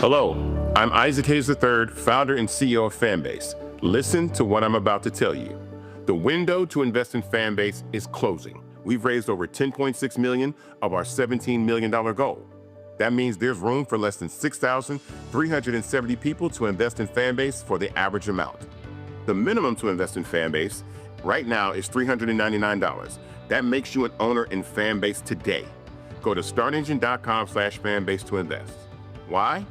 Hello, I'm Isaac Hayes III, founder and CEO of Fanbase. Listen to what I'm about to tell you. The window to invest in Fanbase is closing. We've raised over $10.6 million of our $17 million goal. That means there's room for less than 6,370 people to invest in Fanbase for the average amount. The minimum to invest in Fanbase right now is $399. That makes you an owner in Fanbase today. Go to startengine.com/fanbase to invest. Why?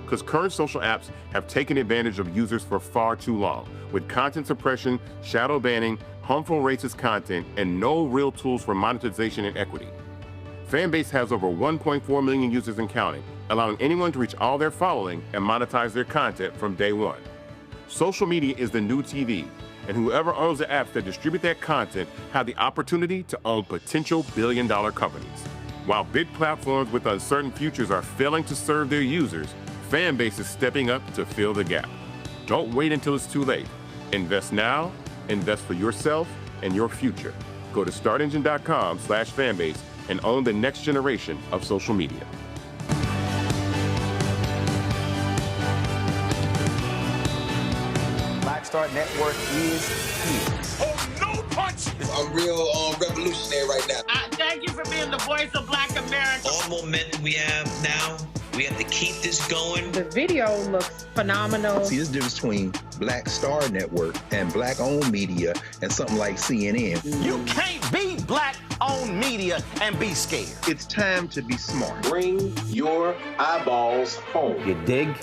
Because current social apps have taken advantage of users for far too long, with content suppression, shadow banning, harmful racist content, and no real tools for monetization and equity. Fanbase has over 1.4 million users and counting, allowing anyone to reach all their following and monetize their content from day one. Social media is the new TV, and whoever owns the apps that distribute that content have the opportunity to own potential billion-dollar companies. While big platforms with uncertain futures are failing to serve their users, Fanbase is stepping up to fill the gap. Don't wait until it's too late. Invest now, invest for yourself and your future. Go to startengine.com/fanbase and own the next generation of social media. Blackstar Network is here. Oh, no punch! I'm real revolutionary right now. Thank you for being the voice of Black America. All momentum we have now, we have to keep this going. The video looks phenomenal. See, this difference between Black Star Network and Black-owned media and something like CNN. You can't be Black-owned media and be scared. It's time to be smart. Bring your eyeballs home. You dig?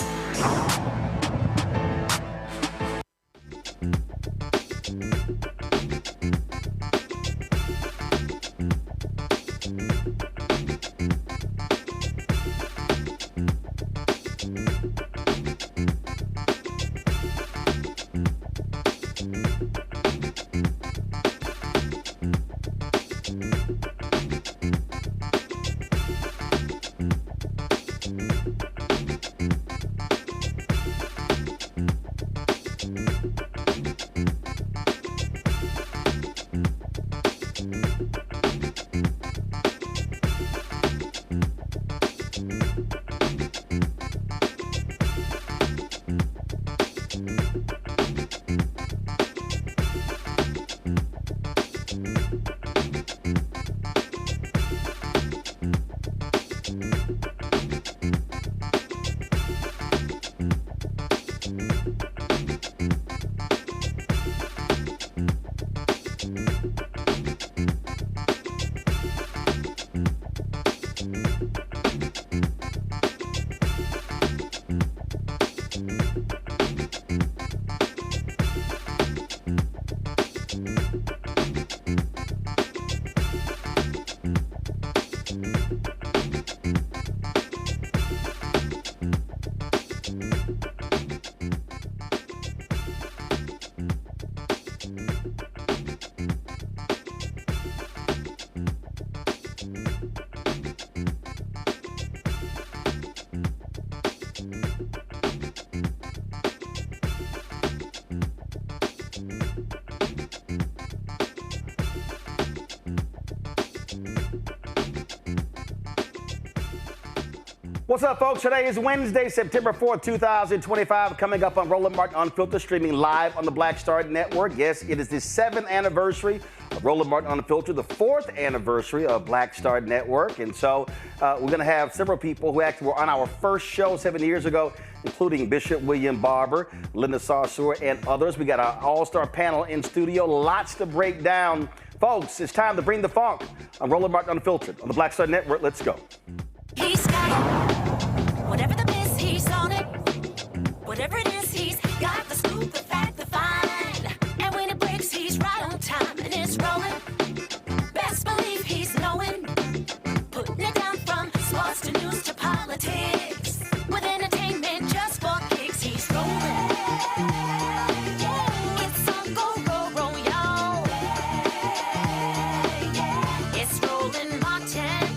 What's up, folks? Today is Wednesday, September 4th, 2025. Coming up on Roland Martin Unfiltered, streaming live on the Black Star Network. Yes, it is the 7th anniversary of Roland Martin Unfiltered, the 4th anniversary of Black Star Network. And so we're going to have several people who actually were on our first show 7 years ago, including Bishop William Barber, Linda Sarsour, and others. We got our all-star panel in studio. Lots to break down. Folks, it's time to bring the funk on Roland Martin Unfiltered on the Black Star Network. Let's go. He's got it. Whatever the miss, he's on it. Whatever it is, he's got the scoop, the fact, the find. And when it breaks, he's right on time and it's rolling. Best believe he's knowing. Putting it down from sports to news to politics. With entertainment just for kicks, he's rolling. It's on go, roll, roll, y'all. It's Roland Martin.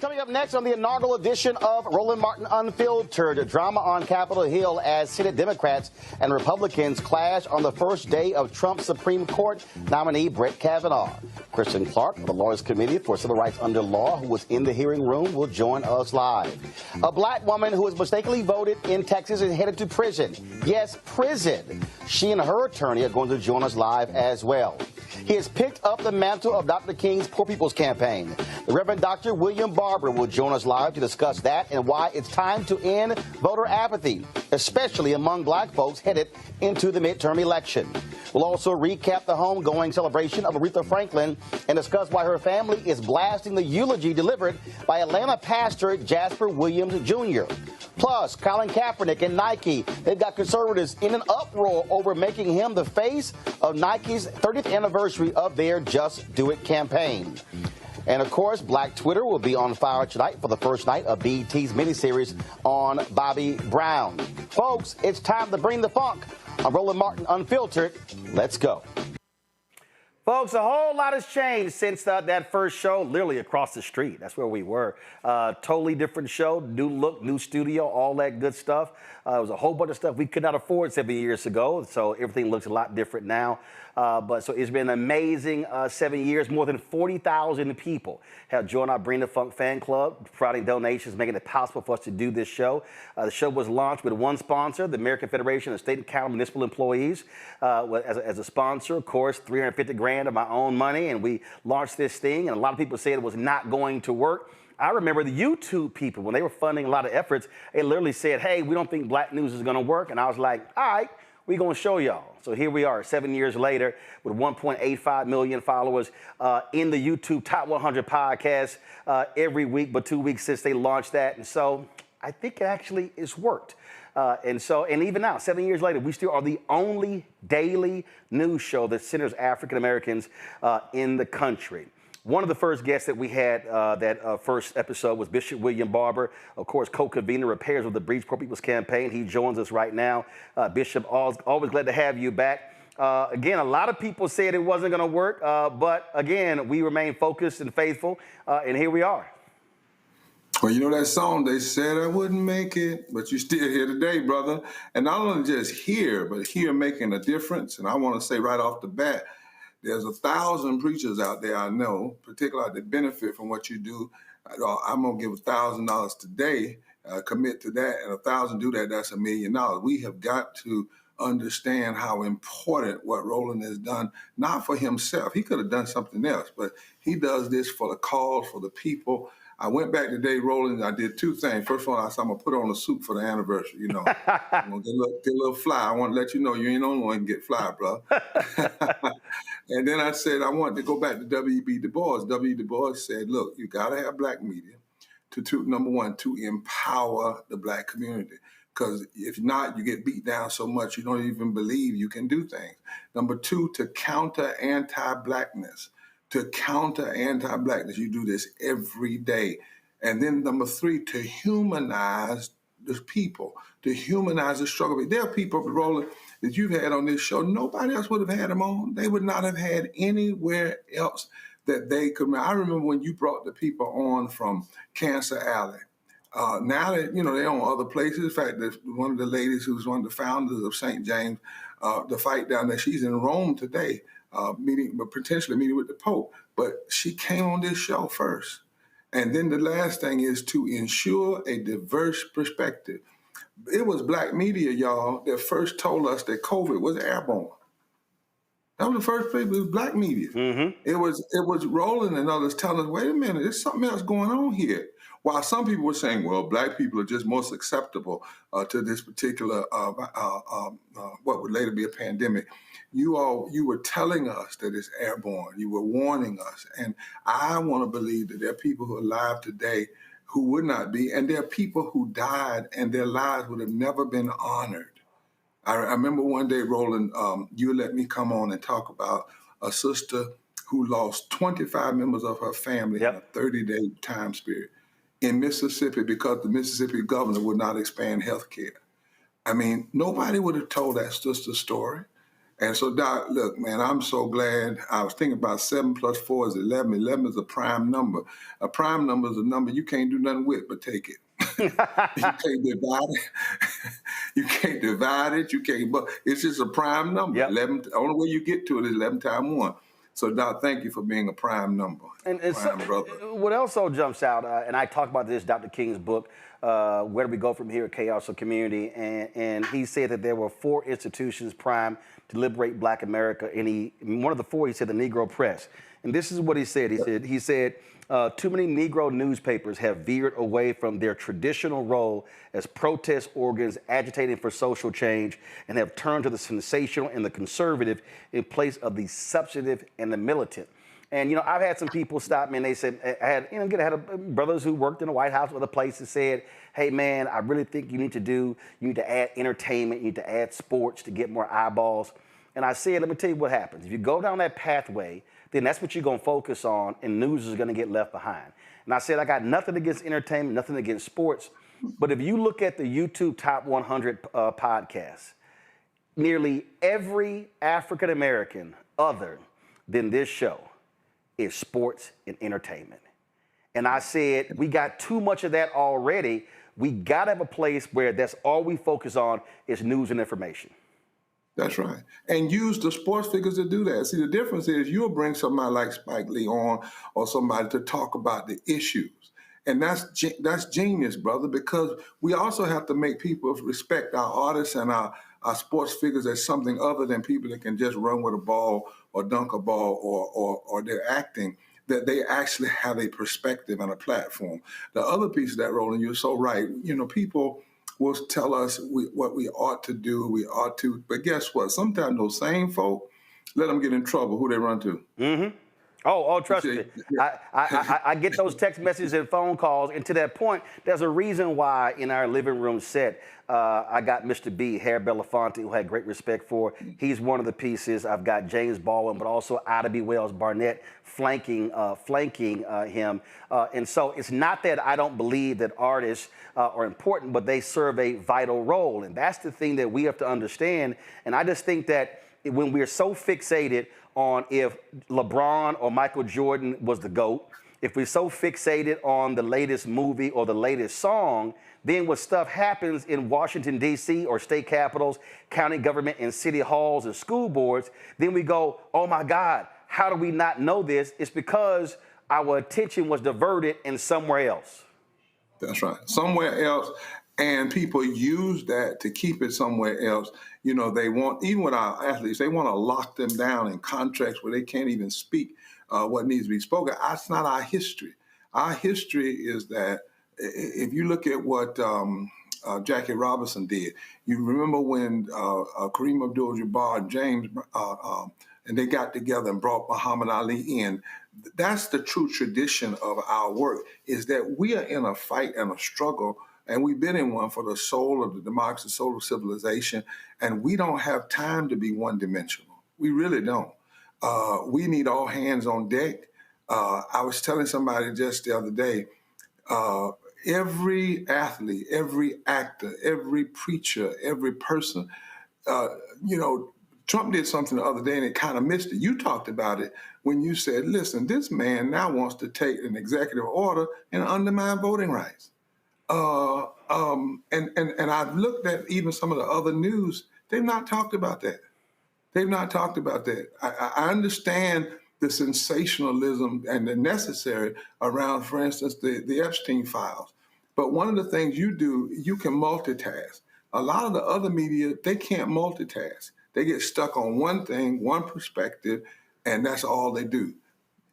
Coming up next on the inaugural edition of Roland Martin Unfiltered, drama on Capitol Hill as Senate Democrats and Republicans clash on the first day of Trump's Supreme Court nominee Brett Kavanaugh. Kristen Clark of the Lawyers Committee for Civil Rights Under Law, who was in the hearing room, will join us live. A black woman who was mistakenly voted in Texas is headed to prison. Yes, prison. She and her attorney are going to join us live as well. He has picked up the mantle of Dr. King's Poor People's Campaign. The Reverend Dr. William Barber will join us live to discuss that and why it's time to end voter apathy, especially among black folks headed into the midterm election. We'll also recap the homegoing celebration of Aretha Franklin and discuss why her family is blasting the eulogy delivered by Atlanta pastor Jasper Williams Jr. Plus, Colin Kaepernick and Nike, they've got conservatives in an uproar over making him the face of Nike's 30th anniversary of their Just Do It campaign. And, of course, Black Twitter will be on fire tonight for the first night of BET's miniseries on Bobby Brown. Folks, it's time to bring the funk. I'm Roland Martin Unfiltered. Let's go. Folks, a whole lot has changed since that first show, literally across the street. That's where we were. Totally different show, new look, new studio, all that good stuff. It was a whole bunch of stuff we could not afford 7 years ago, so everything looks a lot different now. So it's been an amazing 7 years. More than 40,000 people have joined our Bring the Funk fan club, providing donations, making it possible for us to do this show. The show was launched with one sponsor, the American Federation of State and County Municipal Employees, as a sponsor. Of course, $350 grand of my own money, and we launched this thing. And a lot of people said it was not going to work. I remember the YouTube people, when they were funding a lot of efforts, they literally said, hey, we don't think black news is going to work. And I was like, all right, we're going to show y'all. So here we are 7 years later with 1.85 million followers in the YouTube Top 100 podcast every week, but 2 weeks since they launched that. And so I think it actually has worked. And even now, 7 years later, we still are the only daily news show that centers African Americans in the country. One of the first guests that we had that first episode was Bishop William Barber, of course, co-convener Repairs of the Breach Poor People's Campaign. He joins us right now. Bishop, always glad to have you back. Again, a lot of people said it wasn't going to work, but again, we remain focused and faithful, and here we are. Well, you know that song, they said I wouldn't make it, but you're still here today, brother. And not only just here, but here making a difference. And I want to say right off the bat, there's 1,000 preachers out there I know, particularly that benefit from what you do. I'm going to give $1,000 today, commit to that, and 1,000 do that, that's $1 million. We have got to understand how important what Roland has done, not for himself. He could have done something else, but he does this for the cause, for the people. I went back today, Roland, I did two things. First one, I said, I'm going to put on a suit for the anniversary, you know. I'm going to get a little fly. I want to let you know you ain't the only one who can get fly, bro. And then I said, I wanted to go back to W.B. Du Bois. W. Du Bois said, look, you got to have black media number one, to empower the black community. Because if not, you get beat down so much you don't even believe you can do things. Number two, to counter anti-blackness. To counter anti-blackness, you do this every day. And then number three, to humanize the people, to humanize the struggle. There are people, Roland, that you've had on this show, nobody else would have had them on. They would not have had anywhere else that they could. I remember when you brought the people on from Cancer Alley. Now that, you know, they're on other places. In fact, one of the ladies who's one of the founders of St. James, the fight down there, she's in Rome today. Potentially meeting with the Pope, but she came on this show first. And then the last thing is to ensure a diverse perspective. It was black media, y'all, that first told us that COVID was airborne. That was the first people, it was black media. Mm-hmm. It was Roland and others telling us, wait a minute, there's something else going on here. While some people were saying, well, black people are just more susceptible to this particular, what would later be a pandemic, you were telling us that it's airborne. You were warning us. And I want to believe that there are people who are alive today who would not be, and there are people who died and their lives would have never been honored. I remember one day, Roland, you let me come on and talk about a sister who lost 25 members of her family in a 30-day time period in Mississippi because the Mississippi governor would not expand health care. I mean, nobody would have told that sister's story. And so, Doc, look, man, I'm so glad. I was thinking about 7 + 4 is 11. 11 is a prime number. A prime number is a number you can't do nothing with but take it. You can't divide it. You can't divide it. You can't, but it's just a prime number. Yep. 11. The only way you get to it is 11 times 1. So, Doc, thank you for being a prime number, And prime brother. what also jumps out, and I talk about this, Dr. King's book, Where Do We Go From Here, Chaos or Community, and he said that there were 4 institutions primed to liberate Black America, and one of the 4, he said the Negro Press. And this is what he said. He said, too many Negro newspapers have veered away from their traditional role as protest organs agitating for social change and have turned to the sensational and the conservative in place of the substantive and the militant. And, I've had some people stop me and they said, I had brothers who worked in the White House or other places said, hey, man, I really think you need to add entertainment, you need to add sports to get more eyeballs. And I said, let me tell you what happens. If you go down that pathway, then that's what you're going to focus on, and news is going to get left behind. And I said, I got nothing against entertainment, nothing against sports, but if you look at the YouTube Top 100 podcasts, nearly every African American other than this show is sports and entertainment. And I said, we got too much of that already. We got to have a place where that's all we focus on is news and information. That's right. And use the sports figures to do that. See, the difference is you'll bring somebody like Spike Lee on or somebody to talk about the issues. And that's genius, brother, because we also have to make people respect our artists and our sports figures as something other than people that can just run with a ball or dunk a ball or they're acting, that they actually have a perspective and a platform. The other piece of that, Roland, you're so right. People will tell us what we ought to do, but guess what? Sometimes those same folk, let them get in trouble, who they run to. Mm-hmm. Oh, trust me. I get those text messages and phone calls, and to that point, there's a reason why in our living room set, I got Mr. B, Harry Belafonte, who I had great respect for. He's one of the pieces. I've got James Baldwin, but also Ida B. Wells Barnett flanking him. And so it's not that I don't believe that artists are important, but they serve a vital role. And that's the thing that we have to understand. And I just think that when we're so fixated on if LeBron or Michael Jordan was the GOAT, if we're so fixated on the latest movie or the latest song, then when stuff happens in Washington, D.C. or state capitals, county government and city halls and school boards, then we go, oh my God, how do we not know this? It's because our attention was diverted in somewhere else. That's right, somewhere else. And people use that to keep it somewhere else. They want, even with our athletes, they want to lock them down in contracts where they can't even speak what needs to be spoken. That's not our history. Our history is that if you look at what Jackie Robinson did, you remember when Kareem Abdul-Jabbar and James, and they got together and brought Muhammad Ali in. That's the true tradition of our work, is that we are in a fight and a struggle. And we've been in one for the soul of the democracy, the soul of civilization, and we don't have time to be one-dimensional. We really don't. We need all hands on deck. I was telling somebody just the other day, every athlete, every actor, every preacher, every person, Trump did something the other day and it kind of missed it. You talked about it when you said, listen, this man now wants to take an executive order and undermine voting rights. And I've looked at even some of the other news. They've not talked about that. They've not talked about that. I understand the sensationalism and the necessary around, for instance, the Epstein files. But one of the things you do, you can multitask. A lot of the other media, they can't multitask. They get stuck on one thing, one perspective, and that's all they do.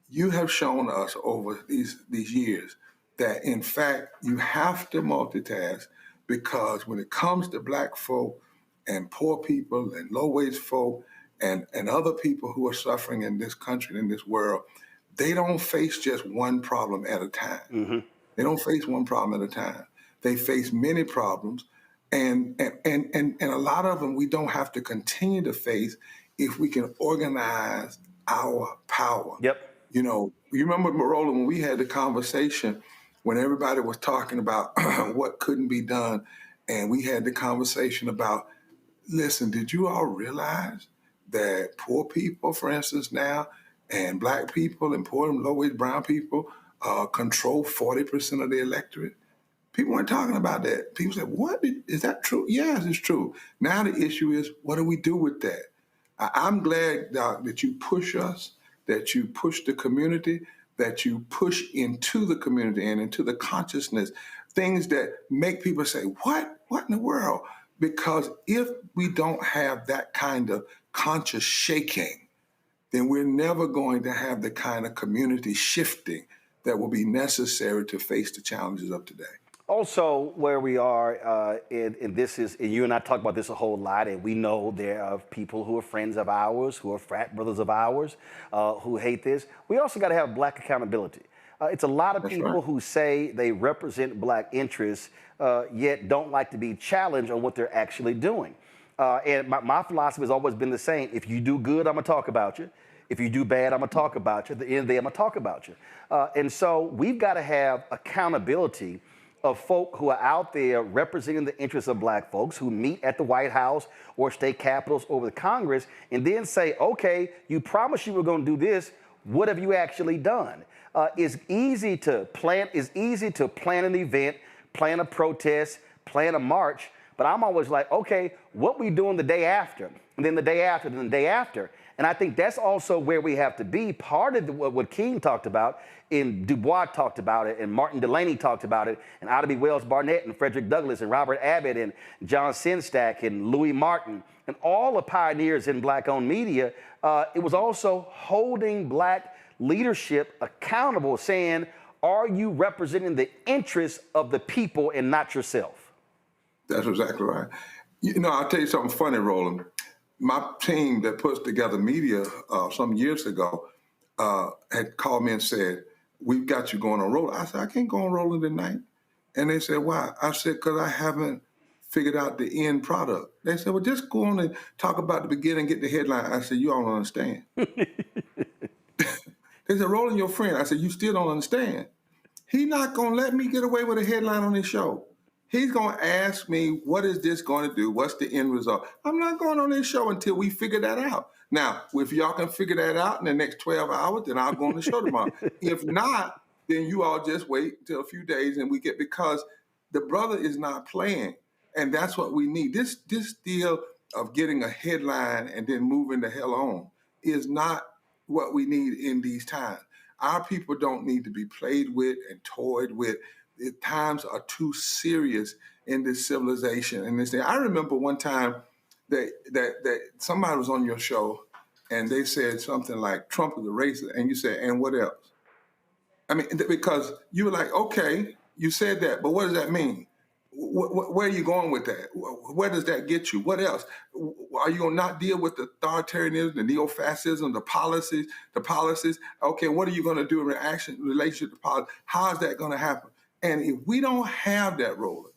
You have shown us over these years that, in fact, you have to multitask, because when it comes to Black folk and poor people and low-wage folk and other people who are suffering in this country, in this world, they don't face just one problem at a time. Mm-hmm. They don't face one problem at a time. They face many problems, and a lot of them we don't have to continue to face if we can organize our power. Yep. You remember, Roland, when we had the conversation when everybody was talking about what couldn't be done, and we had the conversation about, listen, did you all realize that poor people, for instance, now, and Black people and poor and low-wage brown people control 40% of the electorate? People weren't talking about that. People said, what? Is that true? Yes, it's true. Now the issue is, what do we do with that? I'm glad, Doc, that you push us that you push the community, that you push into the community and into the consciousness, things that make people say, what in the world? Because if we don't have that kind of conscious shaking, then we're never going to have the kind of community shifting that will be necessary to face the challenges of today. Also, where we are, and this is, and you and I talk about this a whole lot, and we know there are people who are friends of ours, who are frat brothers of ours, who hate this. We also got to have black accountability. It's a lot of people who say they represent black interests, yet don't like to be challenged on what they're actually doing. And my philosophy has always been the same. If you do good, I'm going to talk about you. If you do bad, I'm going to talk about you. At the end of the day, I'm going to talk about you. And so we've got to have accountability of folk who are out there representing the interests of black folks who meet at the White House or state capitals or the Congress and then say, okay, you promised you were going to do this. What have you actually done? It's easy to plan an event, plan a protest, plan a march, but I'm always like, okay, what we doing the day after, and then the day after, and then the day after. And I think that's also where we have to be. Part of what King talked about, and Du Bois talked about it, and Martin Delaney talked about it, and Ida B. Wells Barnett, and Frederick Douglass, and Robert Abbott, and John Sinstack, and Louis Martin, and all the pioneers in black-owned media. It was also holding black leadership accountable, saying, are you representing the interests of the people and not yourself? That's exactly right. You know, I'll tell you something funny, Roland. My team that puts together media some years ago had called me and said, we've got you going on Roland. I said, I can't go on Roland tonight. And they said, why? I said, because I haven't figured out the end product. They said, well, just go on and talk about the beginning, get the headline. I said, you don't understand. They said, Roland, your friend. I said, you still don't understand. He's not going to let me get away with a headline on his show. He's going to ask me, what is this going to do? What's the end result? I'm not going on this show until we figure that out. Now, if y'all can figure that out in the next 12 hours, then I'll go on the show tomorrow. If not, then you all just wait until a few days and we get, because the brother is not playing. And that's what we need. This deal of getting a headline and then moving the hell on is not what we need in these times. Our people don't need to be played with and toyed with. The times are too serious in this civilization and this thing. I remember one time that somebody was on your show and they said something like Trump is a racist, and you said, and what else? I mean, because you were like, okay, you said that, but what does that mean? Where are you going with that? Where does that get you? What else? Are you going to not deal with the authoritarianism, the neo-fascism, the policies? Okay, what are you going to do in relationship to policy? How is that going to happen? And if we don't have that, Roland,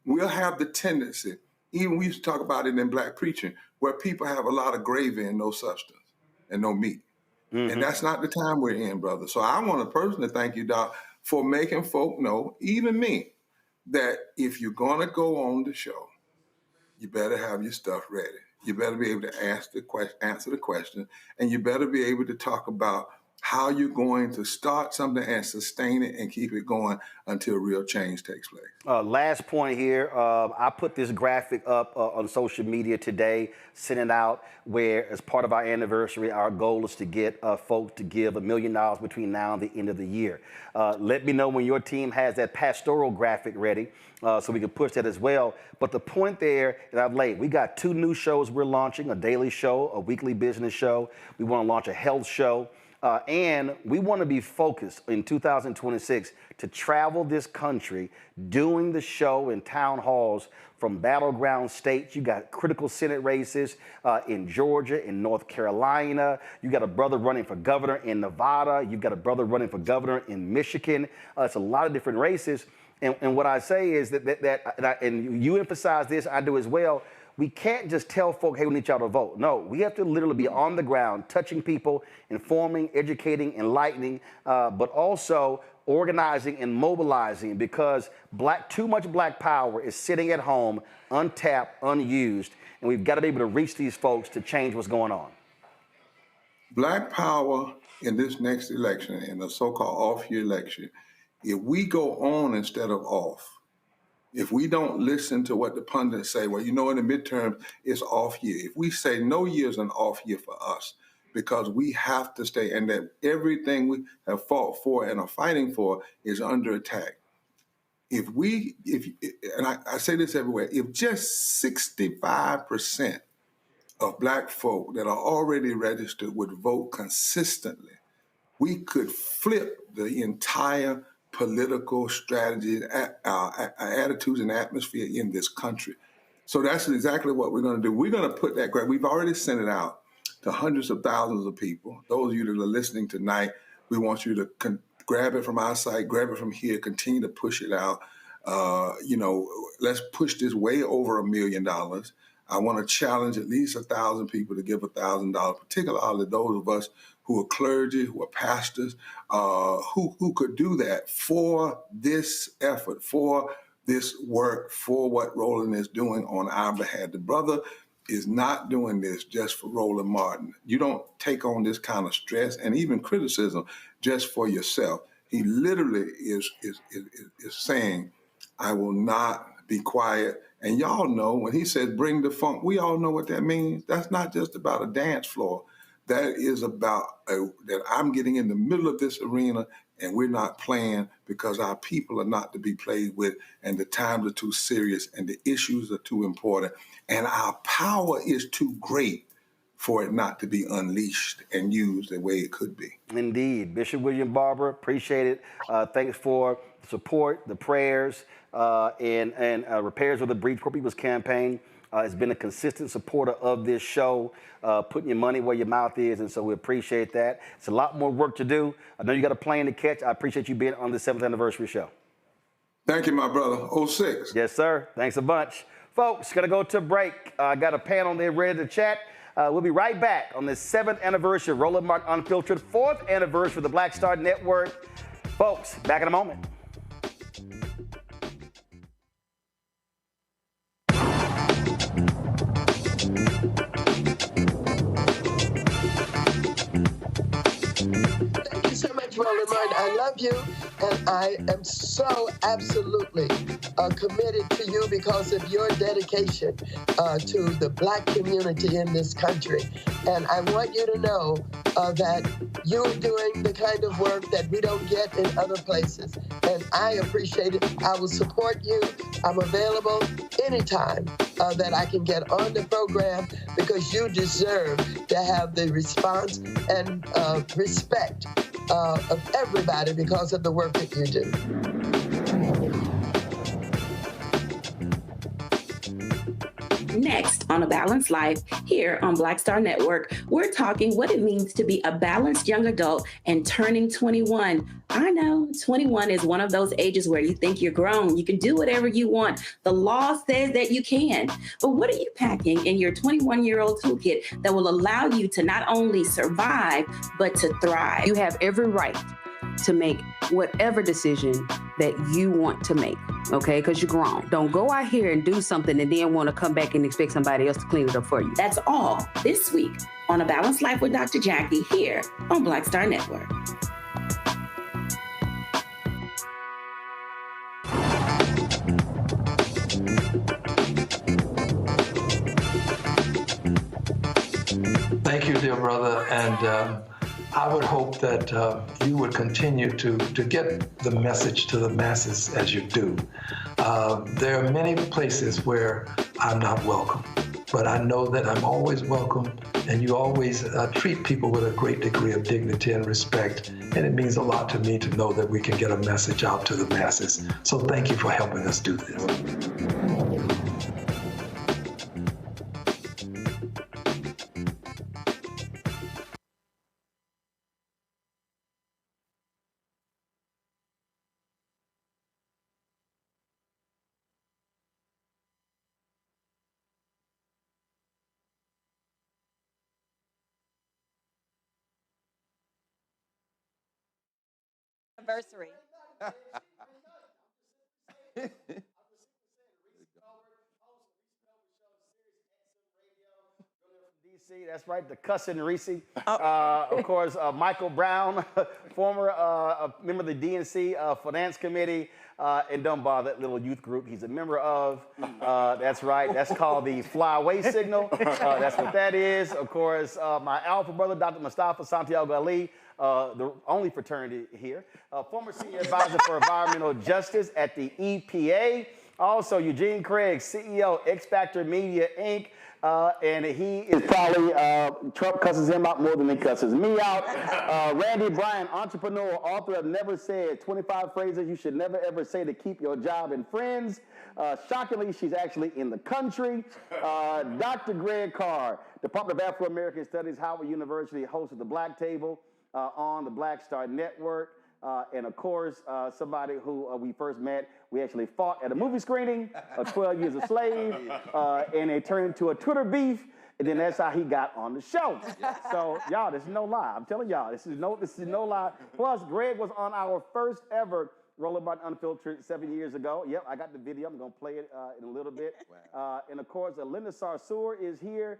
we'll have the tendency, even we used to talk about it in black preaching, where people have a lot of gravy and no substance and no meat. Mm-hmm. And that's not the time we're in, brother. So I want to personally thank you, Doc, for making folk know, even me, that if you're going to go on the show, you better have your stuff ready. You better be able to answer the question, and you better be able to talk about how you're going to start something and sustain it and keep it going until real change takes place. Last point here, I put this graphic up on social media today, sent it out, where as part of our anniversary, our goal is to get folks to give $1 million between now and the end of the year. Let me know when your team has that pastoral graphic ready so we can push that as well. But the point there that I've laid, we got 2 new shows we're launching, a daily show, a weekly business show. We want to launch a health show. And we want to be focused in 2026 to travel this country doing the show in town halls from battleground states. You got critical Senate races in Georgia, in North Carolina. You got a brother running for governor in Nevada. You've got a brother running for governor in Michigan. It's a lot of different races. And what I say is and you emphasize this, I do as well. We can't just tell folk, hey, we need y'all to vote. No, we have to literally be on the ground, touching people, informing, educating, enlightening, but also organizing and mobilizing, because too much black power is sitting at home, untapped, unused, and we've got to be able to reach these folks to change what's going on. Black power in this next election, in the so-called off-year election, if we go on instead of off, if we don't listen to what the pundits say, well, you know, in the midterms, it's off year. If we say no year's an off year for us, because we have to stay, and that everything we have fought for and are fighting for is under attack. And I say this everywhere, if just 65% of Black folk that are already registered would vote consistently, we could flip the entire political strategy, attitudes and atmosphere in this country. So that's exactly what we're going to do. We're going to put that grant. We've already sent it out to hundreds of thousands of people. Those of you that are listening tonight, we want you to grab it from our site, grab it from here, continue to push it out. Let's push this way over $1 million. I want to challenge at least 1,000 people to give $1,000, particularly those of us who are clergy, who are pastors, who could do that for this effort, for this work, for what Roland is doing on our behalf. The brother is not doing this just for Roland Martin. You don't take on this kind of stress and even criticism just for yourself. He literally is saying, I will not be quiet. And y'all know when he says bring the funk, we all know what that means. That's not just about a dance floor. That is about that I'm getting in the middle of this arena and we're not playing because our people are not to be played with and the times are too serious and the issues are too important and our power is too great for it not to be unleashed and used the way it could be. Indeed. Bishop William Barber, appreciate it. Thanks for the support, the prayers, and Repairs of the Breach Poor People's campaign. Has been a consistent supporter of this show, putting your money where your mouth is, and so we appreciate that. It's a lot more work to do. I know you got a plane to catch. I appreciate you being on the 7th anniversary show. Thank you, my brother. 06. Yes, sir. Thanks a bunch. Folks, going to go to a break. I got a panel there ready to chat. We'll be right back on the 7th anniversary of Roland Martin Unfiltered, 4th anniversary of the Black Star Network. Folks, back in a moment. Thank you so much, Roland Martin. I love you, and I am so absolutely committed to you because of your dedication to the Black community in this country. And I want you to know that you're doing the kind of work that we don't get in other places. And I appreciate it. I will support you. I'm available anytime that I can get on the program because you deserve to have the response and respect of everybody because of the work that you do. Next on A Balanced Life, here on Black Star Network, we're talking what it means to be a balanced young adult and turning 21. I know 21 is one of those ages where you think you're grown. You can do whatever you want. The law says that you can. But what are you packing in your 21-year-old toolkit that will allow you to not only survive, but to thrive? You have every right to make whatever decision that you want to make, okay? Because you're grown. Don't go out here and do something and then want to come back and expect somebody else to clean it up for you. That's all this week on A Balanced Life with Dr. Jackie here on Black Star Network. Thank you, dear brother, and I would hope that you would continue to get the message to the masses as you do. There are many places where I'm not welcome, but I know that I'm always welcome, and you always treat people with a great degree of dignity and respect, and it means a lot to me to know that we can get a message out to the masses. So thank you for helping us do this. Anniversary. DNC, that's right, the cussing Reese. Of course, Michael Brown, former member of the DNC Finance Committee, and don't bother that little youth group he's a member of. That's right, that's called the Fly-Away Signal. That's what that is. Of course, my alpha brother, Dr. Mustafa Santiago Ali, the only fraternity here. Former senior advisor for environmental justice at the EPA. Also, Eugene Craig, CEO, X Factor Media, Inc., and he is probably, Trump cusses him out more than he cusses me out. Randy Bryan, entrepreneur, author of Never Said, 25 phrases you should never ever say to keep your job and friends. Shockingly, she's actually in the country. Dr. Greg Carr, Department of Afro-American Studies, Howard University, host of The Black Table on the Black Star Network. And of course, somebody who we first met, we actually fought at a movie screening, 12 Years a Slave, and it turned into a Twitter beef, and then that's how he got on the show. So, y'all, this is no lie. I'm telling y'all, this is no lie. Plus, Greg was on our first ever Roland Martin Unfiltered 7 years ago. Yep, I got the video. I'm going to play it in a little bit. Wow. And of course, Linda Sarsour is here.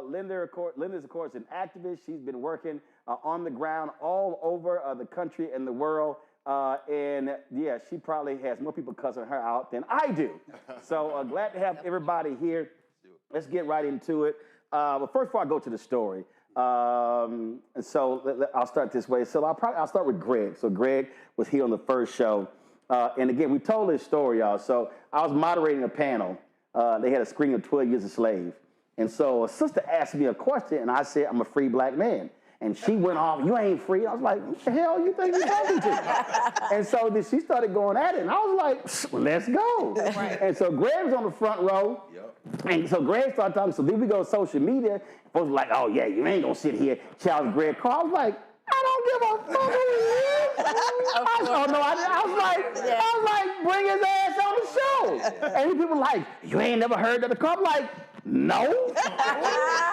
Linda is, of course, an activist. She's been working on the ground all over the country and the world. And yeah, she probably has more people cussing her out than I do. So glad to have everybody here. Let's get right into it. But first, before I go to the story, so I'll start this way. So I'll start with Greg. So Greg was here on the first show. And again, we told this story, y'all. So I was moderating a panel. They had a screening of 12 Years a Slave. And so a sister asked me a question, and I said, I'm a free black man. And she went off, you ain't free. I was like, what the hell you think you're talking to? And so then she started going at it, and I was like, let's go. Right. And so Greg was on the front row, and so Greg started talking. So then we go to social media, folks were like, oh yeah, you ain't gonna sit here challenge Greg Carr. I was like, I don't give a fuck who he is. I was like, bring his ass on the show. And people were like, you ain't never heard of the Carr? I'm like, no.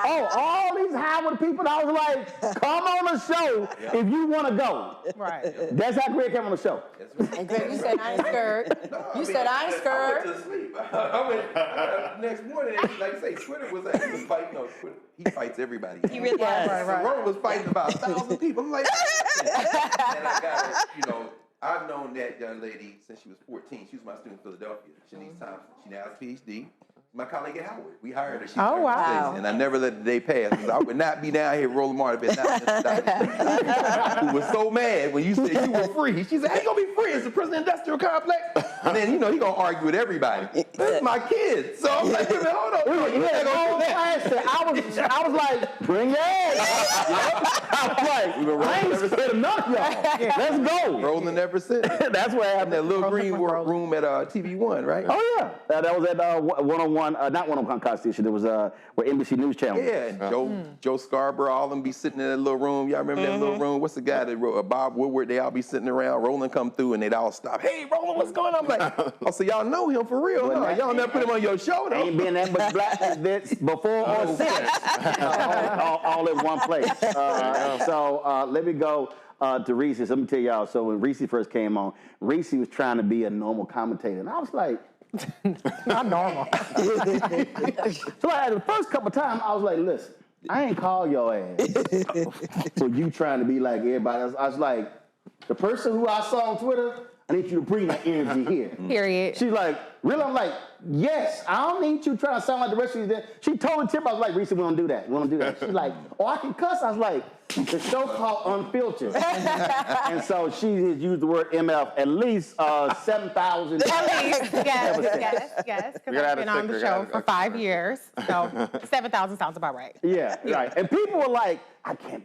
Oh, all these Howard people, I was like, come on the show if you want to go. Right. That's how Greg came on the show. And Greg, you said, I ain't scared. You said, I ain't scared. I went to sleep. I went, next morning, like you say, Twitter was fighting. No, Twitter, he fights everybody. He really does. Right. Roland was fighting about 1,000 people. I'm like, and I got it, I've known that young lady since she was 14. She was my student in Philadelphia. Shanice Thompson. She now has a PhD. My colleague at Howard. We hired her. She wow. And I never let the day pass. Because I would not be down here Roland Martin who was so mad when you said you were free. She said, how you going to be free? It's the prison industrial complex. And then, he going to argue with everybody. This is my kid. So I'm like, hold on. I was like, bring your ass. I was like, I ain't scared enough, y'all. Let's go. Roland never said. That's what happened. That little green room at TV One, right? Oh, yeah. That was at 101. Not 101 Constitution. It was where NBC News Channel. Yeah, and Joe Scarborough, all of them be sitting in that little room. Y'all remember that little room? What's the guy that wrote Bob Woodward? They all be sitting around. Roland come through and they'd all stop. Hey, Roland, what's going on? I'm like, oh, so y'all know him for real? Huh? Y'all never put him on your show, though. Ain't been that much black events before or since. all in one place. So let me go to Reese. Let me tell y'all. So when Reese first came on, Reese was trying to be a normal commentator, and I was like, not normal. So the first couple of times, I was like, listen, I ain't call your ass for you trying to be like everybody else. I was like, the person who I saw on Twitter, I need you to bring that energy here. Period. She's like, really? I'm like, yes, I don't need you trying to sound like the rest of you. She told Tip, I was like, Reese, we don't do that. We don't do that. She's like, oh, I can cuss. I was like, the show called Unfiltered. And so she has used the word MF at least 7,000 times. At least, yes. Because I've been on the show for 5 years. So 7,000 sounds about right. Yeah, right. And people were like, I can't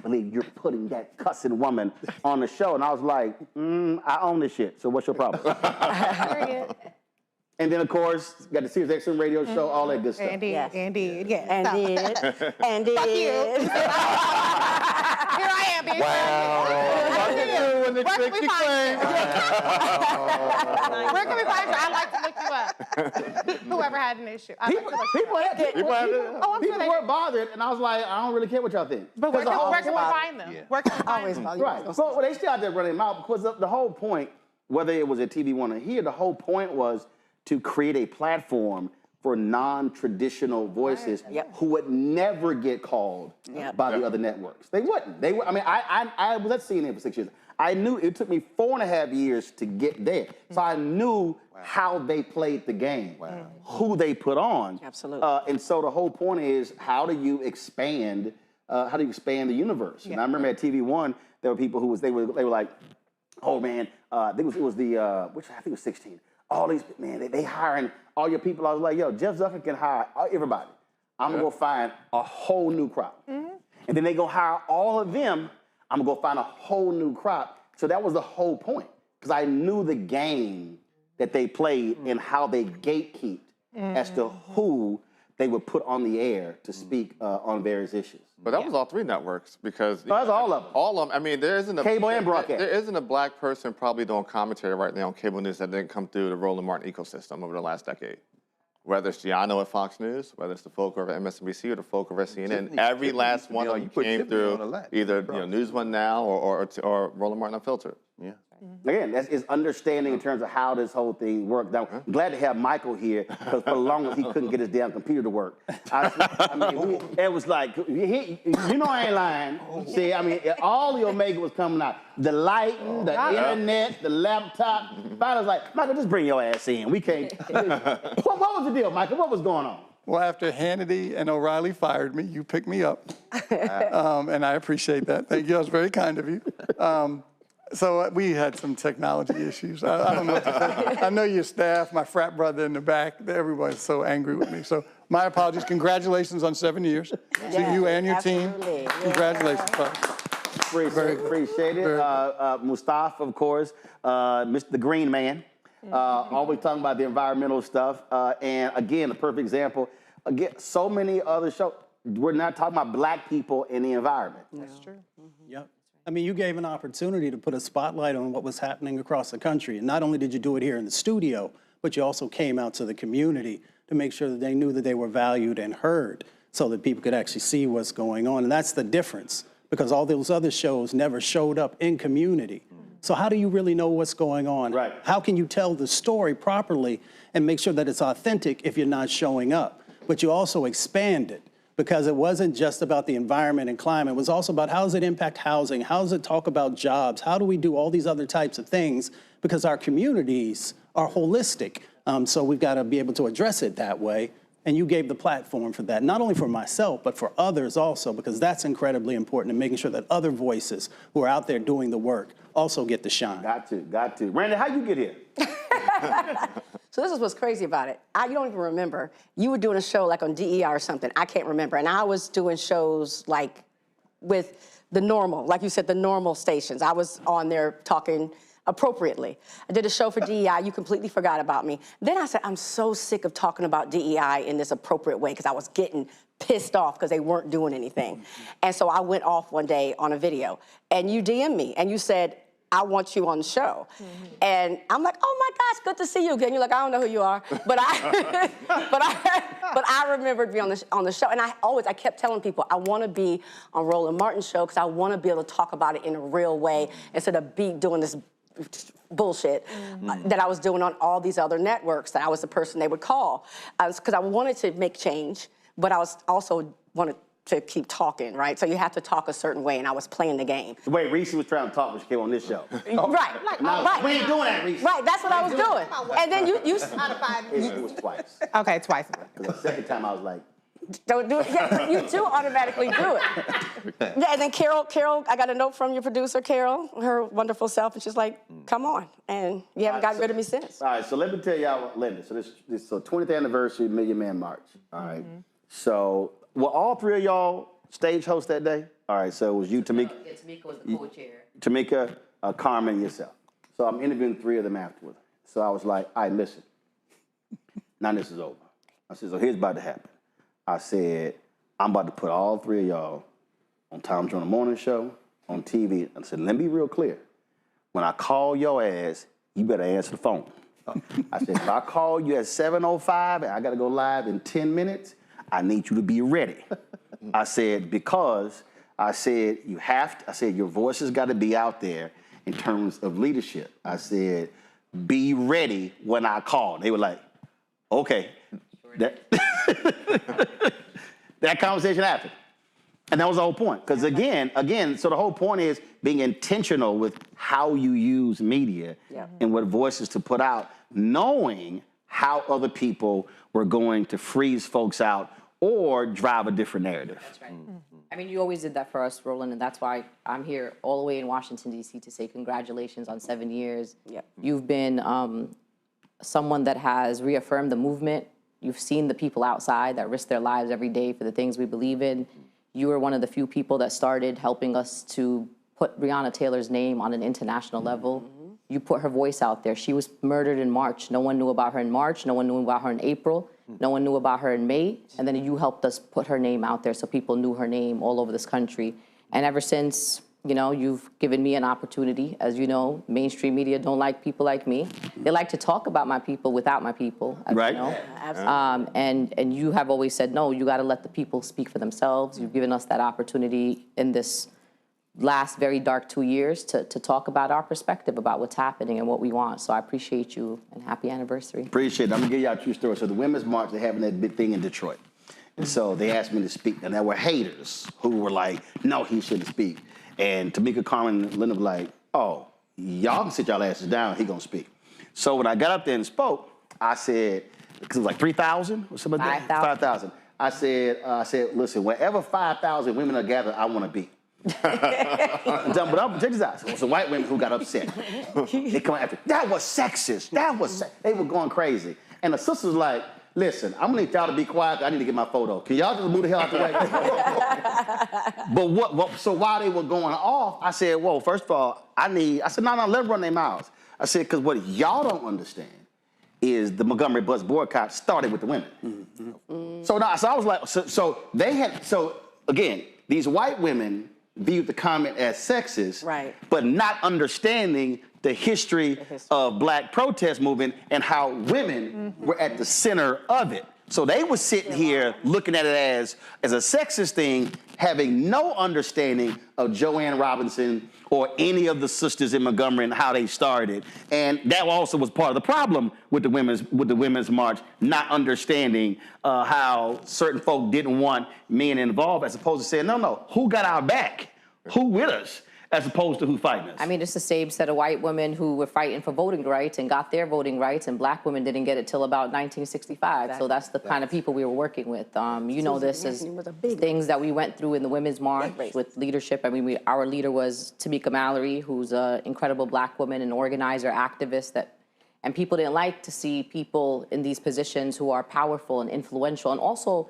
believe you're putting that cussing woman on the show. And I was like, I own this shit. So what's your problem? And then, of course, got the Sirius XM radio show, all that good stuff. Indeed. Fuck you. Here I am, bitch. Wow. Where can we find you? Where can we find you? I'd like to look you up. Whoever had an issue. People weren't bothered, and I was like, I don't really care what y'all think. But where can we find them? Where can we find them? Right. So they still out there running them out because the whole point, whether it was at TV One or here, the whole point was to create a platform for non-traditional voices who would never get called by the other networks. They wouldn't. They would. I mean, I was at CNN for 6 years. I knew it took me 4.5 years to get there. So I knew how they played the game, who they put on. Absolutely. And so the whole point is, how do you expand the universe? And I remember at TV One, there were people who they were like, oh man, I think it was the which I think it was 16. All these man, they hiring all your people. I was like, yo, Jeff Zucker can hire everybody. I'm gonna go find a whole new crop, and then they go hire all of them. I'm gonna go find a whole new crop. So that was the whole point, because I knew the game that they played and how they gatekeeped as to who they would put on the air to speak on various issues. But that was all 3 networks, because that's all of them. All of them. I mean, there isn't a cable and broadcast. There isn't a black person probably doing commentary right now on cable news that didn't come through the Roland Martin ecosystem over the last decade. Whether it's Giano at Fox News, whether it's the folk over at MSNBC or the folk over at CNN, every last one of them came through either News One Now or Roland Martin Unfiltered. Yeah. Again, that is understanding in terms of how this whole thing worked. Now, I'm glad to have Michael here, because for the longest he couldn't get his damn computer to work. I mean, it was like, you know I ain't lying. See, I mean, all the Omega was coming out. The lighting, the internet, the laptop. I was like, Michael, just bring your ass in. We can't. What was the deal, Michael? What was going on? Well, after Hannity and O'Reilly fired me, you picked me up. And I appreciate that. Thank you. That was very kind of you. So we had some technology issues. I don't know what to say. I know your staff, my frat brother in the back, everybody's so angry with me. So my apologies. Congratulations on 7 years to you and your team. Congratulations, folks. Appreciate it. Mustafa, of course, Mr. the Green Man, always talking about the environmental stuff. And again, a perfect example. Again, so many other shows, we're not talking about black people in the environment. That's true. Yep. I mean, you gave an opportunity to put a spotlight on what was happening across the country. And not only did you do it here in the studio, but you also came out to the community to make sure that they knew that they were valued and heard, so that people could actually see what's going on. And that's the difference, because all those other shows never showed up in community. So how do you really know what's going on? Right. How can you tell the story properly and make sure that it's authentic if you're not showing up? But you also expand it, because it wasn't just about the environment and climate. It was also about how does it impact housing? How does it talk about jobs? How do we do all these other types of things? Because our communities are holistic. So we've got to be able to address it that way. And you gave the platform for that, not only for myself, but for others also, because that's incredibly important in making sure that other voices who are out there doing the work also get to shine. Got to. Randy, how'd you get here? So this is what's crazy about it. You don't even remember. You were doing a show like on DEI or something. I can't remember. And I was doing shows like with the normal, like you said, the normal stations. I was on there talking appropriately. I did a show for DEI. You completely forgot about me. Then I said, I'm so sick of talking about DEI in this appropriate way, because I was getting pissed off because they weren't doing anything. And so I went off one day on a video, and you DM'd me, and you said, I want you on the show. And I'm like, oh my gosh, good to see you again. You're like, I don't know who you are. But I remembered being on the show. And I kept telling people, I want to be on Roland Martin's show, because I want to be able to talk about it in a real way instead of doing this bullshit that I was doing on all these other networks, that I was the person they would call. Because I wanted to make change, but I was also wanted to keep talking, right? So you have to talk a certain way, and I was playing the game. The way Reese was trying to talk when she came on this show. Right. We ain't doing that, Reese. Right, that's what I was doing. And then you out of 5 years. It was twice. Okay, twice. Because the second time I was like, don't do it. Yeah, you do automatically do it. Yeah, and then Carol, I got a note from your producer, Carol, her wonderful self, and she's like, come on. And you haven't gotten rid of me since. All right, so let me tell y'all, Linda, so this 20th anniversary Million Man March, all right? So, were all 3 of y'all stage hosts that day? All right, so it was you, Tamika. Yeah, Tamika was the co-chair. Tamika, Carmen, and yourself. So I'm interviewing 3 of them afterwards. So I was like, all right, listen, now this is over. I said, so here's about to happen. I said, I'm about to put all 3 of y'all on Tom Joyner Morning Show, on TV. I said, let me be real clear. When I call your ass, you better answer the phone. I said, if I call you at 7:05 and I got to go live in 10 minutes, I need you to be ready. I said, because I said, your voice has got to be out there in terms of leadership. I said, be ready when I call. They were like, okay. that conversation happened. And that was the whole point. Because again, so the whole point is being intentional with how you use media and what voices to put out, knowing how other people were going to freeze folks out or drive a different narrative. That's right. I mean, you always did that for us, Roland, and that's why I'm here all the way in Washington, D.C. to say congratulations on 7 years. You've been someone that has reaffirmed the movement. You've seen the people outside that risk their lives every day for the things we believe in. You were one of the few people that started helping us to put Breonna Taylor's name on an international level. You put her voice out there. She was murdered in March. No one knew about her in March. No one knew about her in April. No one knew about her in May. And then you helped us put her name out there so people knew her name all over this country. And ever since, you know, you've given me an opportunity. As you know, mainstream media don't like people like me. They like to talk about my people without my people, as you know. And you have always said, no, you got to let the people speak for themselves. You've given us that opportunity in this last very dark 2 years to talk about our perspective about what's happening and what we want. So I appreciate you and happy anniversary. Appreciate it. I'm gonna give y'all a true story. So the Women's March, they're having that big thing in Detroit. And so they asked me to speak, and there were haters who were like, no, he shouldn't speak. And Tamika Carmen and Linda were like, oh, y'all can sit y'all asses down, he gonna speak. So when I got up there and spoke, I said, because it was like 3,000 or something like that? 5,000. I said, listen, wherever 5,000 women are gathered, I wanna be. But check this out. So some white women who got upset. They come after, that was sexist. They were going crazy. And the sister was like, listen, I'm gonna need y'all to be quiet. I need to get my photo. Can y'all just move the hell out the way? But so while they were going off, I said, well, first of all, I said, no, let them run their mouths. I said, because what y'all don't understand is the Montgomery bus boycott started with the women. So I was like, so again, these white women viewed the comment as sexist, but not understanding the history of black protest movement and how women were at the center of it. So they were sitting here looking at it as a sexist thing, having no understanding of Joanne Robinson or any of the sisters in Montgomery and how they started. And that also was part of the problem with the women's march, not understanding how certain folk didn't want men involved, as opposed to saying, no, who got our back? Who with us? As opposed to who fighting us. I mean, it's the same set of white women who were fighting for voting rights and got their voting rights, and black women didn't get it till about 1965. So that's the kind of people we were working with. You know, this is things that we went through in the Women's March with leadership. I mean, our leader was Tamika Mallory, who's an incredible black woman, an organizer, activist, and people didn't like to see people in these positions who are powerful and influential and also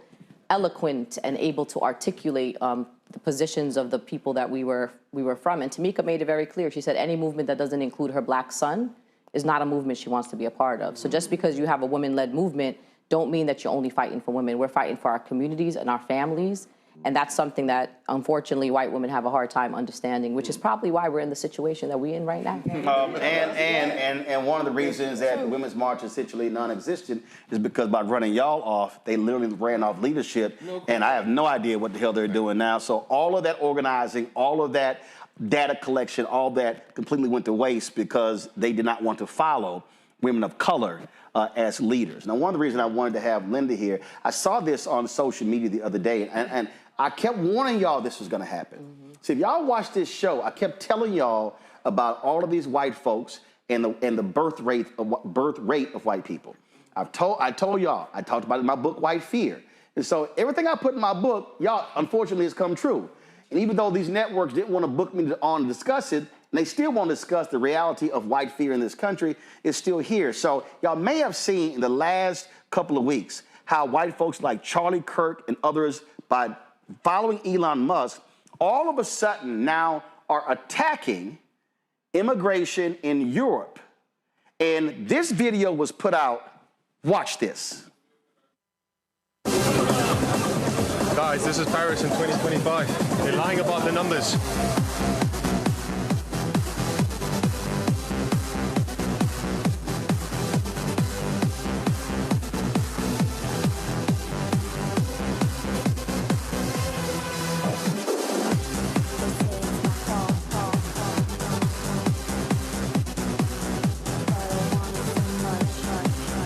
eloquent and able to articulate the positions of the people that we were from. And Tamika made it very clear. She said any movement that doesn't include her black son is not a movement she wants to be a part of. So just because you have a women-led movement, don't mean that you're only fighting for women. We're fighting for our communities and our families. And that's something that, unfortunately, white women have a hard time understanding, which is probably why we're in the situation that we're in right now. And one of the reasons that the Women's March is essentially non-existent is because by running y'all off, they literally ran off leadership, and I have no idea what the hell they're doing now. So all of that organizing, all of that data collection, all that completely went to waste because they did not want to follow women of color as leaders. Now, one of the reasons I wanted to have Linda here, I saw this on social media the other day, and I kept warning y'all this was gonna happen. So if y'all watch this show, I kept telling y'all about all of these white folks and the birth rate of white people. I told y'all, I talked about it in my book, White Fear. And so everything I put in my book, y'all, unfortunately, has come true. And even though these networks didn't want to book me on to discuss it, and they still won't discuss the reality of white fear in this country, it's still here. So y'all may have seen in the last couple of weeks how white folks like Charlie Kirk and others, by following Elon Musk, all of a sudden now are attacking immigration in Europe. And this video was put out. Watch this. Guys, this is Paris in 2025. They're lying about the numbers.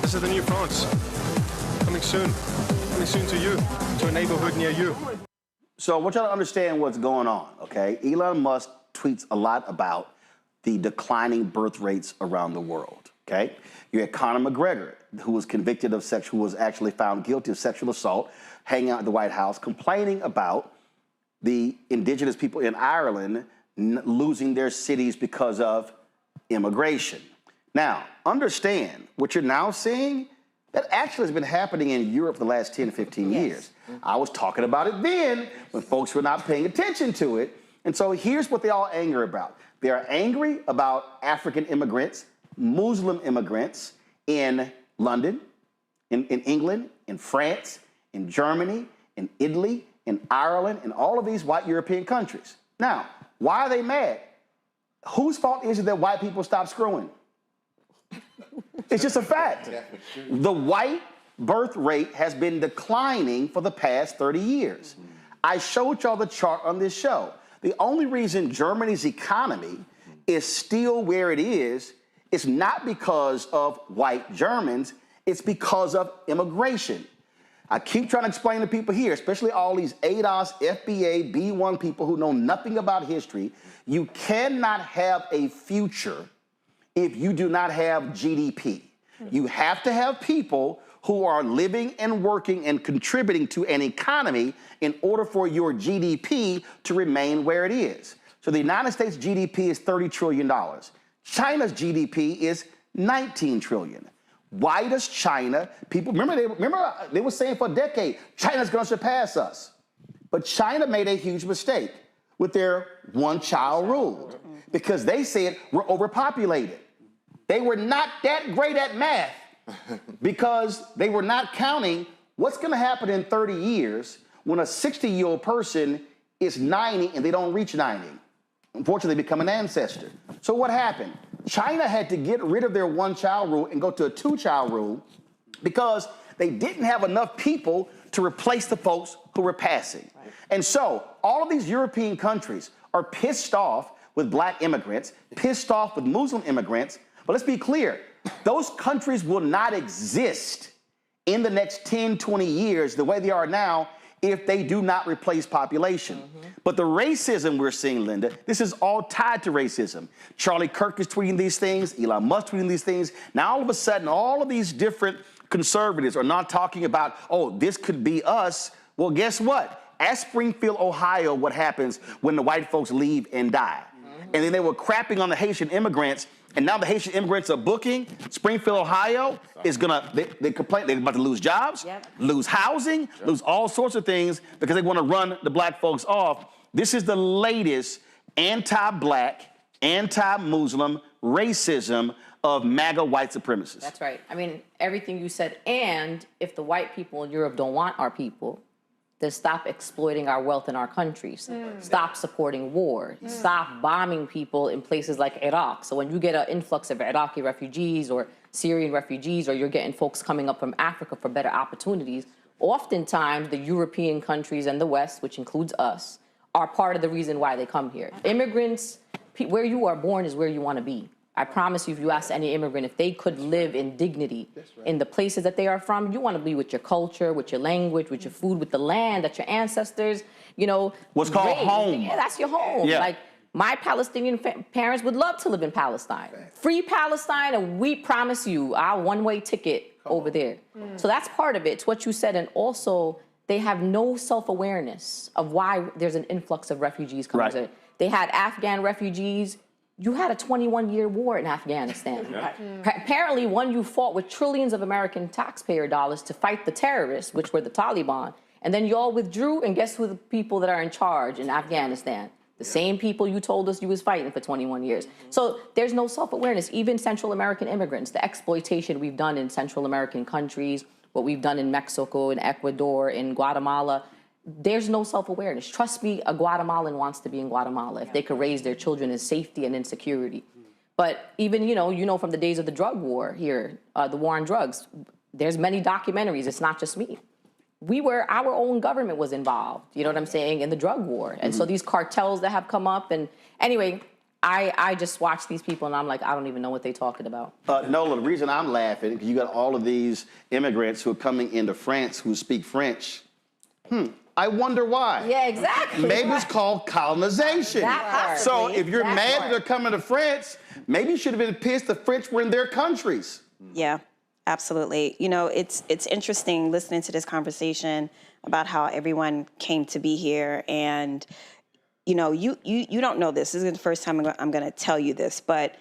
This is the new France. coming soon to you, to a neighborhood near you. So I want y'all to understand what's going on, okay? Elon Musk tweets a lot about the declining birth rates around the world, okay? You had Conor McGregor, who was convicted of who was actually found guilty of sexual assault, hanging out at the White House, complaining about the indigenous people in Ireland losing their cities because of immigration. Now, understand what you're now seeing, that actually has been happening in Europe for the last 10 to 15 years. I was talking about it then when folks were not paying attention to it. And so here's what they all angry about. They are angry about African immigrants, Muslim immigrants in London, in England, in France, in Germany, in Italy, in Ireland, in all of these white European countries. Now, why are they mad? Whose fault is it that white people stop screwing? It's just a fact. The white birth rate has been declining for the past 30 years. I showed y'all the chart on this show. The only reason Germany's economy is still where it is not because of white Germans, it's because of immigration. I keep trying to explain to people here, especially all these ADOS, FBA, B1 people who know nothing about history, you cannot have a future if you do not have GDP. You have to have people who are living and working and contributing to an economy in order for your GDP to remain where it is. So the United States GDP is $30 trillion. China's GDP is $19 trillion. Why does China, people, remember they were saying for a decade, China's gonna surpass us. But China made a huge mistake with their one-child rule because they said we're overpopulated. They were not that great at math because they were not counting what's gonna happen in 30 years when a 60-year-old person is 90 and they don't reach 90. Unfortunately, they become an ancestor. So what happened? China had to get rid of their one-child rule and go to a two-child rule because they didn't have enough people to replace the folks who were passing. Right. And so all of these European countries are pissed off with black immigrants, pissed off with Muslim immigrants. But let's be clear, those countries will not exist in the next 10, 20 years the way they are now if they do not replace population. But the racism we're seeing, Linda, this is all tied to racism. Charlie Kirk is tweeting these things, Elon Musk tweeting these things. Now all of a sudden, all of these different conservatives are not talking about, oh, this could be us. Well, guess what? At Springfield, Ohio, what happens when the white folks leave and die? And then they were crapping on the Haitian immigrants, and now the Haitian immigrants are booking. Springfield, Ohio is gonna, they complain, they're about to lose jobs, lose housing, lose all sorts of things because they wanna run the black folks off. This is the latest anti-black, anti-Muslim racism of MAGA white supremacists. That's right. I mean, everything you said, and if the white people in Europe don't want our people, then stop exploiting our wealth in our countries. Stop supporting war. Stop bombing people in places like Iraq. So when you get an influx of Iraqi refugees or Syrian refugees, or you're getting folks coming up from Africa for better opportunities, oftentimes the European countries and the West, which includes us, are part of the reason why they come here. Immigrants, where you are born is where you want to be. I promise you, if you ask any immigrant, if they could live in dignity in the places that they are from, you want to be with your culture, with your language, with your food, with the land that your ancestors, you know. What's called home. Yeah, that's your home. Yeah. Like, my Palestinian parents would love to live in Palestine. Free Palestine, and we promise you our one-way ticket over there. So that's part of it. It's what you said. And also, they have no self-awareness of why there's an influx of refugees coming to it. They had Afghan refugees. You had a 21-year war in Afghanistan. Apparently, one you fought with trillions of American taxpayer dollars to fight the terrorists, which were the Taliban. And then you all withdrew, and guess who the people that are in charge in Afghanistan? The same people you told us you was fighting for 21 years. So there's no self-awareness. Even Central American immigrants, the exploitation we've done in Central American countries, what we've done in Mexico, in Ecuador, in Guatemala, there's no self-awareness. Trust me, a Guatemalan wants to be in Guatemala if they could raise their children in safety and in security. But even, you know from the days of the drug war here, the war on drugs, there's many documentaries. It's not just me. Our own government was involved, you know what I'm saying, in the drug war. And so these cartels that have come up, and anyway, I just watch these people and I'm like, I don't even know what they're talking about. Nola, the reason I'm laughing, because you got all of these immigrants who are coming into France who speak French. I wonder why. Yeah, exactly. Maybe it's called colonization. So if you're mad that they're coming to France, maybe you should have been pissed the French were in their countries. Yeah, absolutely. You know, it's interesting listening to this conversation about how everyone came to be here. And, you know, you don't know this. This is the first time I'm going to tell you this, but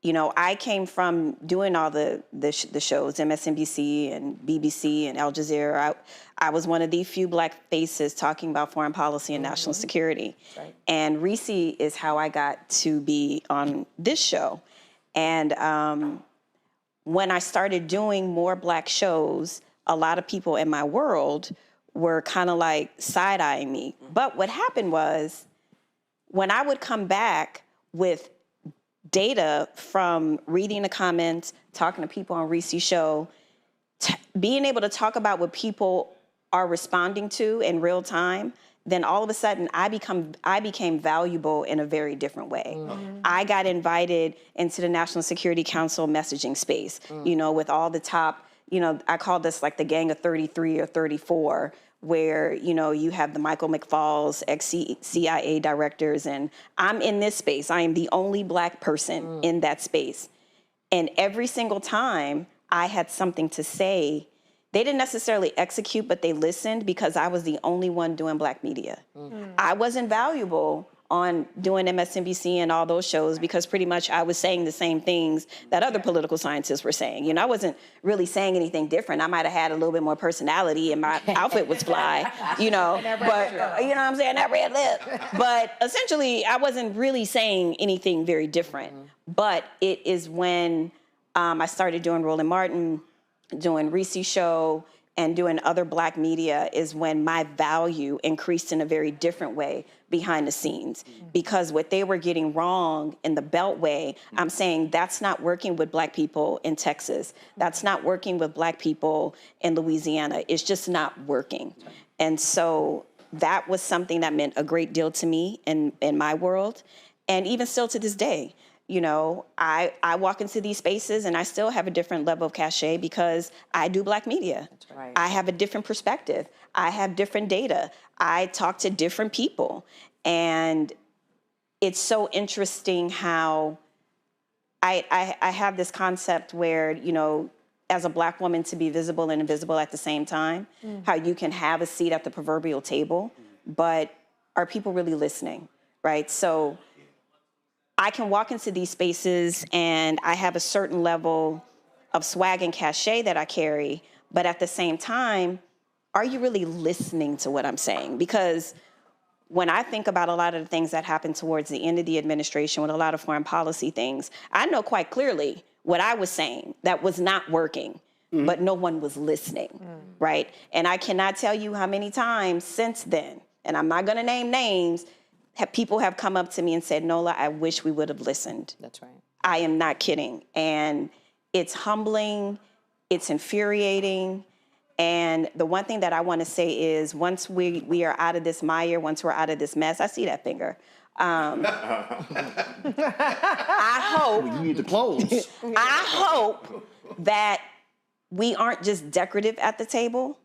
you know, I came from doing all the shows, MSNBC and BBC and Al Jazeera. I was one of the few Black faces talking about foreign policy and national security. Right. And Reese is how I got to be on this show. And when I started doing more Black shows, a lot of people in my world were kind of like side-eyeing me. But what happened was, when I would come back with data from reading the comments, talking to people on Reese's show, being able to talk about what people are responding to in real time, then all of a sudden I became valuable in a very different way. I got invited into the National Security Council messaging space, you know, with all the top, you know, I call this like the gang of 33 or 34, where, you know, you have the Michael McFaul's, ex-CIA directors, and I'm in this space. I am the only Black person in that space. And every single time I had something to say, they didn't necessarily execute, but they listened because I was the only one doing Black media. I wasn't valuable on doing MSNBC and all those shows because pretty much I was saying the same things that other political scientists were saying. You know, I wasn't really saying anything different. I might have had a little bit more personality and my outfit was fly, you know, but you know what I'm saying, that red lip. But essentially I wasn't really saying anything very different. But it is when I started doing Roland Martin, doing Reese's show, and doing other Black media is when my value increased in a very different way behind the scenes. Because what they were getting wrong in the Beltway, I'm saying that's not working with Black people in Texas. That's not working with Black people in Louisiana. It's just not working. And so that was something that meant a great deal to me in my world. And even still to this day, you know, I walk into these spaces and I still have a different level of cachet because I do Black media. That's right. I have a different perspective. I have different data. I talk to different people. And it's so interesting how I have this concept where, you know, as a Black woman to be visible and invisible at the same time, how you can have a seat at the proverbial table, but are people really listening, right? So I can walk into these spaces and I have a certain level of swag and cachet that I carry, but at the same time, are you really listening to what I'm saying? Because when I think about a lot of the things that happened towards the end of the administration with a lot of foreign policy things, I know quite clearly what I was saying that was not working, but no one was listening, right? And I cannot tell you how many times since then, and I'm not gonna name names, people have come up to me and said, Nola, I wish we would have listened. That's right. I am not kidding. And it's humbling, it's infuriating. And the one thing that I want to say is once we are out of this mire, once we're out of this mess, I see that finger. I hope. You need to close. I hope that we aren't just decorative at the table,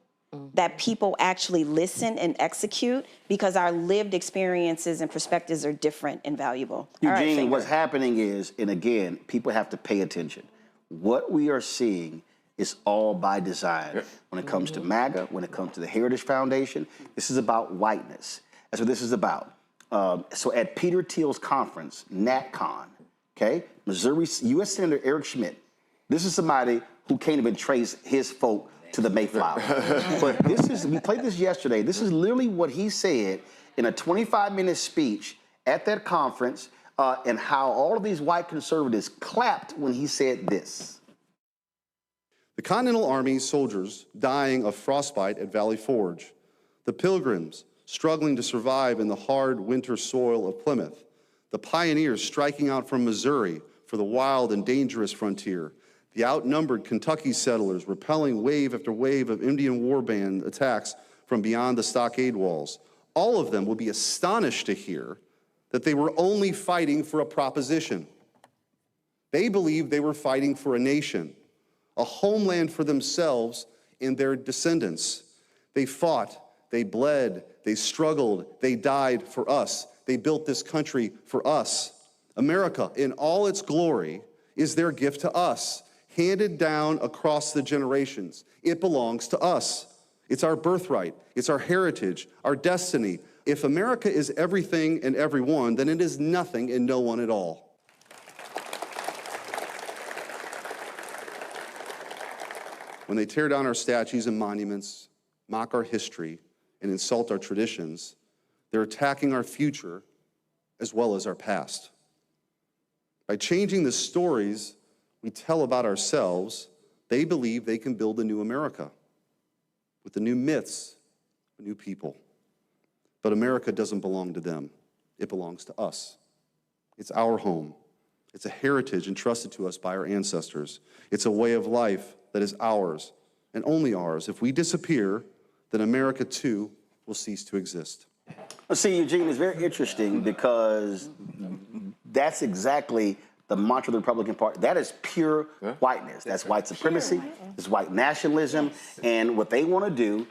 that people actually listen and execute because our lived experiences and perspectives are different and valuable. Eugene, what's happening is, and again, people have to pay attention. What we are seeing is all by design. When it comes to MAGA, when it comes to the Heritage Foundation, this is about whiteness. That's what this is about. So at Peter Thiel's conference, NatCon, okay, Missouri U.S. Senator Eric Schmidt, this is somebody who can't even trace his folk to the Mayflower. But this is, we played this yesterday. This is literally what he said in a 25-minute speech at that conference and how all of these white conservatives clapped when he said this. The Continental Army soldiers dying of frostbite at Valley Forge. The Pilgrims struggling to survive in the hard winter soil of Plymouth. The pioneers striking out from Missouri for the wild and dangerous frontier. The outnumbered Kentucky settlers repelling wave after wave of Indian war band attacks from beyond the stockade walls. All of them would be astonished to hear that they were only fighting for a proposition. They believed they were fighting for a nation, a homeland for themselves and their descendants. They fought, they bled, they struggled, they died for us. They built this country for us. America, in all its glory, is their gift to us, handed down across the generations. It belongs to us. It's our birthright. It's our heritage, our destiny. If America is everything and everyone, then it is nothing and no one at all. When they tear down our statues and monuments, mock our history, and insult our traditions, they're attacking our future as well as our past. By changing the stories we tell about ourselves, they believe they can build a new America with the new myths, a new people. But America doesn't belong to them. It belongs to us. It's our home. It's a heritage entrusted to us by our ancestors. It's a way of life that is ours and only ours. If we disappear, then America too will cease to exist. See, Eugene, it's very interesting because that's exactly the mantra of the Republican Party. That is pure whiteness. That's white supremacy. It's white nationalism. And what they want to do,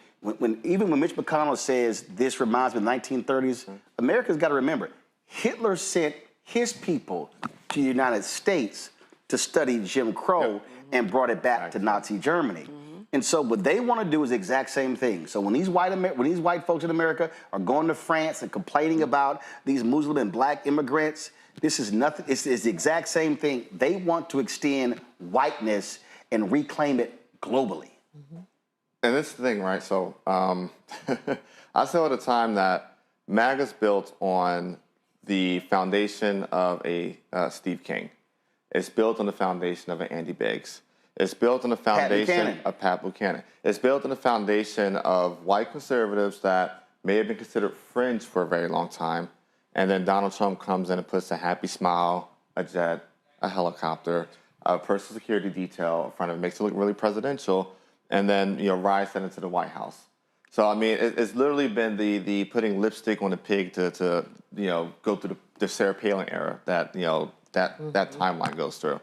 even when Mitch McConnell says this reminds me of the 1930s, America's got to remember, Hitler sent his people to the United States to study Jim Crow and brought it back to Nazi Germany. And so what they want to do is the exact same thing. So when these white folks in America are going to France and complaining about these Muslim and black immigrants, this is nothing. It's the exact same thing. They want to extend whiteness and reclaim it globally. And this is the thing, right? So I say all the time that MAGA's built on the foundation of a Steve King. It's built on the foundation of an Andy Biggs. It's built on the foundation of Pat Buchanan. It's built on the foundation of white conservatives that may have been considered fringe for a very long time. And then Donald Trump comes in and puts a happy smile, a jet, a helicopter, a personal security detail in front of it, makes it look really presidential, and then rides that into the White House. So I mean, it's literally been the putting lipstick on the pig to go through the Sarah Palin era that that timeline goes through.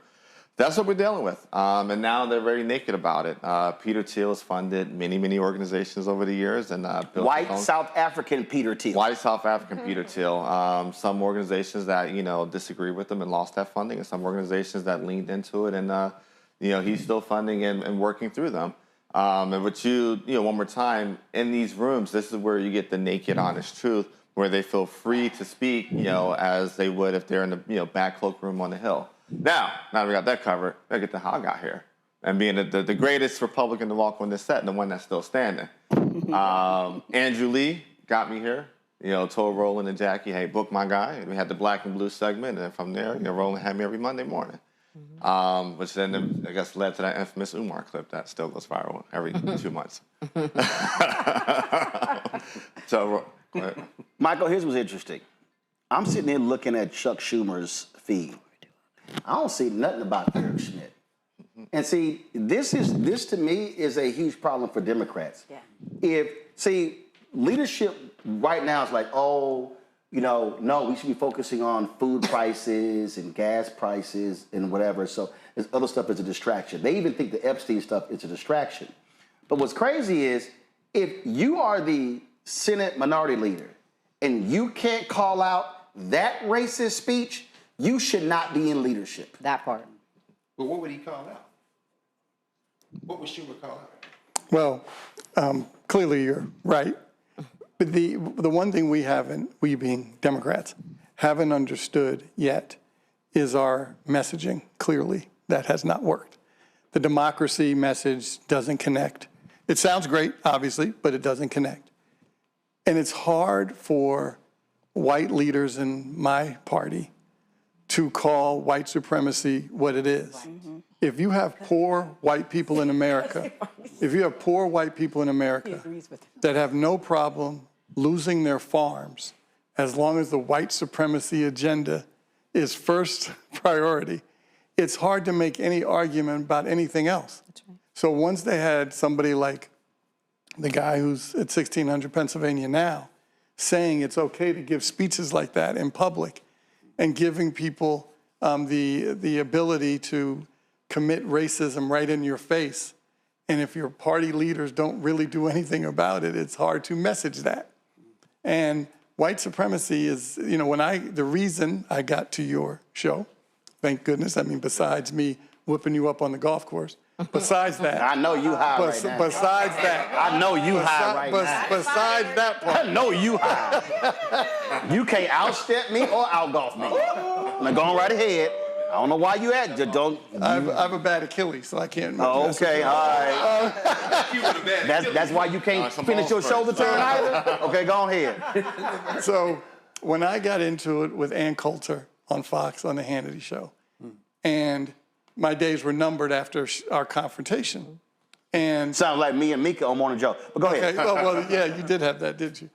That's what we're dealing with. And now they're very naked about it. Peter Thiel has funded many organizations over the years. And built white South African Peter Thiel. White South African Peter Thiel. Some organizations that, disagree with him and lost that funding, and some organizations that leaned into it. And, he's still funding and working through them. And what one more time, in these rooms, this is where you get the naked, honest truth, where they feel free to speak, as they would if they're in the, back cloakroom on the Hill. Now that we got that covered, let's get to how I got here. And being the greatest Republican to walk on this set and the one that's still standing. Andrew Lee got me here, told Roland and Jackie, hey, book my guy. We had the black and blue segment, and from there, Roland had me every Monday morning. Which then, I guess, led to that infamous Umar clip that still goes viral every 2 months. So, go ahead. Michael, here's what's interesting. I'm sitting here looking at Chuck Schumer's feed. I don't see nothing about Eric Schmidt. And see, this to me is a huge problem for Democrats. Yeah. Leadership right now is like, no, we should be focusing on food prices and gas prices and whatever. So this other stuff is a distraction. They even think the Epstein stuff is a distraction. But what's crazy is if you are the Senate minority leader and you can't call out that racist speech, you should not be in leadership. That part. But what would he call out? What would Schumer call out? Well, clearly you're right. But the one thing we being Democrats, haven't understood yet is our messaging. Clearly, that has not worked. The democracy message doesn't connect. It sounds great, obviously, but it doesn't connect. And it's hard for white leaders in my party to call white supremacy what it is. Mm-hmm. If you have poor white people in America, that have no problem losing their farms as long as the white supremacy agenda is first priority, it's hard to make any argument about anything else. That's right. So once they had somebody like the guy who's at 1600 Pennsylvania now, saying it's okay to give speeches like that in public and giving people the ability to commit racism right in your face. And if your party leaders don't really do anything about it, it's hard to message that. And white supremacy is, you know, the reason I got to your show, thank goodness, I mean, besides me whipping you up on the golf course, besides that. I know you high right now. Besides that. I know you high right now. Besides that part. I know you high. You can't outstep me or outgolf me. Now go on right ahead. I don't know why you at. Just don't. I have a bad Achilles, so I can't. Oh, okay, all right. That's why you can't finish your shoulder turn either? Okay, go ahead. So when I got into it with Ann Coulter on Fox on the Hannity show, and my days were numbered after our confrontation. And sounds like me and Mika on Morning Joe. But go ahead. Okay, well, yeah, you did have that, didn't you?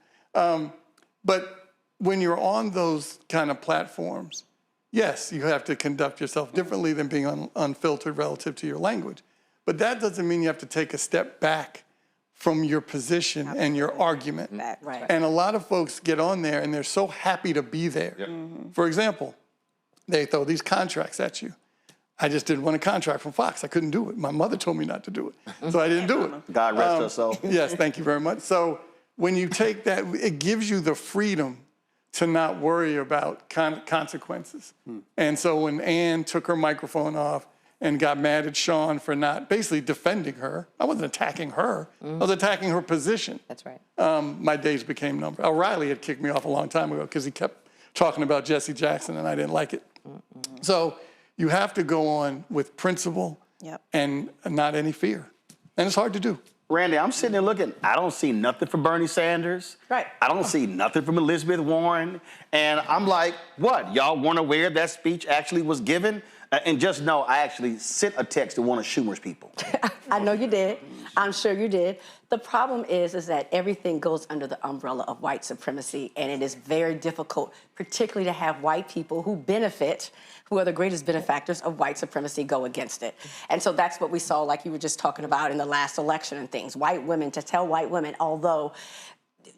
But when you're on those kind of platforms, yes, you have to conduct yourself differently than being unfiltered relative to your language. But that doesn't mean you have to take a step back from your position and your argument. Right. And a lot of folks get on there and they're so happy to be there. Yep. For example, they throw these contracts at you. I just didn't want a contract from Fox. I couldn't do it. My mother told me not to do it, so I didn't do it. God rest her soul. Yes, thank you very much. So when you take that, it gives you the freedom to not worry about consequences. And so when Ann took her microphone off and got mad at Sean for not basically defending her, I wasn't attacking her. I was attacking her position. That's right. My days became numbered. O'Reilly had kicked me off a long time ago because he kept talking about Jesse Jackson and I didn't like it. So you have to go on with principle and not any fear. And it's hard to do. Randy, I'm sitting there looking, I don't see nothing from Bernie Sanders. Right. I don't see nothing from Elizabeth Warren. And I'm like, what? Y'all weren't aware that speech actually was given? And just know, I actually sent a text to one of Schumer's people. I know you did. I'm sure you did. The problem is that everything goes under the umbrella of white supremacy, and it is very difficult, particularly to have white people who benefit, who are the greatest benefactors of white supremacy, go against it. And so that's what we saw, like you were just talking about in the last election and things. White women, to tell white women, although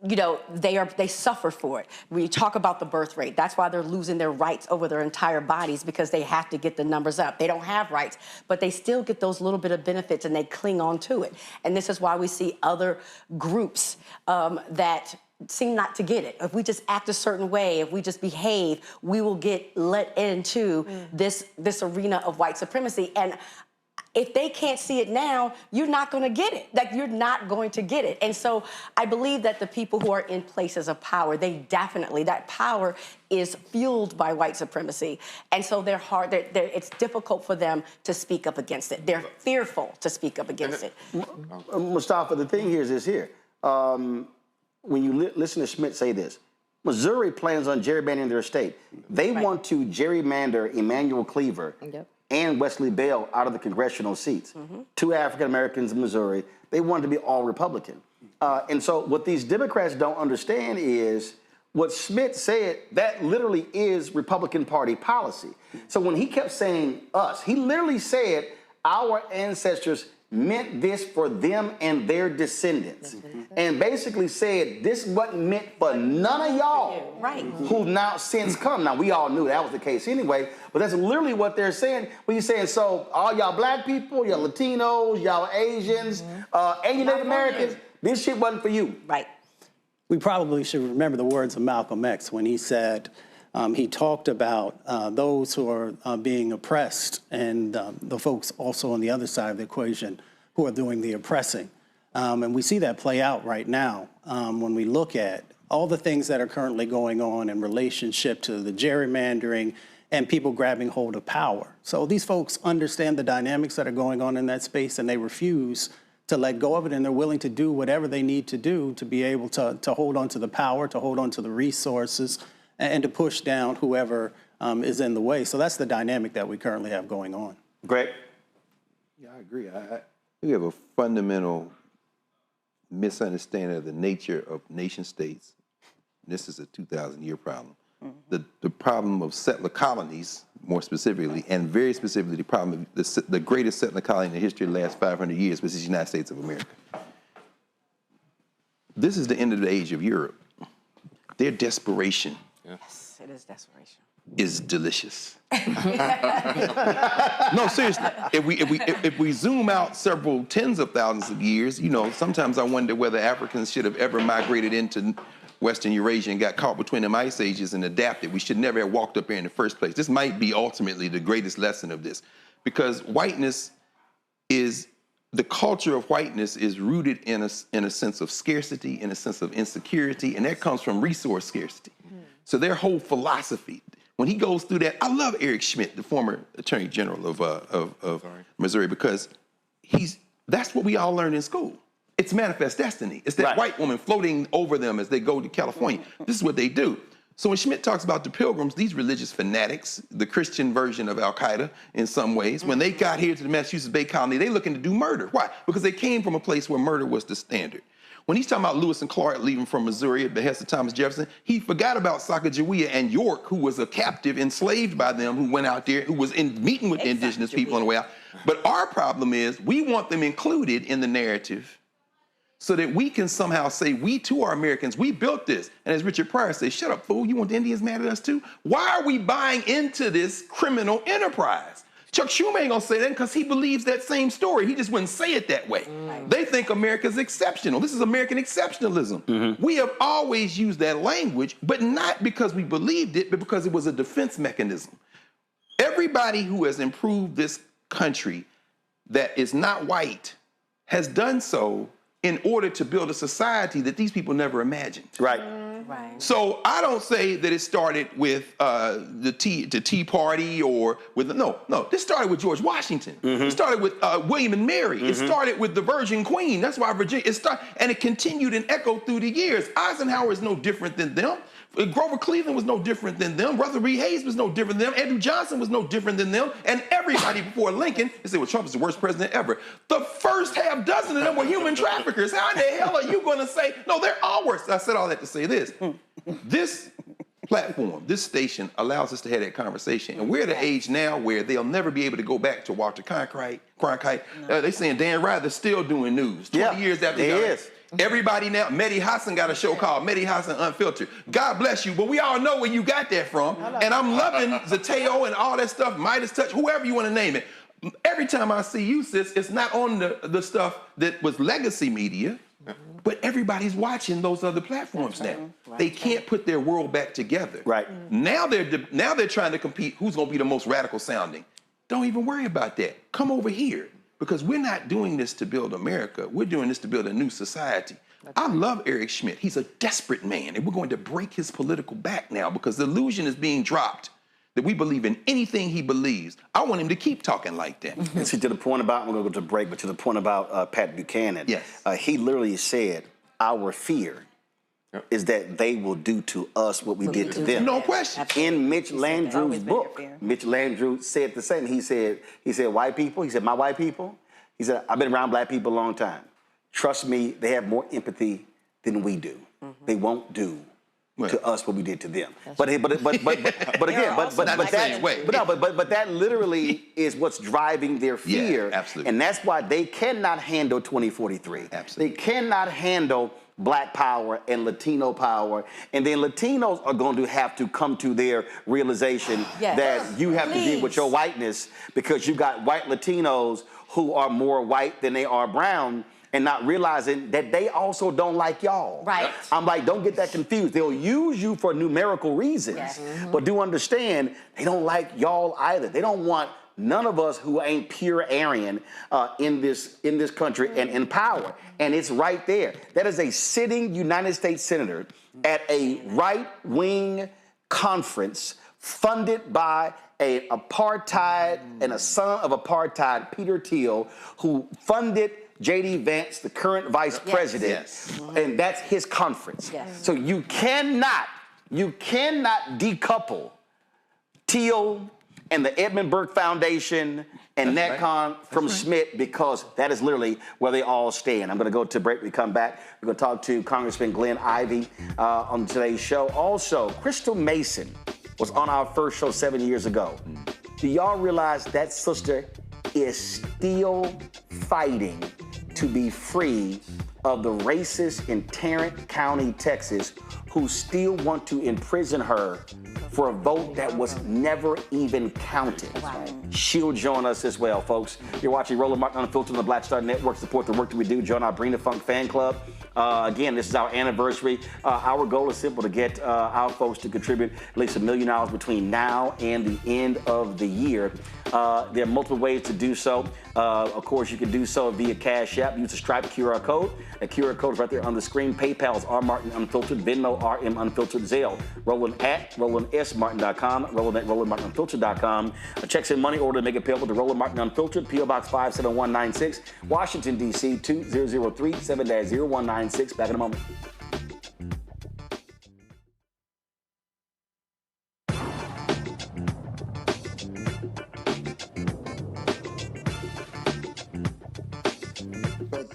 you know, they suffer for it. We talk about the birth rate. That's why they're losing their rights over their entire bodies, because they have to get the numbers up. They don't have rights, but they still get those little bit of benefits and they cling on to it. And this is why we see other groups that seem not to get it. If we just act a certain way, if we just behave, we will get let into this arena of white supremacy. And if they can't see it now, you're not going to get it. Like, you're not going to get it. And so I believe that the people who are in places of power, they definitely, that power is fueled by white supremacy. And so they're hard, it's difficult for them to speak up against it. They're fearful to speak up against it. Mustafa, the thing here is this here. When you listen to Schmidt say this, Missouri plans on gerrymandering their state. They want to gerrymander Emmanuel Cleaver and Wesley Bell out of the congressional seats. 2 African Americans in Missouri. They wanted to be all Republican. And so what these Democrats don't understand is what Schmidt said, that literally is Republican Party policy. So when he kept saying us, he literally said our ancestors meant this for them and their descendants. And basically said this wasn't meant for none of y'all who've now since come. Now, we all knew that was the case anyway, but that's literally what they're saying. When you're saying, so all y'all black people, y'all Latinos, y'all Asians, and you Native Americans, this shit wasn't for you. Right. We probably should remember the words of Malcolm X when he said, he talked about those who are being oppressed and the folks also on the other side of the equation who are doing the oppressing. And we see that play out right now when we look at all the things that are currently going on in relationship to the gerrymandering and people grabbing hold of power. So these folks understand the dynamics that are going on in that space, and they refuse to let go of it, and they're willing to do whatever they need to do to be able to hold on to the power, to hold on to the resources, and to push down whoever is in the way. So that's the dynamic that we currently have going on. Greg? Yeah, I agree. We have a fundamental misunderstanding of the nature of nation states. This is a 2,000-year problem. The problem of settler colonies, more specifically, and very specifically the problem of the greatest settler colony in the history of the last 500 years, which is the United States of America. This is the end of the age of Europe. their desperation Yes, it is desperation. is delicious. No, seriously. If we zoom out several tens of thousands of years, you know, sometimes I wonder whether Africans should have ever migrated into Western Eurasia and got caught between them ice ages and adapted. We should never have walked up here in the first place. This might be ultimately the greatest lesson of this, because whiteness is, the culture of whiteness is rooted in a sense of scarcity, in a sense of insecurity, and that comes from resource scarcity. So their whole philosophy, when he goes through that, I love Eric Schmidt, the former Attorney General of Missouri, because that's what we all learned in school. It's manifest destiny. It's that white woman floating over them as they go to California. This is what they do. So when Schmidt talks about the Pilgrims, these religious fanatics, the Christian version of Al-Qaeda in some ways, when they got here to the Massachusetts Bay Colony, they looking to do murder. Why? Because they came from a place where murder was the standard. When he's talking about Lewis and Clark leaving from Missouri at the behest of Thomas Jefferson, he forgot about Sacagawea and York, who was a captive enslaved by them, who went out there, who was meeting with the indigenous people on the way out. But our problem is we want them included in the narrative so that we can somehow say, we too are Americans, we built this. And as Richard Pryor says, shut up, fool, you want the Indians mad at us too? Why are we buying into this criminal enterprise? Chuck Schumer ain't gonna say that because he believes that same story. He just wouldn't say it that way. They think America's exceptional. This is American exceptionalism. We have always used that language, but not because we believed it, but because it was a defense mechanism. Everybody who has improved this country that is not white has done so in order to build a society that these people never imagined. Right. So I don't say that it started with the Tea Party or with no. This started with George Washington. It started with William and Mary. It started with the Virgin Queen. That's why Virginia. And it continued and echoed through the years. Eisenhower is no different than them. Grover Cleveland was no different than them. Rutherford B. Hayes was no different than them. Andrew Johnson was no different than them. And everybody before Lincoln, they said, well, Trump is the worst president ever. The first half dozen of them were human traffickers. How in the hell are you going to say, no, they're all worse? I said all that to say this. This platform, this station allows us to have that conversation. And we're at an age now where they'll never be able to go back to Walter Cronkite. They're saying Dan Rather's still doing news 20 years after he is. Everybody now, Mehdi Hassan got a show called Mehdi Hassan Unfiltered. God bless you, but we all know where you got that from. And I'm loving Zateo and all that stuff, Midas Touch, whoever you want to name it. Every time I see you, sis, it's not on the stuff that was legacy media, but everybody's watching those other platforms now. They can't put their world back together. Now they're trying to compete. Who's going to be the most radical sounding? Don't even worry about that. Come over here. Because we're not doing this to build America. We're doing this to build a new society. I love Eric Schmidt. He's a desperate man, and we're going to break his political back now because the illusion is being dropped that we believe in anything he believes. I want him to keep talking like that. And see, to the point about, we're going to go to break, but to the point about Pat Buchanan, he literally said, our fear is that they will do to us what we did to them. No question. In Mitch Landrieu's book, Mitch Landrieu said the same. He said, white people, he said, my white people, he said, I've been around black people a long time. Trust me, they have more empathy than we do. They won't do to us what we did to them. But that literally is what's driving their fear. Absolutely. And that's why they cannot handle 2043. Absolutely. They cannot handle Black power and Latino power, and then Latinos are going to have to come to their realization that you have to deal with your whiteness because you got white Latinos who are more white than they are brown, and not realizing that they also don't like y'all. I'm like, don't get that confused. They'll use you for numerical reasons, but do understand they don't like y'all either. They don't want none of us who ain't pure Aryan in this country and in power. And it's right there. That is a sitting United States senator at a right-wing conference funded by an apartheid and a son of apartheid, Peter Thiel, who funded J.D. Vance, the current vice president, and that's his conference. So you cannot decouple Thiel and the Edmund Burke Foundation and NetCon from Schmidt, because that is literally where they all stand. I'm going to go to break. We come back. We're going to talk to Congressman Glenn Ivey on today's show. Also, Crystal Mason was on our first show 7 years ago. Do y'all realize that sister is still fighting to be free of the racists in Tarrant County, Texas, who still want to imprison her for a vote that was never even counted. She'll join us as well, folks. You're watching Roland Martin Unfiltered on the Black Star Network. Support the work that we do. Join our Bring the Funk fan club. Again, this is our anniversary. Our goal is simple, to get our folks to contribute at least $1 million between now and the end of the year. There are multiple ways to do so. Of course, you can do so via Cash App. Use the Stripe QR code. That QR code is right there on the screen. PayPal is R Martin Unfiltered. Venmo RM Unfiltered. Zelle Roland at RolandSMartin.com. Roland at RolandMartinUnfiltered.com. Checks and money order to make it payable to Roland Martin Unfiltered. P.O. Box 57196, Washington, D.C. 20037 7-0196. Back in a moment.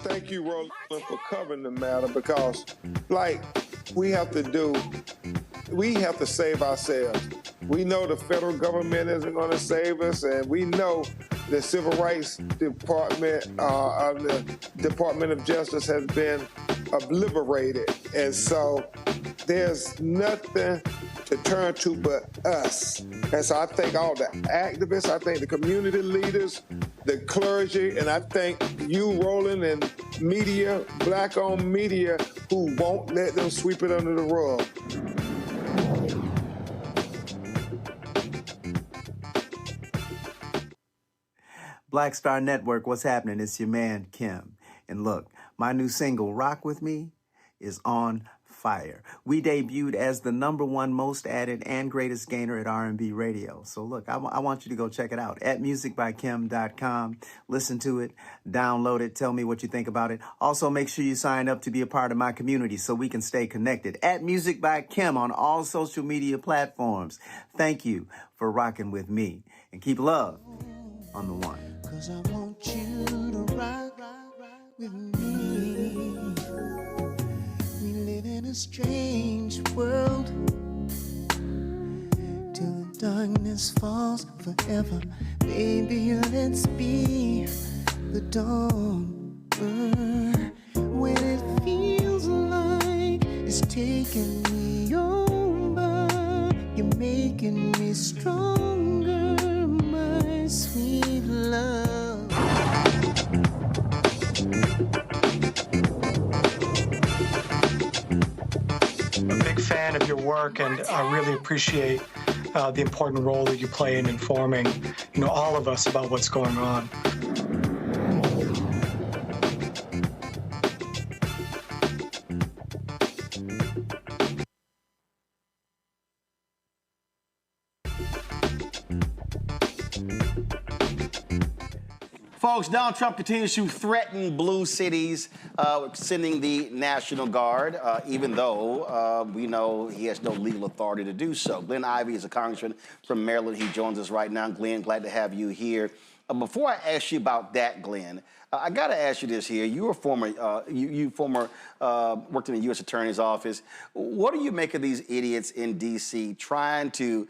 Thank you, Roland, for covering the matter, because, like, we have to save ourselves. We know the federal government isn't going to save us, and we know the Civil Rights Department of the Department of Justice has been obliterated. And so there's nothing to turn to but us. And so I thank all the activists, I thank the community leaders, the clergy, and I thank you, Roland, and media, black-owned media, who won't let them sweep it under the rug. Black Star Network, what's happening? It's your man, Kim. And look, my new single, Rock With Me, is on fire. We debuted as the #1 most added and greatest gainer at R&B radio. So look, I want you to go check it out at musicbykim.com. Listen to it, download it, tell me what you think about it. Also, make sure you sign up to be a part of my community so we can stay connected. At Music by Kim on all social media platforms. Thank you for rocking with me. And keep love on the one. 'Cause I want you to rock with me. We live in a strange world till the darkness falls forever. Baby, let's be the dawn. When it feels like it's taking me over, you're making me stronger, my sweet love. I'm a big fan of your work, and I really appreciate the important role that you play in informing, all of us about what's going on. Folks, Donald Trump continues to threaten blue cities, sending the National Guard, even though we know he has no legal authority to do so. Glenn Ivey is a congressman from Maryland. He joins us right now. Glenn, glad to have you here. Before I ask you about that, Glenn, I got to ask you this here. You were you worked in the U.S. Attorney's Office. What do you make of these idiots in D.C. trying to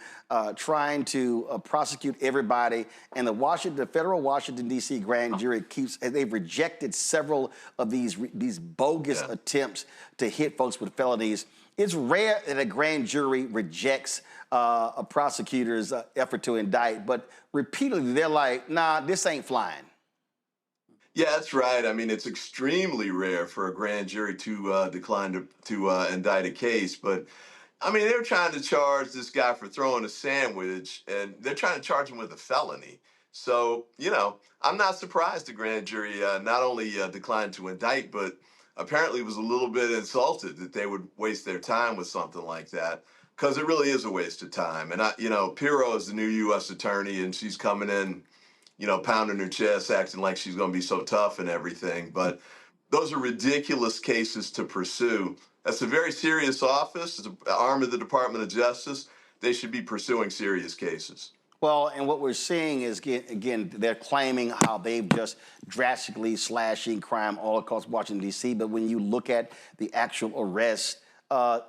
prosecute everybody? And the federal Washington D.C. grand jury they've rejected several of these bogus attempts to hit folks with felonies. It's rare that a grand jury rejects a prosecutor's effort to indict, but repeatedly they're like, nah, this ain't flying. Yeah, that's right. I mean, it's extremely rare for a grand jury to decline to indict a case. But, I mean, they're trying to charge this guy for throwing a sandwich, and they're trying to charge him with a felony. So, I'm not surprised the grand jury not only declined to indict, but apparently was a little bit insulted that they would waste their time with something like that, because it really is a waste of time. And, Pirro is the new U.S. attorney, and she's coming in, pounding her chest, acting like she's going to be so tough and everything. But those are ridiculous cases to pursue. That's a very serious office. It's an arm of the Department of Justice. They should be pursuing serious cases. Well, and what we're seeing is, again, they're claiming how they've just drastically slashing crime all across Washington, D.C. But when you look at the actual arrests,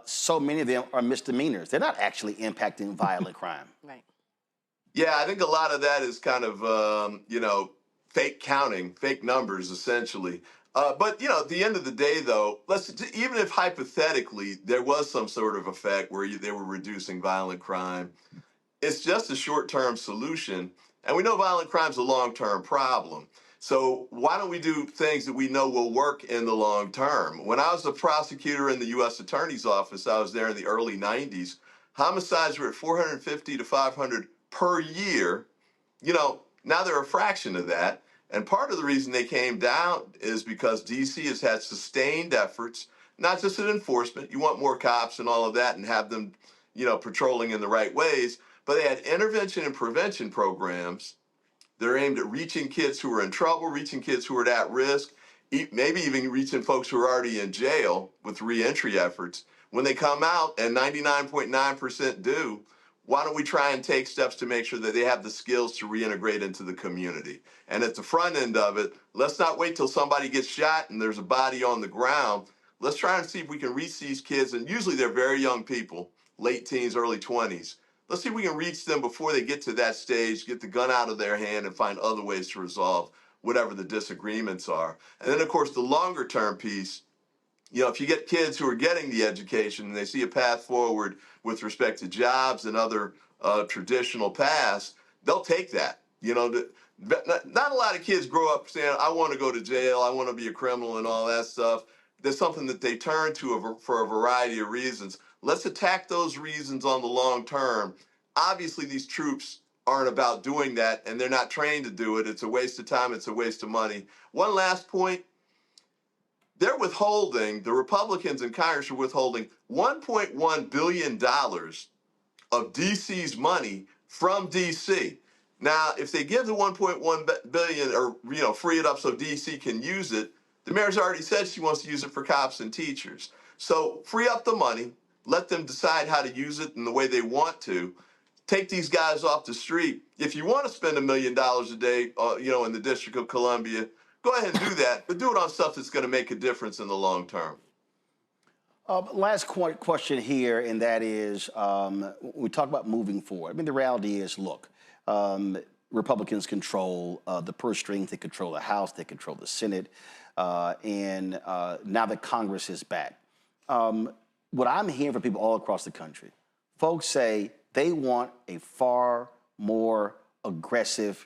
so many of them are misdemeanors. They're not actually impacting violent crime. Right. Yeah, I think a lot of that is kind of, fake counting, fake numbers, essentially. But at the end of the day, though, even if hypothetically there was some sort of effect where they were reducing violent crime, it's just a short-term solution, and we know violent crime is a long-term problem. So why don't we do things that we know will work in the long term? When I was a prosecutor in the U.S. Attorney's Office, I was there in the early 90s. Homicides were at 450 to 500 per year. Now they're a fraction of that. And part of the reason they came down is because D.C. has had sustained efforts, not just in enforcement. You want more cops and all of that and have them, patrolling in the right ways. But they had intervention and prevention programs. They're aimed at reaching kids who are in trouble, reaching kids who are at risk, maybe even reaching folks who are already in jail with reentry efforts. When they come out, and 99.9% do, why don't we try and take steps to make sure that they have the skills to reintegrate into the community? And at the front end of it, let's not wait till somebody gets shot and there's a body on the ground. Let's try and see if we can reach these kids, and usually they're very young people, late teens, early 20s. Let's see if we can reach them before they get to that stage, get the gun out of their hand, and find other ways to resolve whatever the disagreements are. And then, of course, the longer term piece, if you get kids who are getting the education and they see a path forward with respect to jobs and other traditional paths, they'll take that. Not a lot of kids grow up saying, I want to go to jail, I want to be a criminal and all that stuff. There's something that they turn to for a variety of reasons. Let's attack those reasons on the long term. Obviously, these troops aren't about doing that, and they're not trained to do it. It's a waste of time. It's a waste of money. One last point. The Republicans in Congress are withholding $1.1 billion of DC's money from DC. Now, if they give the $1.1 billion or free it up so DC can use it, the mayor's already said she wants to use it for cops and teachers. So free up the money, let them decide how to use it in the way they want to. Take these guys off the street. If you want to spend $1 million a day, in the District of Columbia, go ahead and do that, but do it on stuff that's going to make a difference in the long term. Last question here, and that is, we talk about moving forward. I mean, the reality is, look, Republicans control the purse strings, they control the House, they control the Senate, and now that Congress is back. What I'm hearing from people all across the country, folks say they want a far more aggressive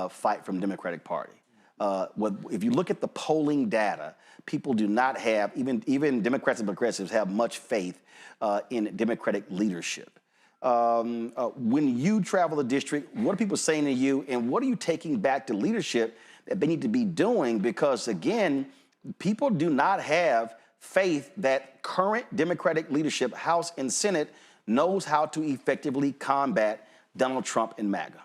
fight from the Democratic Party. If you look at the polling data, people do not have, even Democrats and progressives have much faith in Democratic leadership. When you travel the district, what are people saying to you, and what are you taking back to leadership that they need to be doing? Because again, people do not have faith that current Democratic leadership, House and Senate, knows how to effectively combat Donald Trump and MAGA.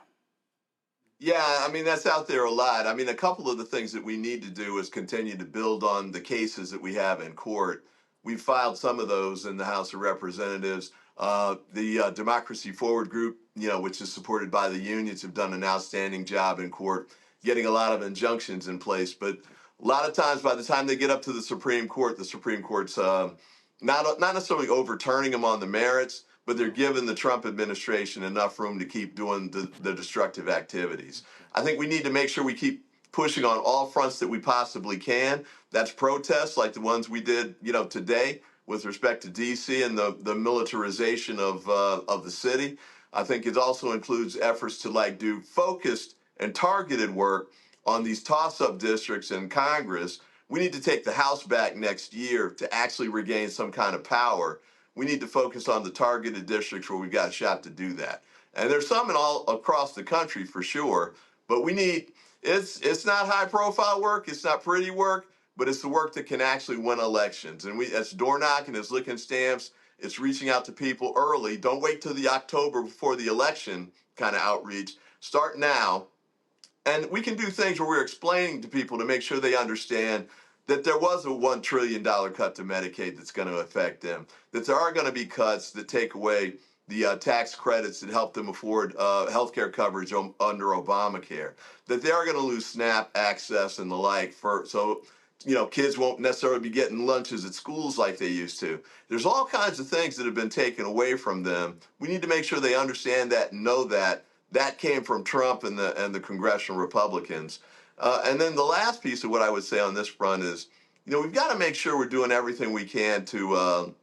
Yeah, I mean, that's out there a lot. I mean, a couple of the things that we need to do is continue to build on the cases that we have in court. We've filed some of those in the House of Representatives. The Democracy Forward group, which is supported by the unions, have done an outstanding job in court, getting a lot of injunctions in place. But a lot of times, by the time they get up to the Supreme Court's not necessarily overturning them on the merits, but they're giving the Trump administration enough room to keep doing the destructive activities. I think we need to make sure we keep pushing on all fronts that we possibly can. That's protests like the ones we did, today with respect to D.C. and the militarization of the city. I think it also includes efforts to do focused and targeted work on these toss-up districts in Congress. We need to take the House back next year to actually regain some kind of power. We need to focus on the targeted districts where we've got a shot to do that. And there's some all across the country for sure, but it's not high profile work, it's not pretty work, but it's the work that can actually win elections. And it's door knocking, it's licking stamps, it's reaching out to people early. Don't wait till the October before the election kind of outreach. Start now. And we can do things where we're explaining to people to make sure they understand that there was a $1 trillion cut to Medicaid that's going to affect them, that there are going to be cuts that take away the tax credits that help them afford health care coverage under Obamacare, that they are going to lose SNAP access and the like, so kids won't necessarily be getting lunches at schools like they used to. There's all kinds of things that have been taken away from them. We need to make sure they understand that and know that that came from Trump and the congressional Republicans. And then the last piece of what I would say on this front is, we've got to make sure we're doing everything we can to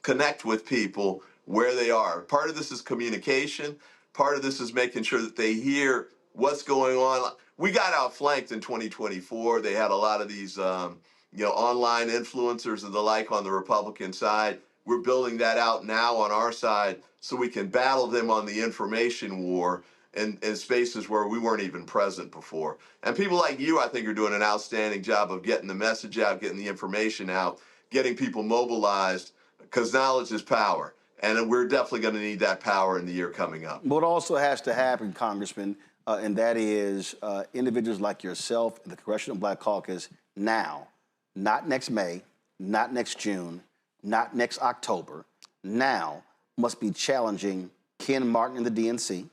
connect with people where they are. Part of this is communication. Part of this is making sure that they hear what's going on. We got outflanked in 2024. They had a lot of these, online influencers and the like on the Republican side. We're building that out now on our side so we can battle them on the information war in spaces where we weren't even present before. And people like you, I think, are doing an outstanding job of getting the message out, getting the information out, getting people mobilized, because knowledge is power. And we're definitely going to need that power in the year coming up. What also has to happen, Congressman, and that is individuals like yourself and the Congressional Black Caucus now, not next May, not next June, not next October, now must be challenging Ken Martin and the DNC,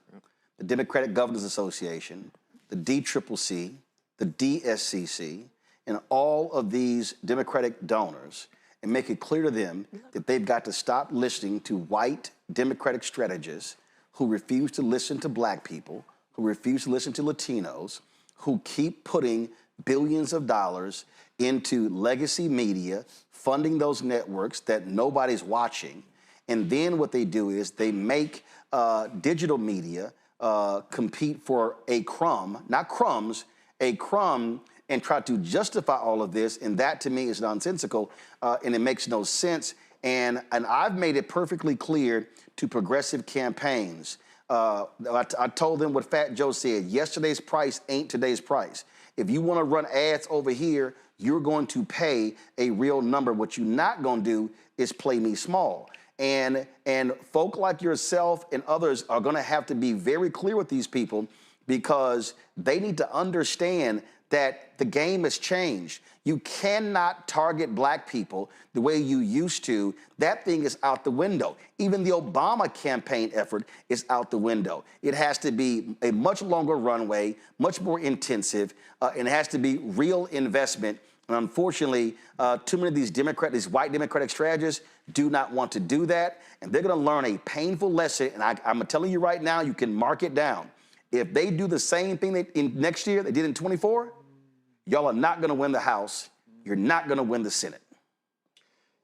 the Democratic Governors Association, the DCCC, the DSCC, and all of these Democratic donors, and make it clear to them that they've got to stop listening to white Democratic strategists who refuse to listen to black people, who refuse to listen to Latinos, who keep putting billions of dollars into legacy media, funding those networks that nobody's watching. And then what they do is they make digital media compete for a crumb, not crumbs, a crumb, and try to justify all of this. And that to me is nonsensical, and it makes no sense. And I've made it perfectly clear to progressive campaigns. I told them what Fat Joe said, yesterday's price ain't today's price. If you want to run ads over here, you're going to pay a real number. What you're not going to do is play me small. And folk like yourself and others are going to have to be very clear with these people, because they need to understand that the game has changed. You cannot target black people the way you used to. That thing is out the window. Even the Obama campaign effort is out the window. It has to be a much longer runway, much more intensive, and it has to be real investment. And unfortunately, too many of these white Democratic strategists do not want to do that. And they're going to learn a painful lesson. And I'm telling you right now, you can mark it down. If they do the same thing next year they did in 24, y'all are not going to win the House. You're not going to win the Senate.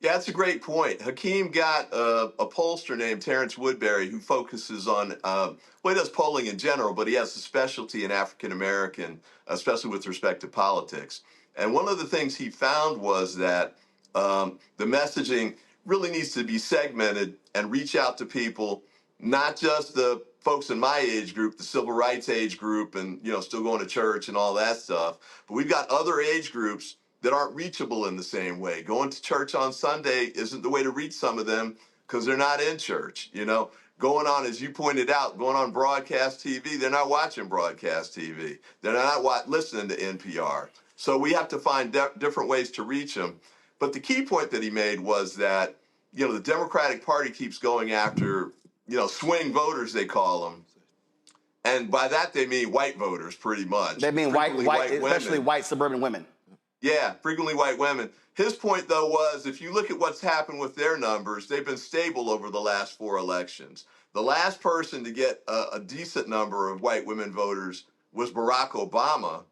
Yeah, that's a great point. Hakeem got a pollster named Terrence Woodbury who focuses on, he does polling in general, but he has a specialty in African American, especially with respect to politics. And one of the things he found was that the messaging really needs to be segmented and reach out to people, not just the folks in my age group, the civil rights age group, and still going to church and all that stuff. But we've got other age groups that aren't reachable in the same way. Going to church on Sunday isn't the way to reach some of them because they're not in church. Going on, as you pointed out, going on broadcast TV, they're not watching broadcast TV. They're not listening to NPR. So we have to find different ways to reach them. But the key point that he made was that, the Democratic Party keeps going after, swing voters, they call them. And by that, they mean white voters, pretty much. They mean white especially women. white suburban women. Yeah, frequently white women. His point, though, was if you look at what's happened with their numbers, they've been stable over the last 4 elections. The last person to get a decent number of white women voters was Barack Obama,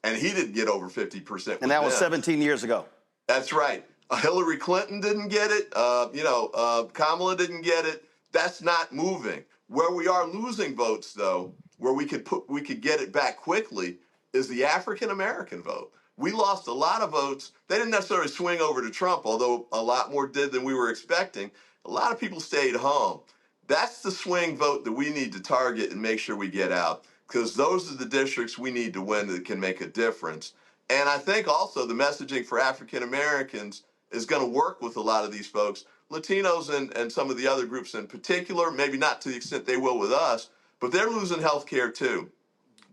and he didn't get over 50%. And that was 17 years ago. That's right. Hillary Clinton didn't get it. Kamala didn't get it. That's not moving. Where we are losing votes, though, where we could get it back quickly, is the African American vote. We lost a lot of votes. They didn't necessarily swing over to Trump, although a lot more did than we were expecting. A lot of people stayed home. That's the swing vote that we need to target and make sure we get out, because those are the districts we need to win that can make a difference. And I think also the messaging for African Americans is going to work with a lot of these folks, Latinos and some of the other groups in particular, maybe not to the extent they will with us, but they're losing health care too.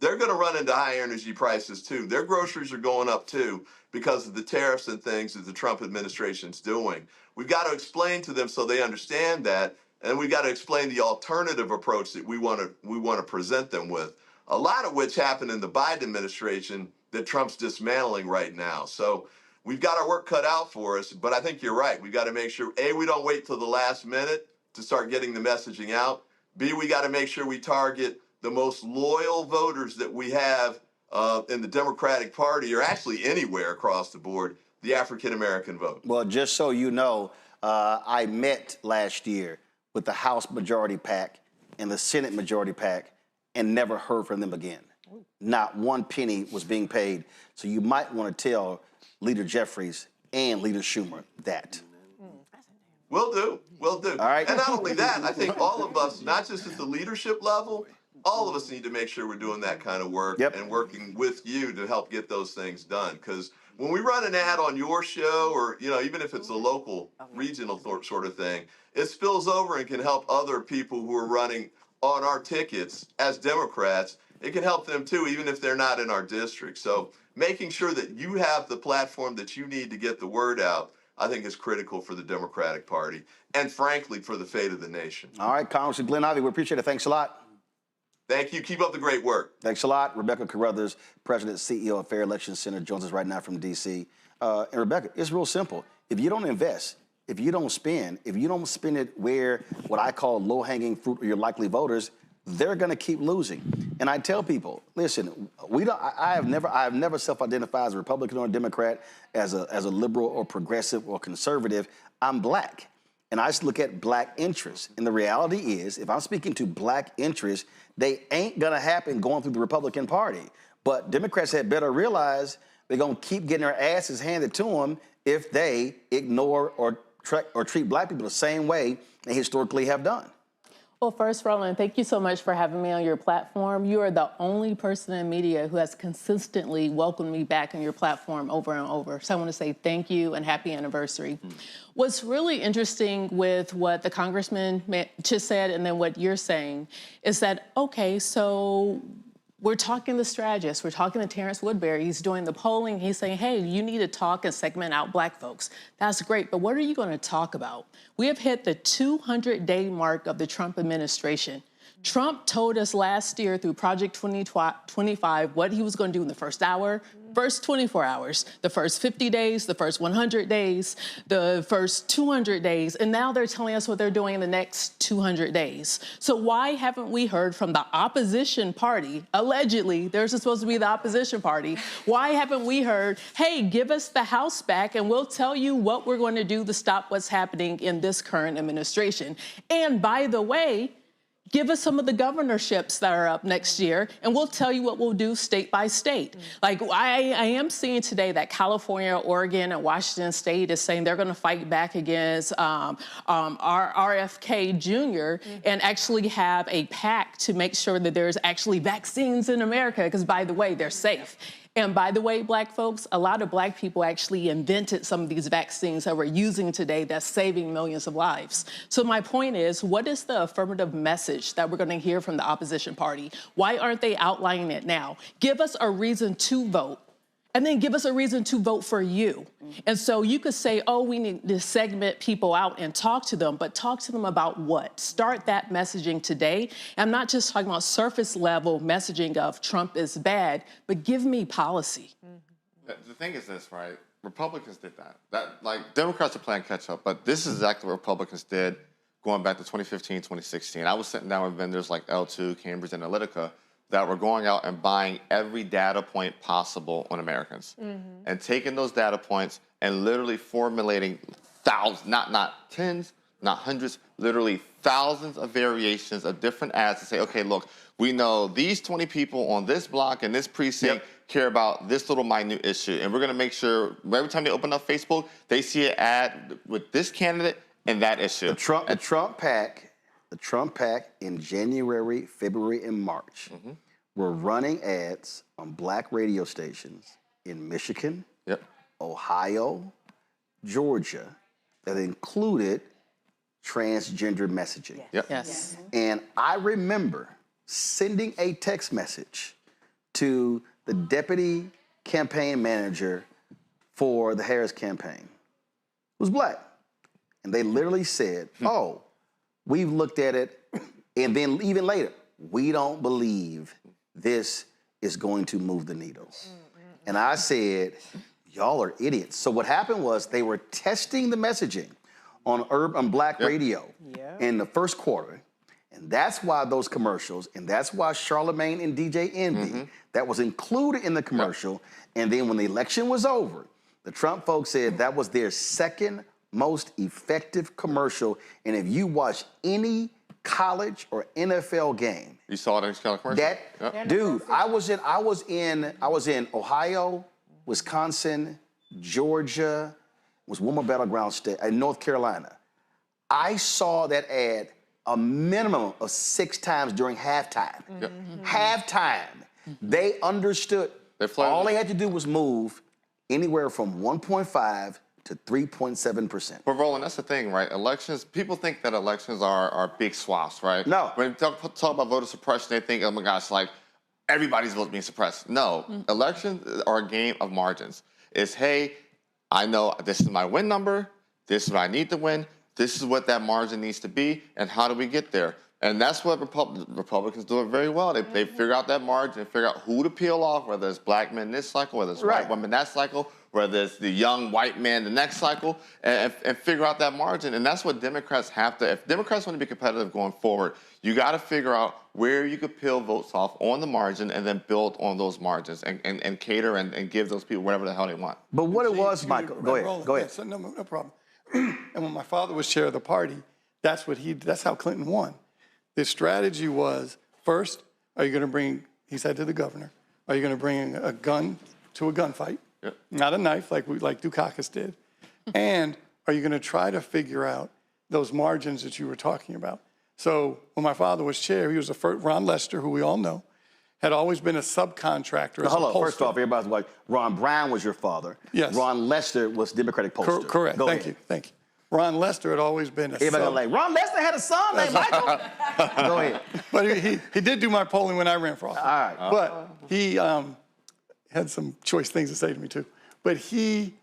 They're going to run into high energy prices too. Their groceries are going up too because of the tariffs and things that the Trump administration's doing. We've got to explain to them so they understand that, and we've got to explain the alternative approach that we want to present them with, a lot of which happened in the Biden administration that Trump's dismantling right now. So we've got our work cut out for us, but I think you're right. We've got to make sure, A, we don't wait till the last minute to start getting the messaging out. B, we got to make sure we target the most loyal voters that we have in the Democratic Party or actually anywhere across the board, the African-American vote. Well, just so you know, I met last year with the House Majority PAC and the Senate Majority PAC and never heard from them again. Not one penny was being paid. So you might want to tell Leader Jeffries and Leader Schumer that. Will do. Will do. All right. And not only that, I think all of us, not just at the leadership level, all of us need to make sure we're doing that kind of work and working with you to help get those things done. Because when we run an ad on your show, or even if it's a local, regional sort of thing, it spills over and can help other people who are running on our tickets as Democrats. It can help them too, even if they're not in our district. So making sure that you have the platform that you need to get the word out, I think is critical for the Democratic Party and, frankly, for the fate of the nation. All right, Congressman Glenn Ivey, we appreciate it. Thanks a lot. Thank you. Keep up the great work. Thanks a lot. Rebecca Carruthers, President and CEO of Fair Election Center, joins us right now from D.C. And Rebecca, it's real simple. If you don't invest, if you don't spend it where what I call low-hanging fruit or your likely voters, they're going to keep losing. And I tell people, listen, I have never self-identified as a Republican or a Democrat, as a liberal or progressive or conservative. I'm black. And I just look at black interests. And the reality is, if I'm speaking to black interests, they ain't going to happen going through the Republican Party. But Democrats had better realize they're going to keep getting their asses handed to them if they ignore or treat black people the same way they historically have done. Well, first, Roland, thank you so much for having me on your platform. You are the only person in media who has consistently welcomed me back on your platform over and over. So I want to say thank you and happy anniversary. What's really interesting with what the congressman just said and then what you're saying is that, okay, so we're talking to strategists. We're talking to Terrence Woodbury. He's doing the polling. He's saying, hey, you need to talk and segment out black folks. That's great, but what are you going to talk about? We have hit the 200-day mark of the Trump administration. Trump told us last year through Project 2025 what he was going to do in the first hour, first 24 hours, the first 50 days, the first 100 days, the first 200 days, and now they're telling us what they're doing in the next 200 days. So why haven't we heard from the opposition party, allegedly, they're supposed to be the opposition party, why haven't we heard, hey, give us the House back and we'll tell you what we're going to do to stop what's happening in this current administration? And by the way, give us some of the governorships that are up next year, and we'll tell you what we'll do state by state. Like, I am seeing today that California, Oregon, and Washington State is saying they're going to fight back against RFK Jr. and actually have a pact to make sure that there's actually vaccines in America, because, by the way, they're safe. And by the way, black folks, a lot of black people actually invented some of these vaccines that we're using today that's saving millions of lives. So my point is, what is the affirmative message that we're going to hear from the opposition party? Why aren't they outlining it now? Give us a reason to vote. And then give us a reason to vote for you. And so you could say, oh, we need to segment people out and talk to them, but talk to them about what? Start that messaging today. I'm not just talking about surface level messaging of Trump is bad, but give me policy. The thing is this, right? Republicans did that. Like, Democrats are playing catch up, but this is exactly what Republicans did going back to 2015, 2016. I was sitting down with vendors like L2, Cambridge Analytica, that were going out and buying every data point possible on Americans and taking those data points and literally formulating thousands, not tens, not hundreds, literally thousands of variations of different ads to say, okay, look, we know these 20 people on this block and this precinct care about this little minute issue. And we're going to make sure every time they open up Facebook, they see an ad with this candidate and that issue. The Trump PAC in January, February, and March were running ads on black radio stations in Michigan, Ohio, Georgia, that included transgender messaging. Yes. And I remember sending a text message to the deputy campaign manager for the Harris campaign, who's black. And they literally said, oh, we've looked at it, and then even later, we don't believe this is going to move the needle. And I said, y'all are idiots. So what happened was they were testing the messaging on black radio in the first quarter. And that's why those commercials, and that's why Charlemagne and DJ Envy, that was included in the commercial. And then when the election was over, the Trump folks said that was their second most effective commercial. And if you watch any college or NFL game, you saw that kind of commercial. Dude, I was in Ohio, Wisconsin, Georgia, was one more battleground state, North Carolina. I saw that ad a minimum of 6 times during halftime. Halftime, they understood. All they had to do was move anywhere from 1.5 to 3.7%. But Roland, that's the thing, right? Elections, people think that elections are big swaths, right? No. When they talk about voter suppression, they think, oh my gosh, like everybody's vote being suppressed. No, elections are a game of margins. It's, hey, I know this is my win number, this is what I need to win, this is what that margin needs to be, and how do we get there? And that's what Republicans do it very well. They figure out that margin, figure out who to peel off, whether it's black men this cycle, whether it's white women that cycle, whether it's the young white man the next cycle, and figure out that margin. And that's what Democrats have to, if Democrats want to be competitive going forward, you got to figure out where you could peel votes off on the margin and then build on those margins and cater and give those people whatever the hell they want. But what it was, Michael, go ahead. So no problem. And when my father was chair of the party, that's how Clinton won. The strategy was, first, are you going to bring, he said to the governor, are you going to bring a gun to a gunfight? Yep. Not a knife like Dukakis did. And are you going to try to figure out those margins that you were talking about? So when my father was chair, he was the first, Ron Lester, who we all know, had always been a subcontractor. Hold on, first off, everybody's like, Ron Brown was your father. Yes. Ron Lester was Democratic pollster. Correct, thank you. Ron Lester had always been a Everybody like, Ron Lester had a son named Michael? Go ahead. But he did do my polling when I ran for office. All right. But he had some choice things to say to me too. But he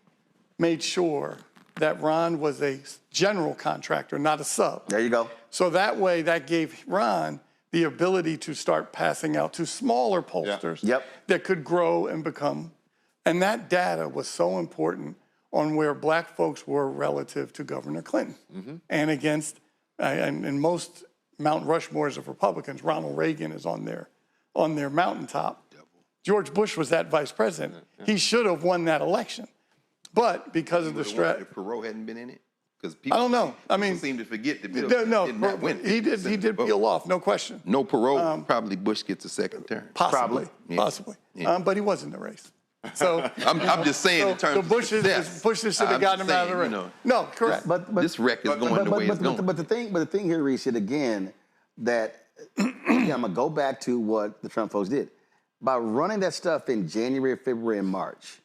made sure that Ron was a general contractor, not a sub. There you go. So that way, that gave Ron the ability to start passing out to smaller pollsters that could grow and become. And that data was so important on where black folks were relative to Governor Clinton and against, and most Mount Rushmores of Republicans, Ronald Reagan is on their mountaintop. George Bush was that vice president. He should have won that election. But because of the strategy. If Perot hadn't been in it? Because I don't know. I mean, seem to forget the bill. He did peel off, no question. No Perot, probably Bush gets a second term. Possibly. But he was in the race. So I'm just saying in terms of success. Bushes should have gotten him out of the race. No, correct. But this wreck is going the way it's going. But the thing here, Reese, again, that I'm gonna go back to what the Trump folks did. By running that stuff in January, February, and March,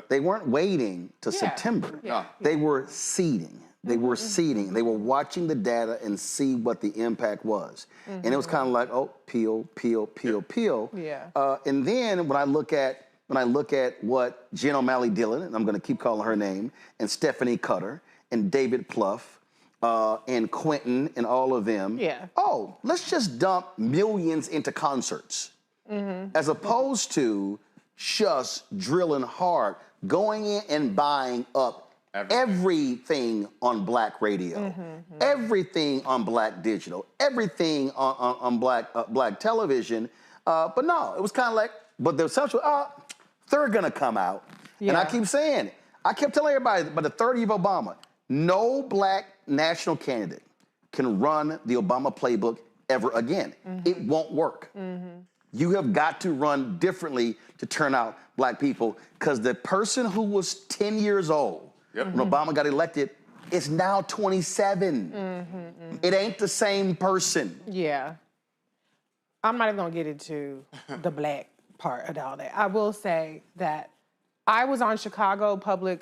they weren't waiting till September. They were seeding. They were seeding. They were watching the data and see what the impact was. And it was kind of like, oh, peel. And then when I look at what Jen O'Malley Dillon, and I'm going to keep calling her name, and Stephanie Cutter, and David Plouffe, and Quentin, and all of them. Oh, let's just dump millions into concerts. As opposed to just drilling hard, going in and buying up everything on black radio, everything on black digital, everything on black television. But no, it was kind of like, but the assumption, they're gonna come out. And I keep saying, I kept telling everybody, by the third year of Obama, no black national candidate can run the Obama playbook ever again. It won't work. You have got to run differently to turn out black people, because the person who was 10 years old when Obama got elected is now 27. It ain't the same person. I'm not even gonna get into the black part of all that. I will say that I was on Chicago Public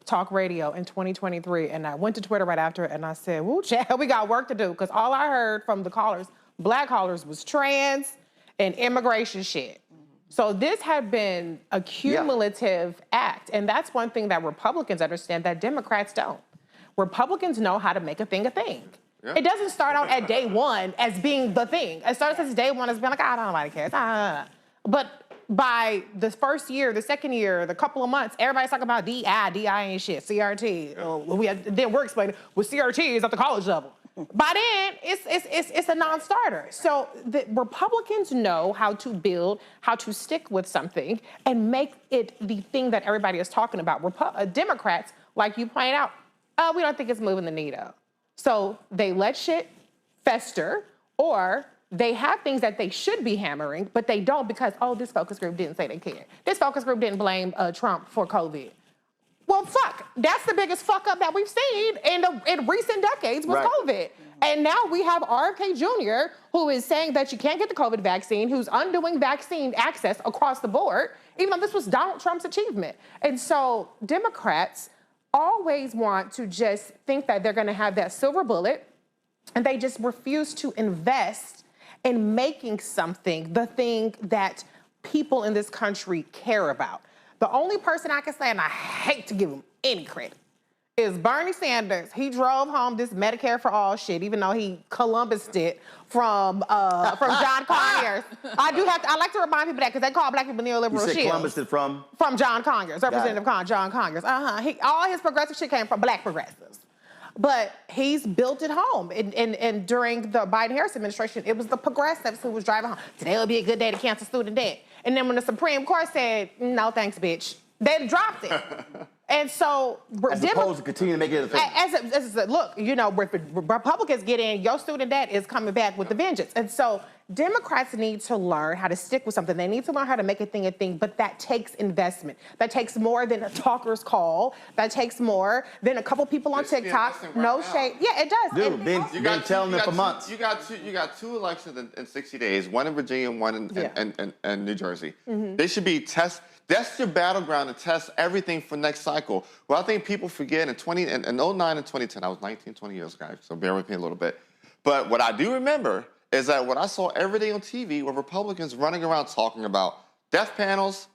Talk Radio in 2023, and I went to Twitter right after it, and I said, woo, child, we got work to do, because all I heard from the callers, black callers, was trans and immigration shit. So this had been a cumulative act, and that's one thing that Republicans understand that Democrats don't. Republicans know how to make a thing a thing. It doesn't start out at day one as being the thing. It starts as day one as being like, I don't know nobody cares. But by the first year, the second year, the couple of months, everybody's talking about DI ain't shit, CRT. Then we're explaining, well, CRT is at the college level. by then it's a non-starter. So the Republicans know how to build, how to stick with something and make it the thing that everybody is talking about. Democrats, like you pointed out, we don't think it's moving the needle. So they let shit fester, or they have things that they should be hammering, but they don't because, this focus group didn't say they cared. This focus group didn't blame Trump for COVID. Well, fuck, that's the biggest fuck up that we've seen in recent decades was COVID. And now we have RFK Jr., who is saying that you can't get the COVID vaccine, who's undoing vaccine access across the board, even though this was Donald Trump's achievement. And so Democrats always want to just think that they're gonna have that silver bullet, and they just refuse to invest in making something the thing that people in this country care about. The only person I can say, and I hate to give him any credit, is Bernie Sanders. He drove home this Medicare for all shit, even though he Columbused it from John Conyers. I like to remind people that because they call black people neoliberal You said shields. Columbus it from? From John Conyers, Representative John Conyers. All his progressive shit came from black progressives. But he's built it home. And during the Biden-Harris administration, it was the progressives who was driving home. Today will be a good day to cancel student debt. And then when the Supreme Court said, no, thanks, bitch, they dropped it. And so... As opposed to continue to make it a thing. Look, you know, if Republicans get in, your student debt is coming back with the vengeance. And so Democrats need to learn how to stick with something. They need to learn how to make a thing, but that takes investment. That takes more than a talker's call. That takes more than a couple people on TikTok. No shade. Yeah, it does. Dude, been telling them for months. You got two elections in 60 days, one in Virginia and one in New Jersey. Mm-hmm. They should be that's your battleground to test everything for next cycle. Well, I think people forget in 09 and 2010, I was 19, 20 years ago, so bear with me a little bit. But what I do remember is that what I saw every day on TV were Republicans running around talking about death panels,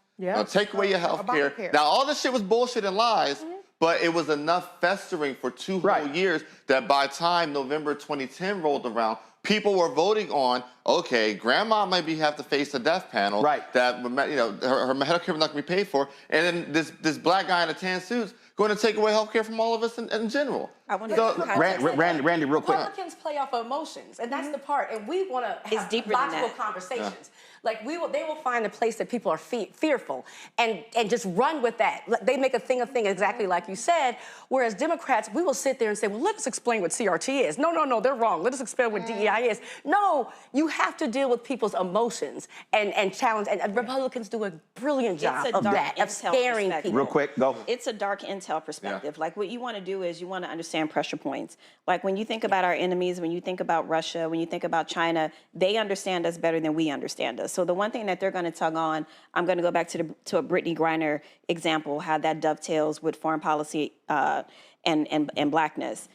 take away your health care. Now, all this shit was bullshit and lies, but it was enough festering for 2 whole years that by the time November 2010 rolled around, people were voting on, okay, grandma maybe have to face the death panel. That, you know, her health care was not going to be paid for. And then this black guy in a tan suit's going to take away health care from all of us in general. I want Randy, real quick. Republicans play off of emotions, and that's the part. And we want to have deeper than logical that. conversations. Like they will find a place that people are fearful and just run with that. They make a thing exactly like you said. Whereas Democrats, we will sit there and say, well, let us explain what CRT is. No, they're wrong. Let us explain what DEI is. No, you have to deal with people's emotions and challenge. And Republicans do a brilliant job of that, of scaring people. Real quick, go. It's a dark intel perspective. Like what you want to do is you want to understand pressure points. Like when you think about our enemies, when you think about Russia, when you think about China, they understand us better than we understand us. So the one thing that they're going to tug on, I'm going to go back to a Brittany Griner example, how that dovetails with foreign policy and blackness.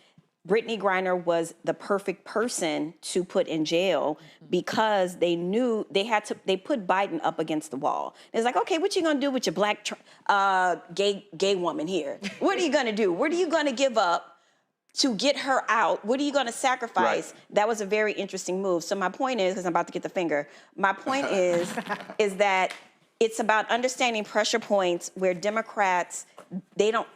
Brittany Griner was the perfect person to put in jail because they knew they put Biden up against the wall. It's like, okay, what you gonna do with your black gay woman here? What are you gonna do? What are you gonna give up to get her out? What are you going to sacrifice? That was a very interesting move. So my point is, because I'm about to get the finger, my point is that it's about understanding pressure points where Democrats, they don't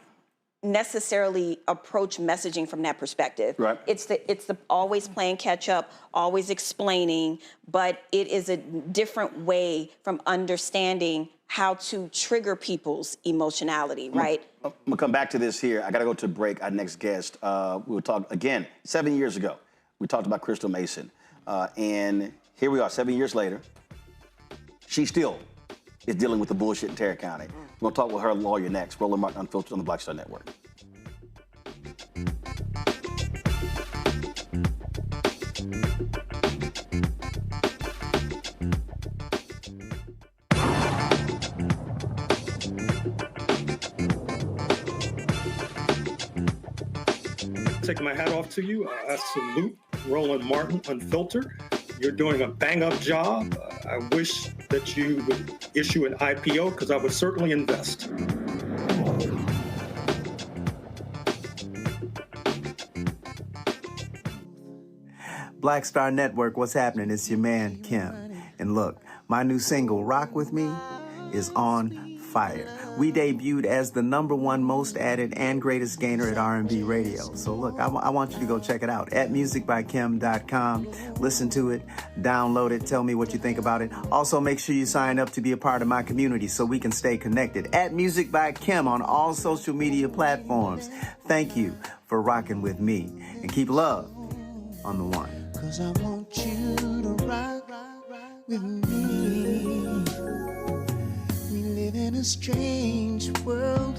necessarily approach messaging from that perspective. It's the always playing catch up, always explaining, but it is a different way from understanding how to trigger people's emotionality, right? I'm gonna come back to this here. I gotta go to break. Our next guest, we'll talk again, 7 years ago, we talked about Crystal Mason. And here we are, 7 years later. She still is dealing with the bullshit in Tarrant County. We're gonna talk with her lawyer next. Roland Martin Unfiltered on the Black Star Network. Take my hat off to you. I salute Roland Martin Unfiltered. You're doing a bang-up job. I wish that you would issue an IPO because I would certainly invest. Black Star Network, what's happening? It's your man, Kim. And look, my new single, Rock With Me, is on fire. We debuted as the #1 most added and greatest gainer at R&B radio. So look, I want you to go check it out at musicbykim.com. Listen to it, download it, tell me what you think about it. Also, make sure you sign up to be a part of my community so we can stay connected. At Music by Kim on all social media platforms. Thank you for rocking with me. And keep love on the one. 'Cause I want you to rock with me. We live in a strange world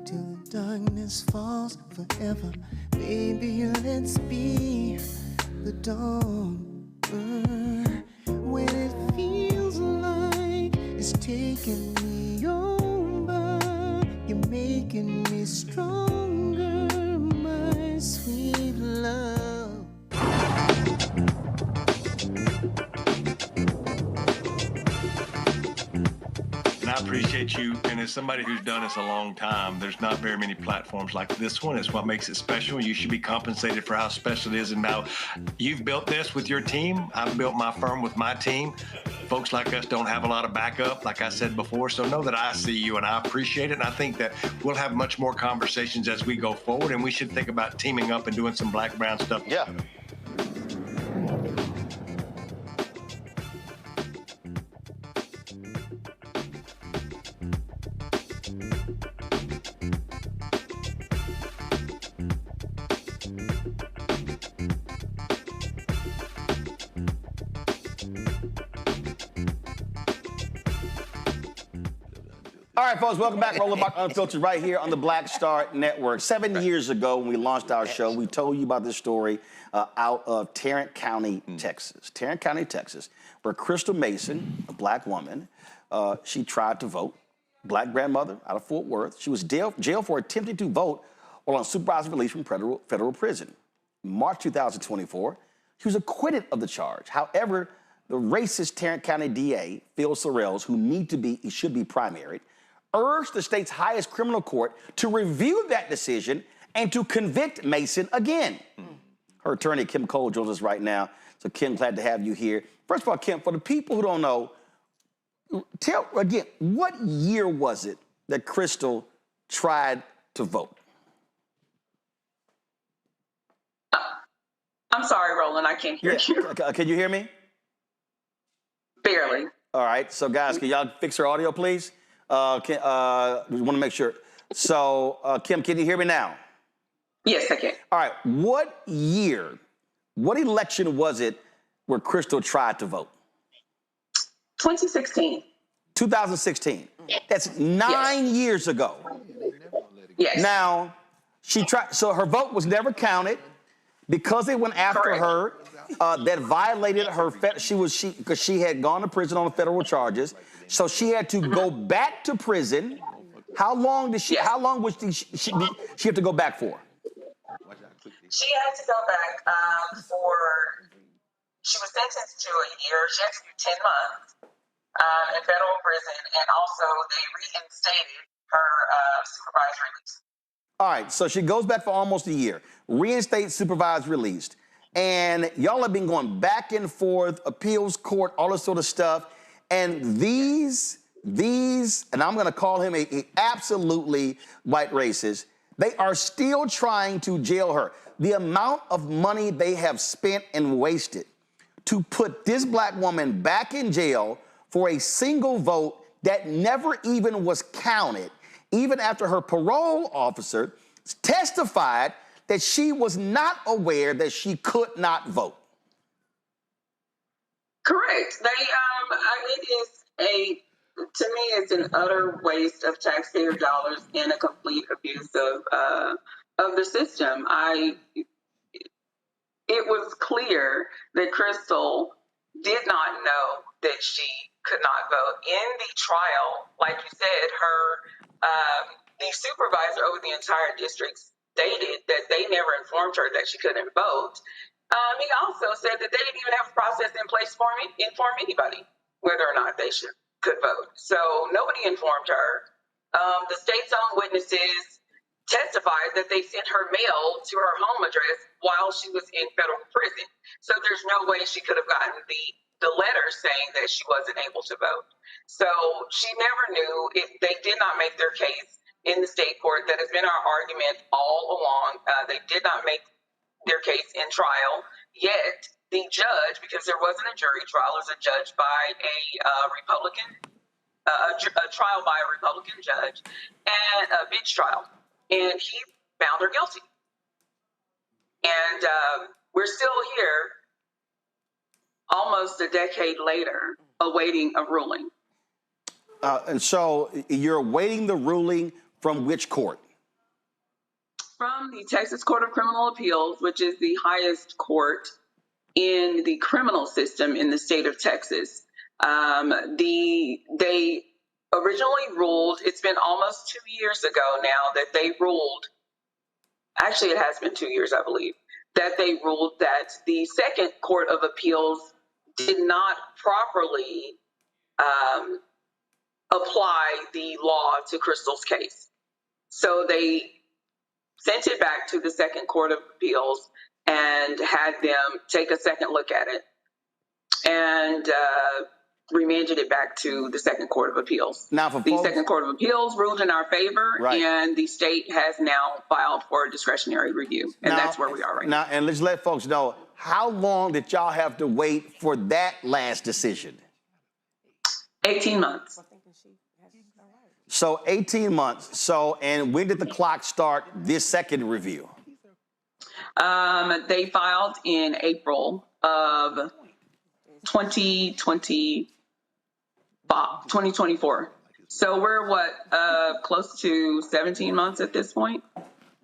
till the darkness falls forever. Baby, let's be the dawn. When it feels like it's taking me over, you're making me stronger, my sweet love. And I appreciate you, and as somebody who's done this a long time, there's not very many platforms like this one. It's what makes it special. You should be compensated for how special it is. And now you've built this with your team. I've built my firm with my team. Folks like us don't have a lot of backup, like I said before. So know that I see you and I appreciate it. And I think that we'll have much more conversations as we go forward. And we should think about teaming up and doing some black-brown stuff. Yeah. All right, folks, welcome back. Roland Martin Unfiltered right here on the Black Star Network. 7 years ago, when we launched our show, we told you about this story out of Tarrant County, Texas. Tarrant County, Texas, where Crystal Mason, a black woman, she tried to vote. Black grandmother out of Fort Worth. She was jailed for attempting to vote while on supervised release from federal prison. In March 2024, she was acquitted of the charge. However, the racist Tarrant County DA, Phil Sorrells, who should be primaried, urged the state's highest criminal court to review that decision and to convict Mason again. Her attorney, Kim Cole, joins us right now. So, Kim, glad to have you here. First of all, Kim, for the people who don't know, tell again, what year was it that Crystal tried to vote? I'm sorry, Roland, I can't hear you. Can you hear me? Barely. All right, so guys, can y'all fix her audio, please? We want to make sure. So, Kim, can you hear me now? Yes, I can. All right, what year, what election was it where Crystal tried to vote? 2016. 2016. That's 9 years ago. Yes. Now, she tried, so her vote was never counted because they went after her. That violated her, because she had gone to prison on federal charges. So she had to go back to prison. How long was she have to go back for? She had to go back she was sentenced to a year. She had to do 10 months in federal prison, and also they reinstated her supervised release. All right, so she goes back for almost a year, reinstate supervised released. And y'all have been going back and forth, appeals court, all this sort of stuff. And these, and I'm going to call him a absolutely white racist, they are still trying to jail her. The amount of money they have spent and wasted to put this black woman back in jail for a single vote that never even was counted, even after her parole officer testified that she was not aware that she could not vote. Correct. To me, it's an utter waste of taxpayer dollars and a complete abuse of the system. It was clear that Crystal did not know that she could not vote. In the trial, like you said, the supervisor over the entire district stated that they never informed her that she couldn't vote. He also said that they didn't even have a process in place to inform anybody whether or not they could vote. So nobody informed her. The state's own witnesses testified that they sent her mail to her home address while she was in federal prison. So there's no way she could have gotten the the letter saying that she wasn't able to vote. So she never knew. They did not make their case in the state court. That has been our argument all along. They did not make their case in trial, yet the judge, because there wasn't a jury trial, was a judge by a Republican, a trial by a Republican judge, and a bench trial, and he found her guilty. And we're still here, almost a decade later, awaiting a ruling. And so you're awaiting the ruling from which court? From the Texas Court of Criminal Appeals, which is the highest court in the criminal system in the state of Texas. They originally ruled, it's been almost 2 years ago now that they ruled, actually it has been 2 years, I believe, that they ruled that the second Court of Appeals did not properly apply the law to Crystal's case. So they sent it back to the second Court of Appeals and had them take a second look at it and remanded it back to the second Court of Appeals. Now, for the second Court of Appeals ruled in our favor, and the state has now filed for a discretionary review, and that's where we are right now. And let's let folks know, how long did y'all have to wait for that last decision? 18 months. So 18 months. So, and when did the clock start this second review? They filed in April of 2024. So we're close to 17 months at this point.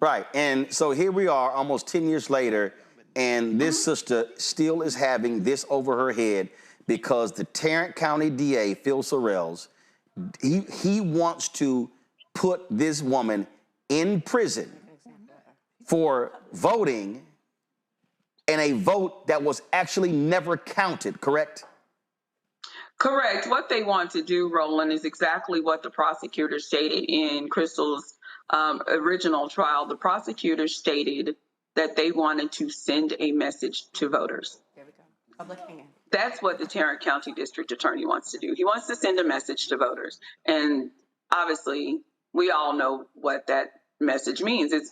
Right. And so here we are almost 10 years later, and this sister still is having this over her head because the Tarrant County DA, Phil Sorrells, he wants to put this woman in prison for voting in a vote that was actually never counted, correct? Correct. What they want to do, Roland, is exactly what the prosecutor stated in Crystal's original trial. The prosecutor stated that they wanted to send a message to voters. There we go. Public hanging. That's what the Tarrant County District Attorney wants to do. He wants to send a message to voters. And obviously, we all know what that message means. It's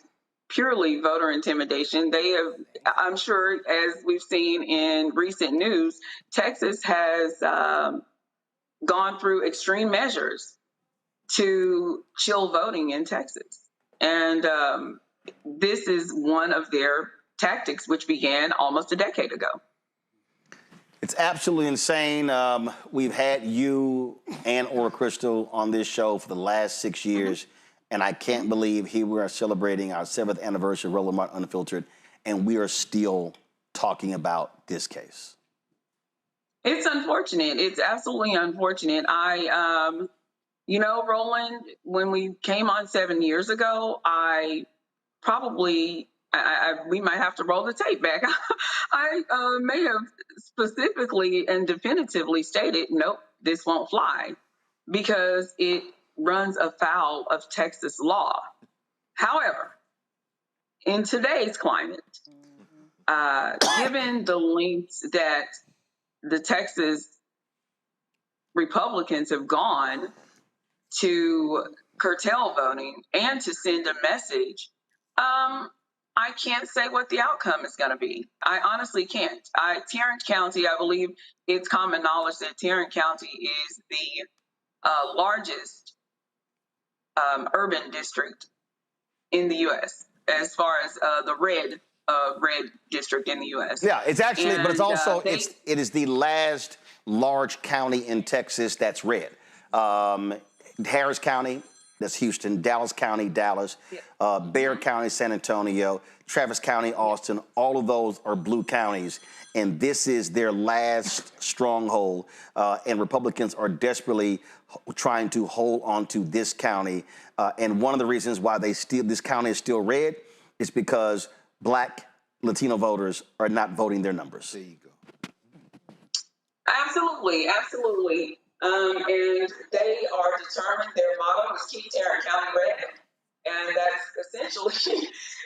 purely voter intimidation. They have, I'm sure, as we've seen in recent news, Texas has gone through extreme measures to chill voting in Texas. And this is one of their tactics, which began almost a decade ago. It's absolutely insane. We've had you and Ora Crystal on this show for the last 6 years, and I can't believe here we are celebrating our 7th anniversary of Roland Martin Unfiltered, and we are still talking about this case. It's unfortunate. It's absolutely unfortunate. Roland, when we came on 7 years ago, we might have to roll the tape back. I may have specifically and definitively stated, nope, this won't fly because it runs afoul of Texas law. However, in today's climate, given the lengths that the Texas Republicans have gone to curtail voting and to send a message, I can't say what the outcome is going to be. I honestly can't. Tarrant County, I believe it's common knowledge that Tarrant County is the largest urban district in the U.S. as far as the red district in the U.S. Yeah, it's actually, but it's also, it is the last large county in Texas that's red. Harris County, that's Houston, Dallas County, Dallas, Bexar County, San Antonio, Travis County, Austin, all of those are blue counties, and this is their last stronghold, and Republicans are desperately trying to hold on to this county, and one of the reasons why this county is still red is because Black Latino voters are not voting their numbers. There you go. Absolutely, absolutely. And they are determined, their motto is keep Tarrant County red. And that's essentially,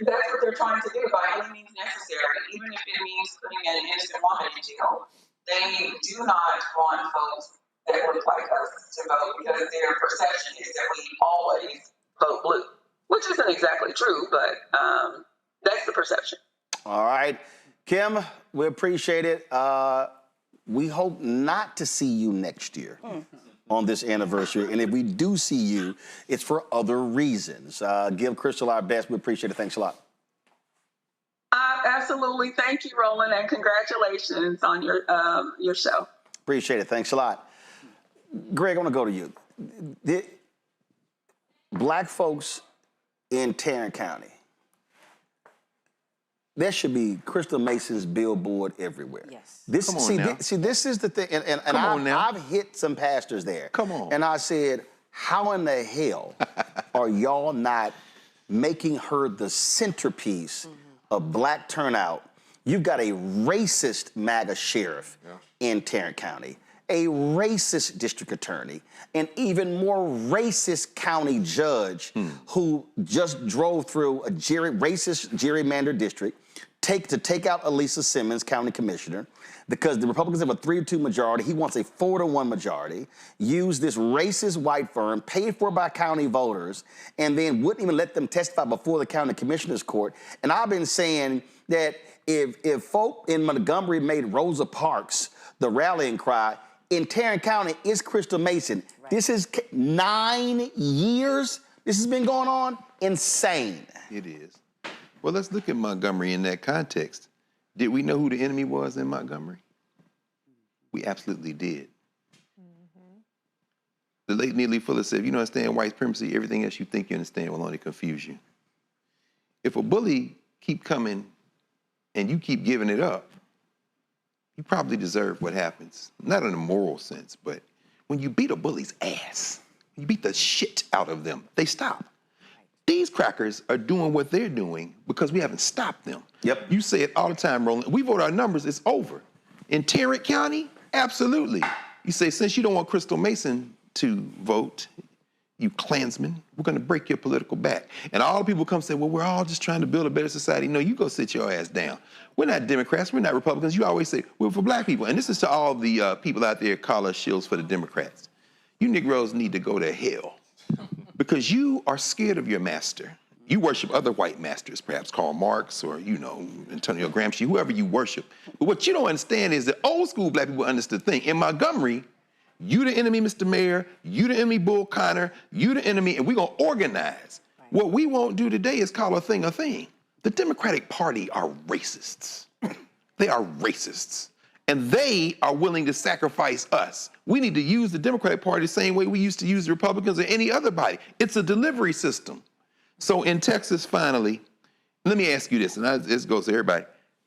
that's what they're trying to do by any means necessary, even if it means putting an innocent woman in jail. they do not want folks that look like us to vote because their perception is that we always vote blue, which isn't exactly true, but that's the perception. All right. Kim, we appreciate it. We hope not to see you next year on this anniversary. And if we do see you, it's for other reasons. Give Crystal our best. We appreciate it. Thanks a lot. Absolutely. Thank you, Roland, and congratulations on your show. Appreciate it. Thanks a lot. Greg, I want to go to you. Black folks in Tarrant County, there should be Crystal Mason's billboard everywhere. Yes. This, Come on now. this is the thing, and I've hit some pastors there. Come on. And I said, how in the hell are y'all not making her the centerpiece of black turnout? You've got a racist MAGA sheriff in Tarrant County, a racist district attorney, an even more racist county judge who just drove through a racist gerrymandered district to take out Elisa Simmons, county commissioner, because the Republicans have a 3-2 majority. He wants a 4-1 majority, used this racist white firm, paid for by county voters, and then wouldn't even let them testify before the county commissioner's court. And I've been saying that if folk in Montgomery made Rosa Parks the rallying cry, in Tarrant County, it's Crystal Mason. Right. This is 9 years this has been going on. Insane. It is. Well, let's look at Montgomery in that context. Did we know who the enemy was in Montgomery? We absolutely did. The late Neely Fuller said, if you don't understand white supremacy, everything else you think you understand will only confuse you. If a bully keep coming and you keep giving it up, you probably deserve what happens. Not in a moral sense, but when you beat a bully's ass, you beat the shit out of them, they stop. These crackers are doing what they're doing because we haven't stopped them. Yep. You say it all the time, Roland. We vote our numbers, it's over. In Tarrant County, absolutely. You say, since you don't want Crystal Mason to vote, you Klansmen, we're gonna break your political back. And all the people come say, well, we're all just trying to build a better society. No, you go sit your ass down. We're not Democrats, we're not Republicans. You always say, we're for black people. And this is to all the people out there call us shills for the Democrats. You Negroes need to go to hell because you are scared of your master. You worship other white masters, perhaps Karl Marx or, you know, Antonio Gramsci, whoever you worship. But what you don't understand is that old school black people understood the thing. In Montgomery, you the enemy, Mr. Mayor, you the enemy, Bull Connor, you the enemy, and we're gonna organize. Right. What we won't do today is call a thing a thing. The Democratic Party are racists. They are racists. And they are willing to sacrifice us. We need to use the Democratic Party the same way we used to use the Republicans or any other body. It's a delivery system. So in Texas, finally, let me ask you this, and this goes to everybody.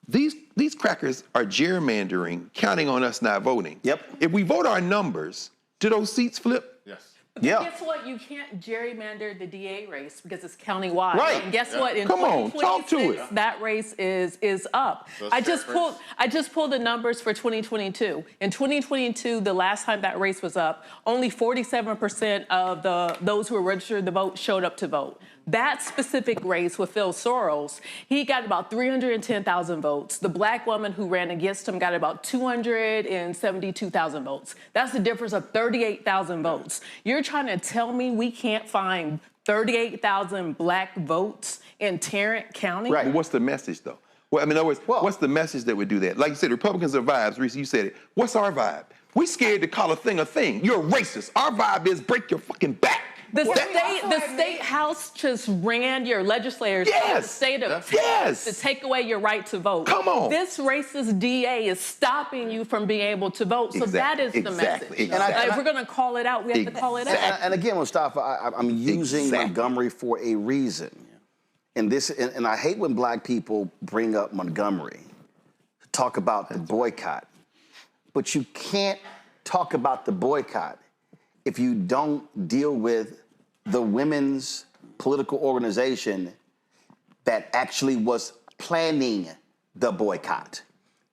These crackers are gerrymandering, counting on us not voting. Yep. If we vote our numbers, do those seats flip? Yes. Yeah. Guess what? You can't gerrymander the DA race because it's countywide. Right. And guess what? In 2026, that race is up. So I just pulled the numbers for 2022. In 2022, the last time that race was up, only 47% of those who were registered to vote showed up to vote. That specific race with Phil Soros, he got about 310,000 votes. The black woman who ran against him got about 272,000 votes. That's the difference of 38,000 votes. You're trying to tell me we can't find 38,000 black votes in Tarrant County? Right. But what's the message, though? Well, I mean, in other words, what's the message that would do that? Like you said, Republicans are vibes. Reese, you said it. What's our vibe? We scared to call a thing a thing. You're a racist. Our vibe is break your fucking back. The state house just ran your legislators to the state of Texas to take away your right to vote. Come on. This racist DA is stopping you from being able to vote. So that is the message. And if we're going to call it out, we have to call it out. And again, Mustafa, I'm using Montgomery for a reason. And I hate when black people bring up Montgomery, talk about the boycott. But you can't talk about the boycott if you don't deal with the women's political organization that actually was planning the boycott.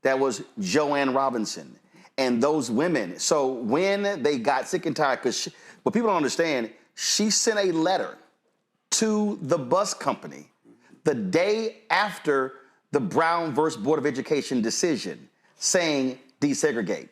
That was Joanne Robinson and those women. So when they got sick and tired, because what people don't understand, she sent a letter to the bus company the day after the Brown versus Board of Education decision saying, desegregate.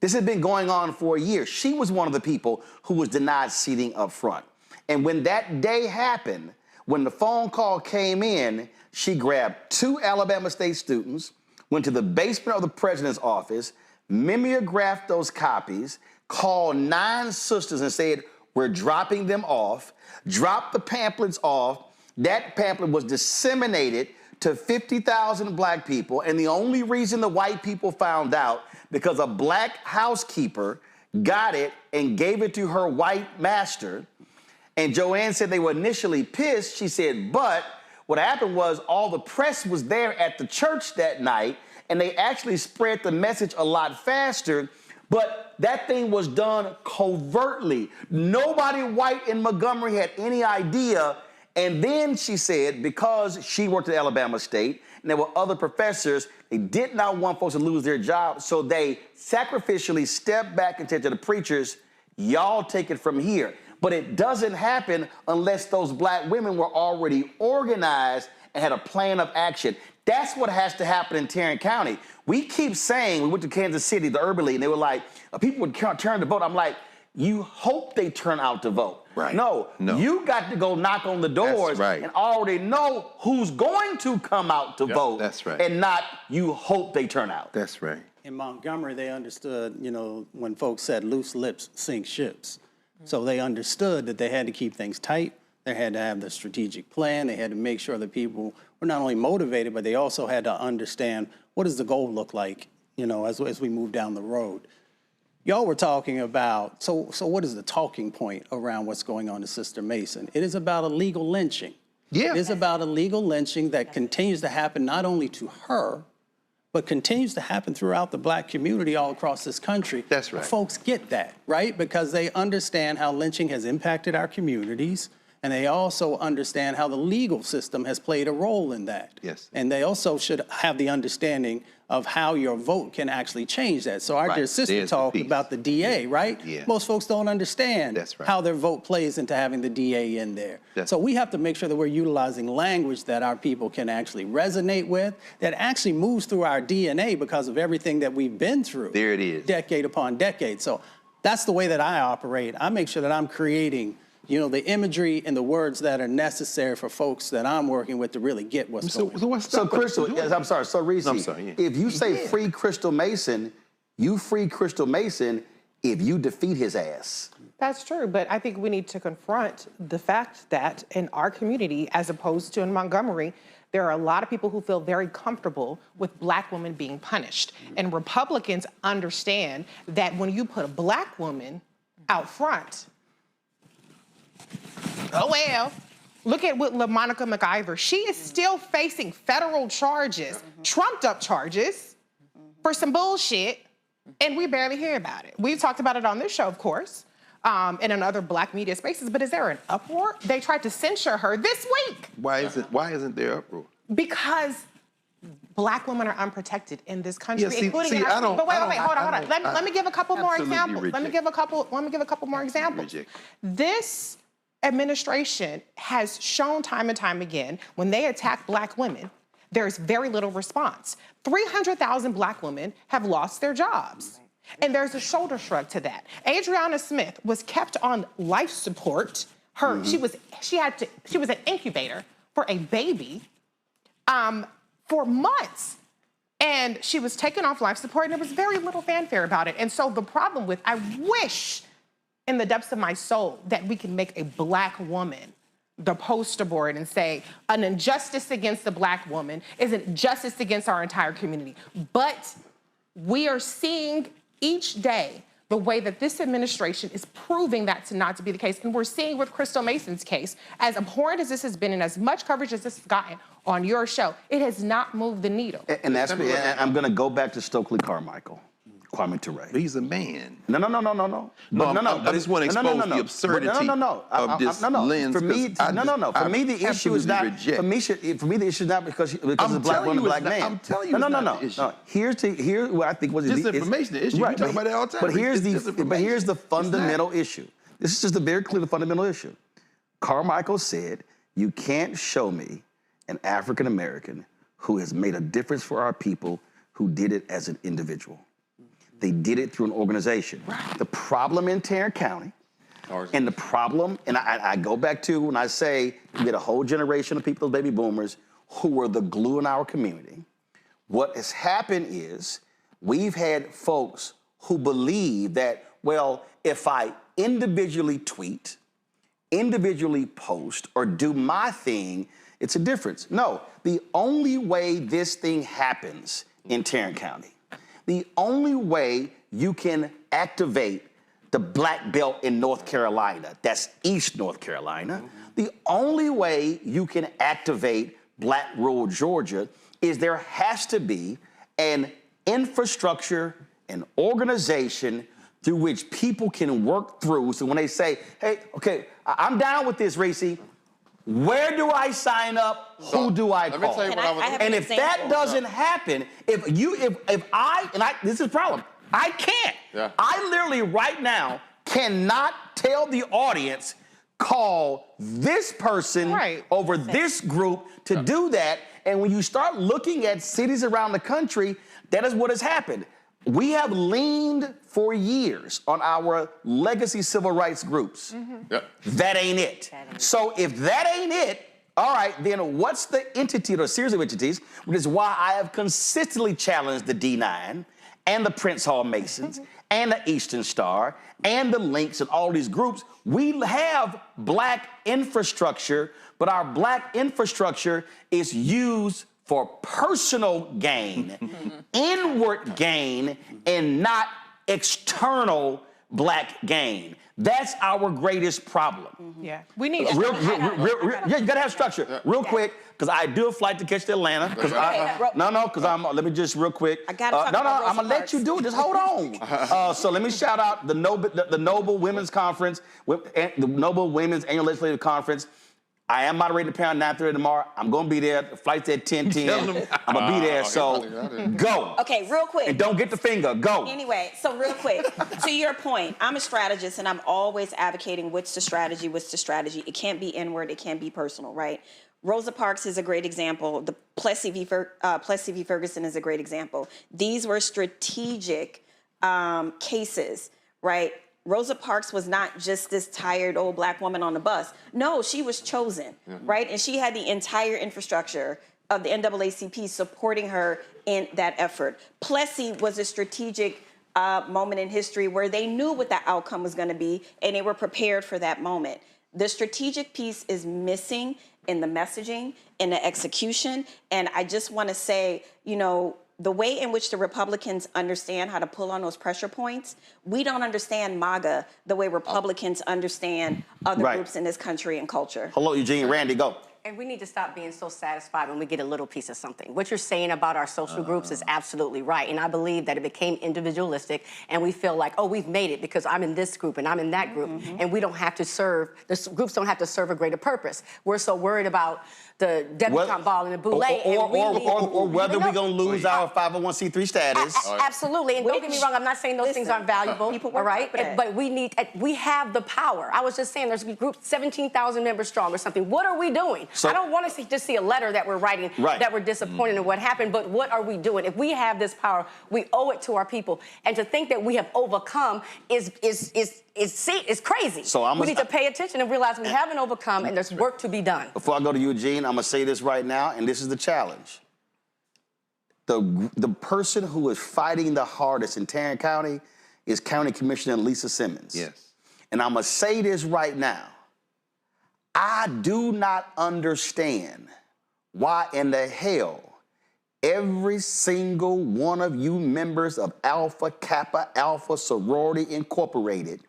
This had been going on for a year. She was one of the people who was denied seating up front. And when that day happened, when the phone call came in, she grabbed 2 Alabama State students, went to the basement of the president's office, mimeographed those copies, called 9 sisters and said, we're dropping them off, dropped the pamphlets off. That pamphlet was disseminated to 50,000 black people, and the only reason the white people found out because a black housekeeper got it and gave it to her white master. And Joanne said they were initially pissed. She said, but what happened was all the press was there at the church that night, and they actually spread the message a lot faster, but that thing was done covertly. Nobody white in Montgomery had any idea. And then she said, because she worked at Alabama State, and there were other professors, they did not want folks to lose their jobs, so they sacrificially stepped back and said to the preachers, y'all take it from here. But it doesn't happen unless those black women were already organized and had a plan of action. That's what has to happen in Tarrant County. We keep saying, we went to Kansas City, the Urban League, and they were like, people would turn to vote. I'm like, you hope they turn out to vote. Right. No, you got to go knock on the doors and already know who's going to come out to vote. That's right. And not you hope they turn out. That's right. In Montgomery, they understood, when folks said loose lips sink ships. So they understood that they had to keep things tight. They had to have the strategic plan. They had to make sure that people were not only motivated, but they also had to understand what does the goal look like, as we move down the road. Y'all were talking about, so what is the talking point around what's going on to Sister Mason? It is about illegal lynching. Yeah. It is about illegal lynching that continues to happen not only to her, but continues to happen throughout the black community all across this country. That's right. Folks get that, right? Because they understand how lynching has impacted our communities, and they also understand how the legal system has played a role in that. Yes. And they also should have the understanding of how your vote can actually change that. So our dear sister talked about the DA, right? Yeah. Most folks don't understand how their vote plays into having the DA in there. So we have to make sure that we're utilizing language that our people can actually resonate with, that actually moves through our DNA because of everything that we've been through. There it is. Decade upon decade. So that's the way that I operate. I make sure that I'm creating the imagery and the words that are necessary for folks that I'm working with to really get what's going on. So Crystal, I'm sorry, so Reese, if you say free Crystal Mason, you free Crystal Mason if you defeat his ass. That's true, but I think we need to confront the fact that in our community, as opposed to in Montgomery, there are a lot of people who feel very comfortable with black women being punished. And Republicans understand that when you put a black woman out front, oh well, look at what LaMonica McIver, she is still facing federal charges, trumped up charges for some bullshit, and we barely hear about it. We've talked about it on this show, of course, and in other black media spaces, but is there an uproar? They tried to censure her this week. Why isn't there uproar? Because black women are unprotected in this country, including in I don't, but wait, hold on. I Let me give a couple more examples. Reject. Let me give a couple more examples. This administration has shown time and time again, when they attack black women, there's very little response. 300,000 black women have lost their jobs. And there's a shoulder shrug to that. Adriana Smith was kept on life support. She was an incubator for a baby for months. And she was taken off life support, and there was very little fanfare about it. And so the problem with, I wish in the depths of my soul that we can make a black woman the poster board and say an injustice against the black woman isn't justice against our entire community. But we are seeing each day the way that this administration is proving that to not to be the case. And we're seeing with Crystal Mason's case, as abhorrent as this has been and as much coverage as this has gotten on your show, it has not moved the needle. And I'm going to go back to Stokely Carmichael. Kwame Ture. He's a man. No. I just want to expose the absurdity of this lens. For me, the issue is not. For me, the issue is not because it's a black woman, black man. I'm telling you, no. Here's what I think was disinformation. The issue. Right, you talk about that all the time. But here's the fundamental issue. This is just a very clear fundamental issue. Carmichael said, "You can't show me an African American who has made a difference for our people who did it as an individual." They did it through an organization. The problem in Tarrant County, and the problem, and I go back to when I say you get a whole generation of people, baby boomers, who were the glue in our community. What has happened is we've had folks who believe that, well, if I individually tweet, individually post, or do my thing, it's a difference. No, the only way this thing happens in Tarrant County, the only way you can activate the black belt in North Carolina, that's East North Carolina, the only way you can activate black rural Georgia is there has to be an infrastructure, an organization through which people can work through. So when they say, hey, okay, I'm down with this, Reese, where do I sign up? Who do I call? Let me tell you what I was. And if that doesn't happen, if I, this is the problem, I can't. Yeah. I literally right now cannot tell the audience, call this person over this group to do that. And when you start looking at cities around the country, that is what has happened. We have leaned for years on our legacy civil rights groups. That ain't it. So if that ain't it, all right, then what's the entity or series of entities, which is why I have consistently challenged the D9 and the Prince Hall Masons and the Eastern Star and the Links and all these groups. We have black infrastructure, but our black infrastructure is used for personal gain, inward gain, and not external black gain. That's our greatest problem. Yeah, we need you gotta have structure. Real quick, because I do a flight to catch to Atlanta. Because let me just real quick. I gotta talk about Rosa I'm gonna let you do it. Just hold on. So let me shout out the Noble Women's Conference, the Noble Women's Annual Legislative Conference. I am moderating the panel 9:30 tomorrow. I'm gonna be there. The flight's at 10:10. I'm gonna be there. So go. Okay, real quick. And don't get the finger. Go. Anyway, so real quick, to your point, I'm a strategist and I'm always advocating what's the strategy. It can't be inward, it can't be personal, right? Rosa Parks is a great example. The Plessy v. Ferguson is a great example. These were strategic cases, right? Rosa Parks was not just this tired old black woman on the bus. No, she was chosen, right? And she had the entire infrastructure of the NAACP supporting her in that effort. Plessy was a strategic moment in history where they knew what the outcome was going to be and they were prepared for that moment. The strategic piece is missing in the messaging, in the execution. And I just want to say, the way in which the Republicans understand how to pull on those pressure points, we don't understand MAGA the way Republicans understand other groups in this country and culture. Hello, Eugene. Randy, go. And we need to stop being so satisfied when we get a little piece of something. What you're saying about our social groups is absolutely right. And I believe that it became individualistic and we feel like, oh, we've made it because I'm in this group and I'm in that group. And we don't have to serve, the groups don't have to serve a greater purpose. We're so worried about the debutante ball and the boule. Or whether we're going to lose our 501c3 status. Absolutely. And don't get me wrong, I'm not saying those things aren't valuable, all right? But we have the power. I was just saying there's a group 17,000 members strong or something. What are we doing? I don't want to just see a letter that we're writing that we're disappointed in what happened, but what are we doing? If we have this power, we owe it to our people. And to think that we have overcome is crazy. So we need to pay attention and realize we haven't overcome and there's work to be done. Before I go to Eugene, I'm going to say this right now, and this is the challenge. The person who is fighting the hardest in Tarrant County is County Commissioner Lisa Simmons. Yes. And I'm going to say this right now. I do not understand why in the hell every single one of you members of Alpha Kappa Alpha Sorority Incorporated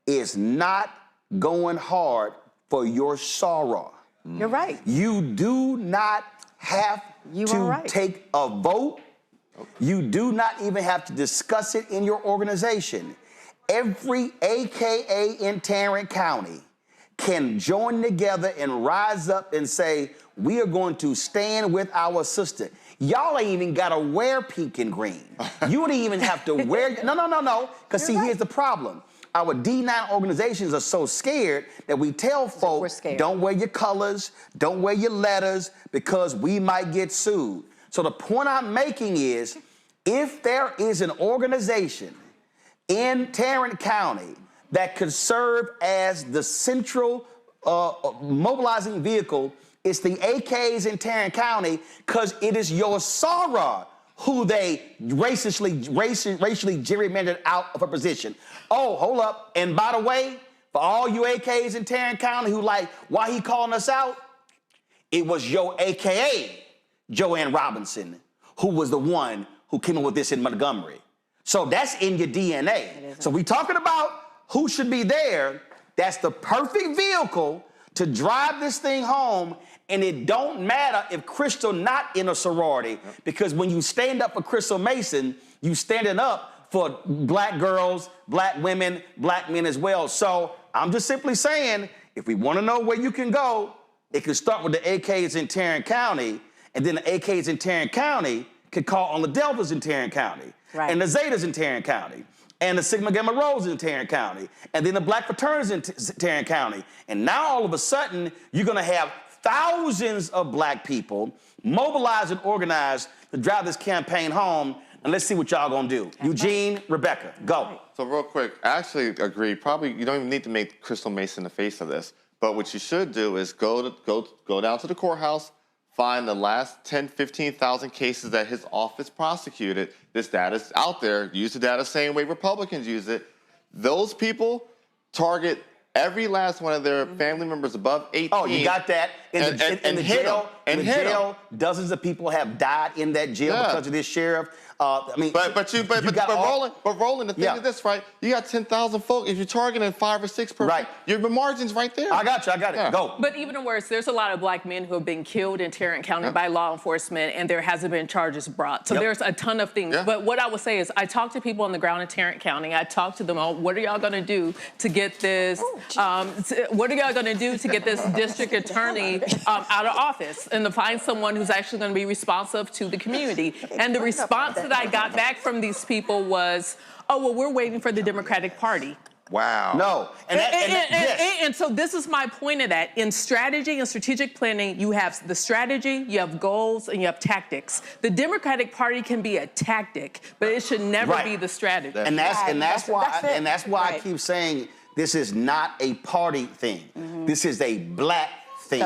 is not going hard for your soror. You're right. You do not have to take a vote. You do not even have to discuss it in your organization. Every AKA in Tarrant County can join together and rise up and say, we are going to stand with our sister. Y'all ain't even got to wear pink and green. You don't even have to wear, no. Because see, here's the problem. Our D9 organizations are so scared that we tell folk, don't wear your colors, don't wear your letters, because we might get sued. So the point I'm making is, If there is an organization in Tarrant County that could serve as the central mobilizing vehicle, it's the AKs in Tarrant County, because it is your Sarah who they racially gerrymandered out of a position. Oh, hold up. And by the way, for all you AKs in Tarrant County who like, why he calling us out? It was your AKA, Joanne Robinson, who was the one who came up with this in Montgomery. So that's in your DNA. So we talking about who should be there. That's the perfect vehicle to drive this thing home. And it don't matter if Crystal not in a sorority, because when you stand up for Crystal Mason, you standing up for black girls, black women, black men as well. So I'm just simply saying, if we want to know where you can go, it can start with the AKs in Tarrant County, and then the AKs in Tarrant County can call on the Deltas in Tarrant County, and the Zetas in Tarrant County, and the Sigma Gamma Rhos in Tarrant County, and then the black fraternities in Tarrant County. And now all of a sudden, you're going to have thousands of black people mobilized and organized to drive this campaign home. And let's see what y'all gonna do. Eugene, Rebecca, go. So real quick, I actually agree. Probably you don't even need to make Crystal Mason the face of this. But what you should do is go down to the courthouse, find the last 10, 15,000 cases that his office prosecuted. This data's out there. Use the data the same way Republicans use it. Those people target every last one of their family members above 18. Oh, you got that. In the jail, dozens of people have died in that jail because of this sheriff. I mean, but Roland, the thing is this, right? You got 10,000 folks. If you're targeting 5 or 6 per, your margin's right there. I got it. Go. But even worse, there's a lot of black men who have been killed in Tarrant County by law enforcement, and there hasn't been charges brought. So there's a ton of things. But what I would say is, I talk to people on the ground in Tarrant County. I talk to them all. What are y'all going to do to get this? What are y'all going to do to get this district attorney out of office and to find someone who's actually going to be responsive to the community? And the response that I got back from these people was, oh, well, we're waiting for the Democratic Party. Wow. No. And so this is my point of that. In strategy and strategic planning, you have the strategy, you have goals, and you have tactics. The Democratic Party can be a tactic, but it should never be the strategy. And that's why I keep saying this is not a party thing. This is a black thing.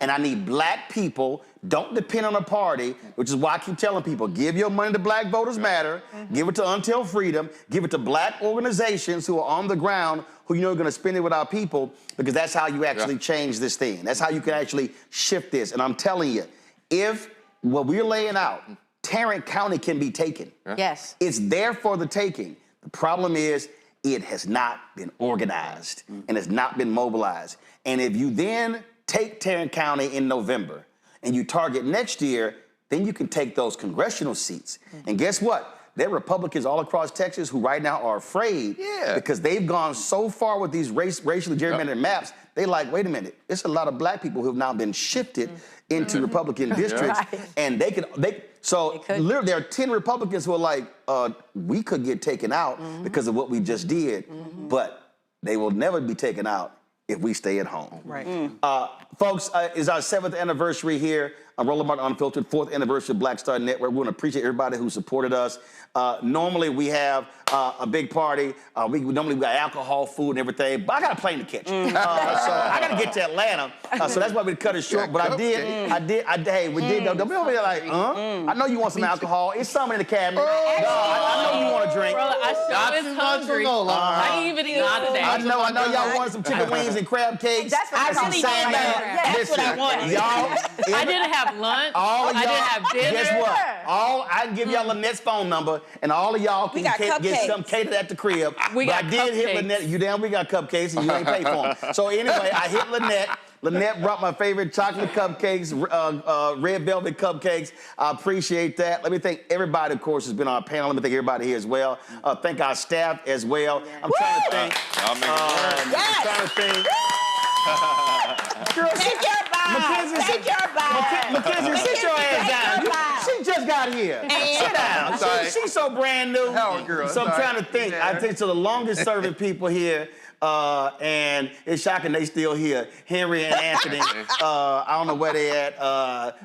And I need black people. Don't depend on a party, which is why I keep telling people, give your money to Black Voters Matter, give it to Until Freedom, give it to black organizations who are on the ground, who you know are going to spend it with our people, because that's how you actually change this thing. That's how you can actually shift this. And I'm telling you, if what we're laying out, Tarrant County can be taken. Yes. It's there for the taking. The problem is, it has not been organized and has not been mobilized. And if you then take Tarrant County in November and you target next year, then you can take those congressional seats. And guess what? There are Republicans all across Texas who right now are afraid because they've gone so far with these racially gerrymandered maps. They like, wait a minute, there's a lot of black people who have now been shifted into Republican districts, and literally there are 10 Republicans who are like, we could get taken out because of what we just did, but they will never be taken out if we stay at home. Folks, it's our 7th anniversary here on Roland Martin Unfiltered, 4th anniversary of Black Star Network. We want to appreciate everybody who supported us. Normally we have a big party. We got alcohol, food, and everything. But I got a plane to catch. So I got to get to Atlanta. So that's why we cut it short. But hey, we did. Don't be over there like, I know you want some alcohol. It's something in the cabinet. I know you want to drink. Bro, I sure is hungry. I ain't even eaten today. I know y'all wanted some chicken wings and crab cakes. That's what I really wanted. That's what I wanted. Y'all, I didn't have lunch. I didn't have dinner. Guess what? I can give y'all Lynette's phone number, and all of y'all can get some catered at the crib. I did hit Lynette. You damn, we got cupcakes, and you ain't pay for them. So anyway, I hit Lynette. Lynette brought my favorite chocolate cupcakes, red velvet cupcakes. I appreciate that. Let me thank everybody, of course, who's been on our panel. Let me thank everybody here as well. Thank our staff as well. I'm trying to thank. I'm trying to thank. Girl, Take your bow. Take your bow. Mackenzie, sit your ass down. She just got here. Sit down. She's so brand new. Girl, so I'm trying to think. I think so the longest serving people here and it's shocking they still here. Henry and Anthony, I don't know where they at.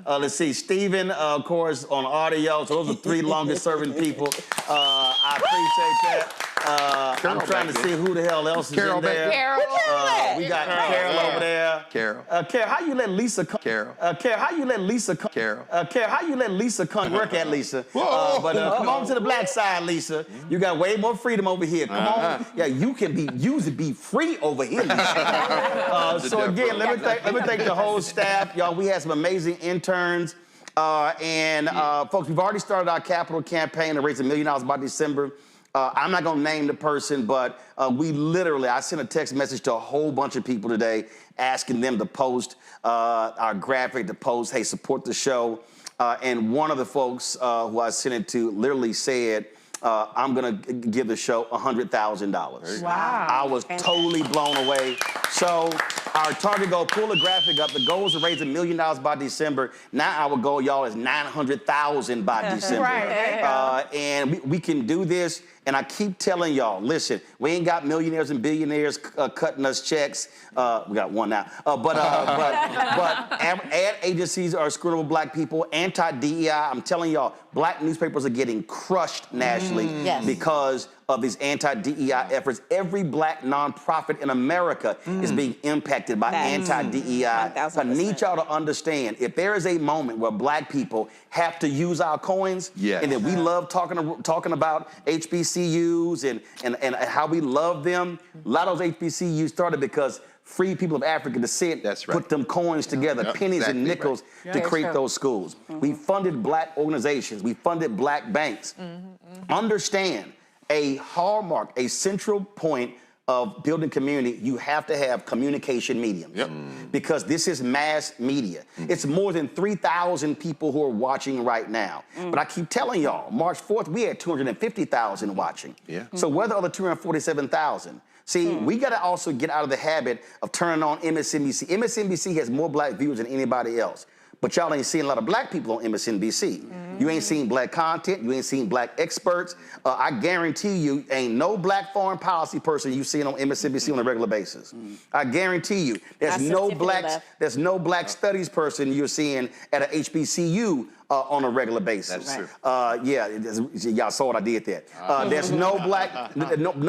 Let's see, Stephen, of course, on audio. So those are 3 longest serving people. I appreciate that. I'm trying to see who the hell else is in there. Carol. We got Carol over there. Carol. Carol, how you let Lisa come? Carol. Carol, how you let Lisa come? Carol. Carol, how you let Lisa come work at Lisa? But come on to the black side, Lisa. You got way more freedom over here. Come on. Yeah, you can be free over here, Lisa. So again, let me thank the whole staff. Y'all, we had some amazing interns. Folks, we've already started our capital campaign to raise $1 million by December. I'm not going to name the person, but I sent a text message to a whole bunch of people today asking them to post our graphic, to post, hey, support the show. And one of the folks who I sent it to literally said, I'm going to give the show $100,000. Wow. I was totally blown away. So our target goal, pull the graphic up. The goal is to raise $1 million by December. Now our goal, y'all, is $900,000 by December. Right. And we can do this. And I keep telling y'all, listen, we ain't got millionaires and billionaires cutting us checks. We got one now. But ad agencies are screwing with black people. Anti-DEI, I'm telling y'all, black newspapers are getting crushed nationally because of these anti-DEI efforts. Every black nonprofit in America is being impacted by anti-DEI. I need y'all to understand, if there is a moment where black people have to use our coins, and then we love talking about HBCUs and how we love them, a lot of those HBCUs started because free people of African descent put them coins together, pennies and nickels to create those schools. We funded black organizations. We funded black banks. Understand, a hallmark, a central point of building community, you have to have communication mediums. Because this is mass media. It's more than 3,000 people who are watching right now. But I keep telling y'all, March 4th, we had 250,000 watching. So where are the other 247,000? See, we got to also get out of the habit of turning on MSNBC. MSNBC has more black viewers than anybody else. But y'all ain't seeing a lot of black people on MSNBC. You ain't seen black content. You ain't seen black experts. I guarantee you ain't no black foreign policy person you seeing on MSNBC on a regular basis. I guarantee you there's no black studies person you're seeing at a HBCU on a regular basis. That's true. Y'all saw what I did there. There's no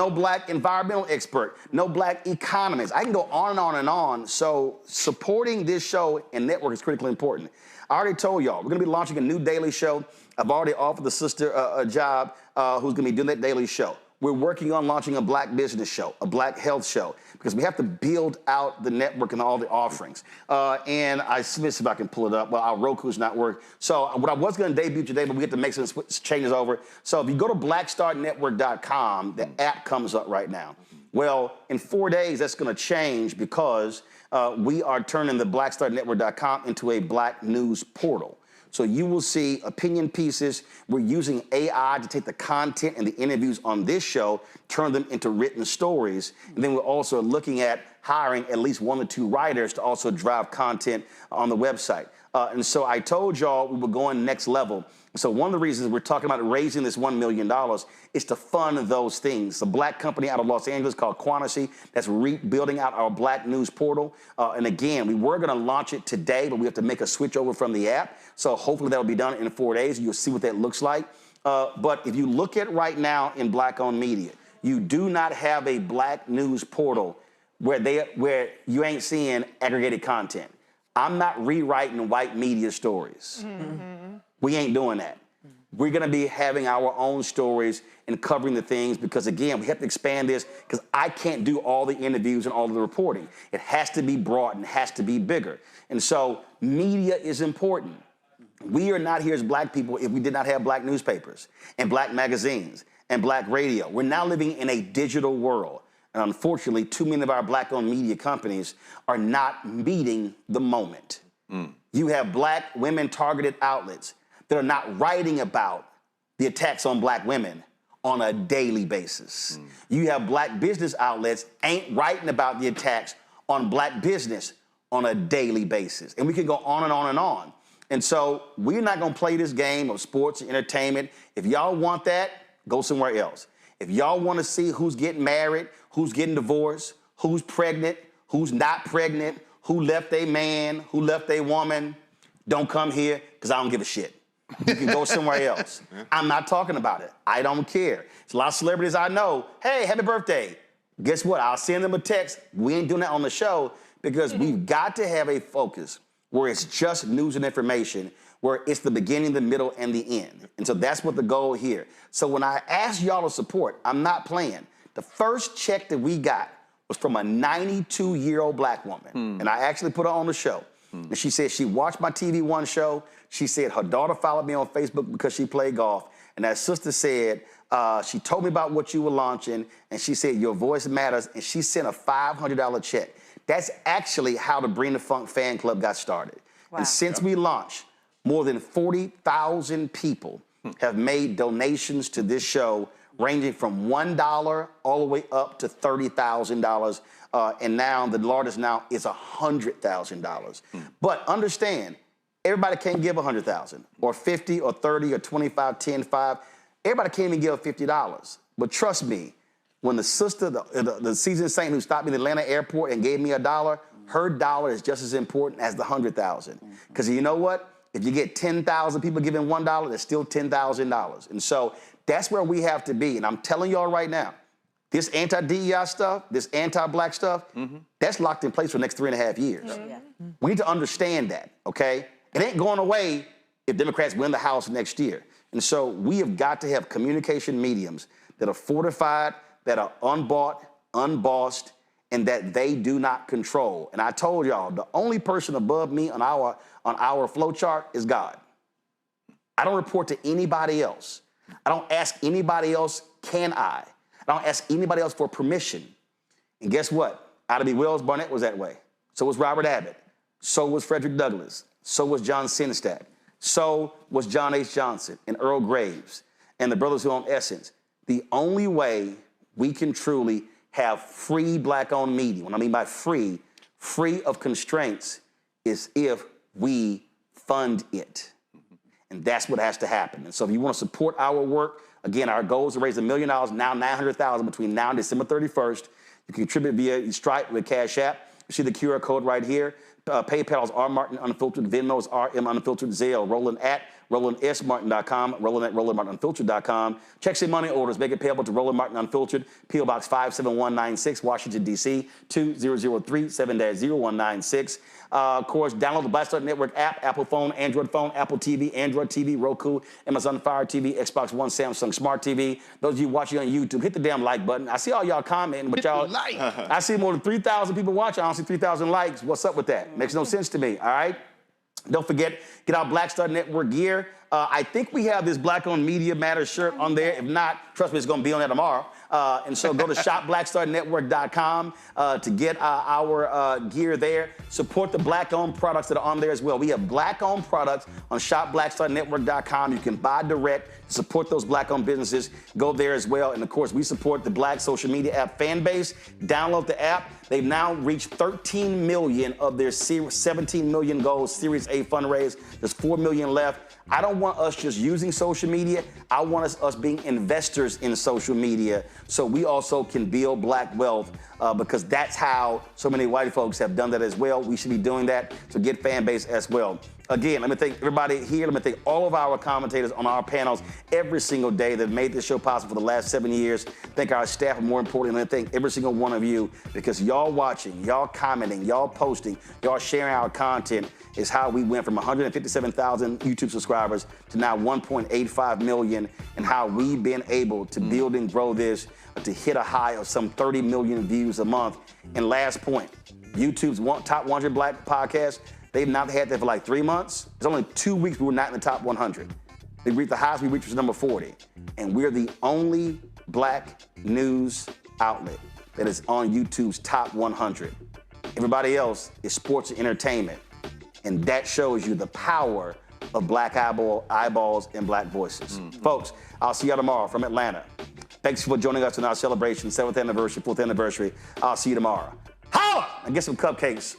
black environmental expert, no black economist. I can go on and on and on. So supporting this show and network is critically important. I already told y'all, we're gonna be launching a new daily show. I've already offered the sister a job who's gonna be doing that daily show. We're working on launching a black business show, a black health show, because we have to build out the network and all the offerings. And let me see if I can pull it up. Well, our Roku's not working. So what I was going to debut today, but we have to make some changes over. So if you go to blackstarnetwork.com, the app comes up right now. Well, in 4 days, that's going to change because we are turning the blackstarnetwork.com into a black news portal. So you will see opinion pieces. We're using AI to take the content and the interviews on this show, turn them into written stories. And then we're also looking at hiring at least 1 or 2 writers to also drive content on the website. And so I told y'all we were going next level. So one of the reasons we're talking about raising this $1 million is to fund those things. A black company out of Los Angeles called Quantity that's rebuilding out our black news portal. And again, we were going to launch it today, but we have to make a switch over from the app. So hopefully that'll be done in 4 days. You'll see what that looks like. But if you look at right now in black-owned media, you do not have a black news portal where you ain't seeing aggregated content. I'm not rewriting white media stories. We ain't doing that. We're going to be having our own stories and covering the things because, again, we have to expand this because I can't do all the interviews and all of the reporting. It has to be broad and has to be bigger. And so media is important. We are not here as black people if we did not have black newspapers and black magazines and black radio. We're now living in a digital world. And unfortunately, too many of our black-owned media companies are not meeting the moment. You have black women-targeted outlets that are not writing about the attacks on black women on a daily basis. You have black business outlets ain't writing about the attacks on black business on a daily basis. And we can go on and on and on. And so we're not going to play this game of sports and entertainment. If y'all want that, go somewhere else. If y'all want to see who's getting married, who's getting divorced, who's pregnant, who's not pregnant, who left a man, who left a woman, don't come here because I don't give a shit. You can go somewhere else. I'm not talking about it. I don't care. There's a lot of celebrities I know. Hey, happy birthday. Guess what? I'll send them a text. We ain't doing that on the show because we've got to have a focus where it's just news and information, where it's the beginning, the middle, and the end. And so that's what the goal here. So when I ask y'all to support, I'm not playing. The first check that we got was from a 92-year-old black woman. And I actually put her on the show. And she said she watched my TV One show. She said her daughter followed me on Facebook because she played golf. And that sister said, she told me about what you were launching, and she said, your voice matters, and she sent a $500 check. That's actually how the Bring the Funk fan club got started. Wow. And since we launched, more than 40,000 people have made donations to this show, ranging from $1 all the way up to $30,000. And now the largest now is $100,000. But understand, everybody can't give $100,000 or 50 or 30 or 25, 10, 5. Everybody can't even give $50. But trust me, when the sister, the seasoned saint who stopped me at the Atlanta airport and gave me $1, her dollar is just as important as the 100,000. Because you know what? If you get 10,000 people giving $1, there's still $10,000. And so that's where we have to be. And I'm telling y'all right now, this anti-DEI stuff, this anti-black stuff, that's locked in place for the next 3.5 years. We need to understand that, okay? It ain't going away if Democrats win the House next year. And so we have got to have communication mediums that are fortified, that are unbought, unbossed, and that they do not control. And I told y'all, the only person above me on our flow chart is God. I don't report to anybody else. I don't ask anybody else, can I? I don't ask anybody else for permission. And guess what? Ida B. Wells Barnett was that way. So was Robert Abbott. So was Frederick Douglass. So was John Sinstack. So was John H. Johnson and Earl Graves and the brothers who own Essence. The only way we can truly have free black-owned media, what I mean by free of constraints, is if we fund it. And that's what has to happen. And so if you want to support our work, again, our goal is to raise $1 million, now $900,000 between now and December 31st. You can contribute via Stripe with Cash App. You see the QR code right here. PayPal is R Martin Unfiltered. Venmo is RM Unfiltered. Zelle, Roland at RolandSMartin.com, Roland at RolandMartinUnfiltered.com. Checks and money orders, make it payable to Roland Martin Unfiltered, P.O. Box 57196, Washington, D.C., 20037 7-0196. Of course, download the Black Star Network app, Apple phone, Apple TV, Android TV, Roku, Amazon Fire TV, Xbox One, Samsung Smart TV. Those of you watching on YouTube, hit the damn like button. I see all y'all commenting, but y'all, I see more than 3,000 people watching. I don't see 3,000 likes. What's up with that? Makes no sense to me, all right? Don't forget, get our Black Star Network gear. I think we have this Black Owned Media Matters shirt on there. If not, trust me, it's going to be on there tomorrow. And so go to shopblackstarnetwork.com to get our gear there. Support the Black-owned products that are on there as well. We have Black-owned products on shopblackstarnetwork.com. You can buy direct, support those Black-owned businesses. Go there as well. And, of course, we support the Black social media app Fanbase. Download the app. They've now reached 13 million of their 17 million goals Series A fundraise. There's 4 million left. I don't want us just using social media. I want us being investors in social media so we also can build black wealth because that's how so many white folks have done that as well. We should be doing that, so get Fanbase as well. Again, let me thank everybody here. Let me thank all of our commentators on our panels every single day that made this show possible for the last 7 years. Thank our staff, and more importantly, let me thank every single one of you because y'all watching, y'all commenting, y'all posting, y'all sharing our content is how we went from 157,000 YouTube subscribers to now 1.85 million, and how we've been able to build and grow this to hit a high of some 30 million views a month. And last point, YouTube's top 100 black podcasts, they've not had that for like 3 months. It's only 2 weeks we were not in the top 100. They reached the highest we reached was number 40. And we're the only black news outlet that is on YouTube's top 100. Everybody else is sports and entertainment. And that shows you the power of black eyeballs and black voices. Folks, I'll see you tomorrow from Atlanta. Thanks for joining us in our celebration, 7th anniversary, 4th anniversary. I'll see you tomorrow. Holla! And get some cupcakes.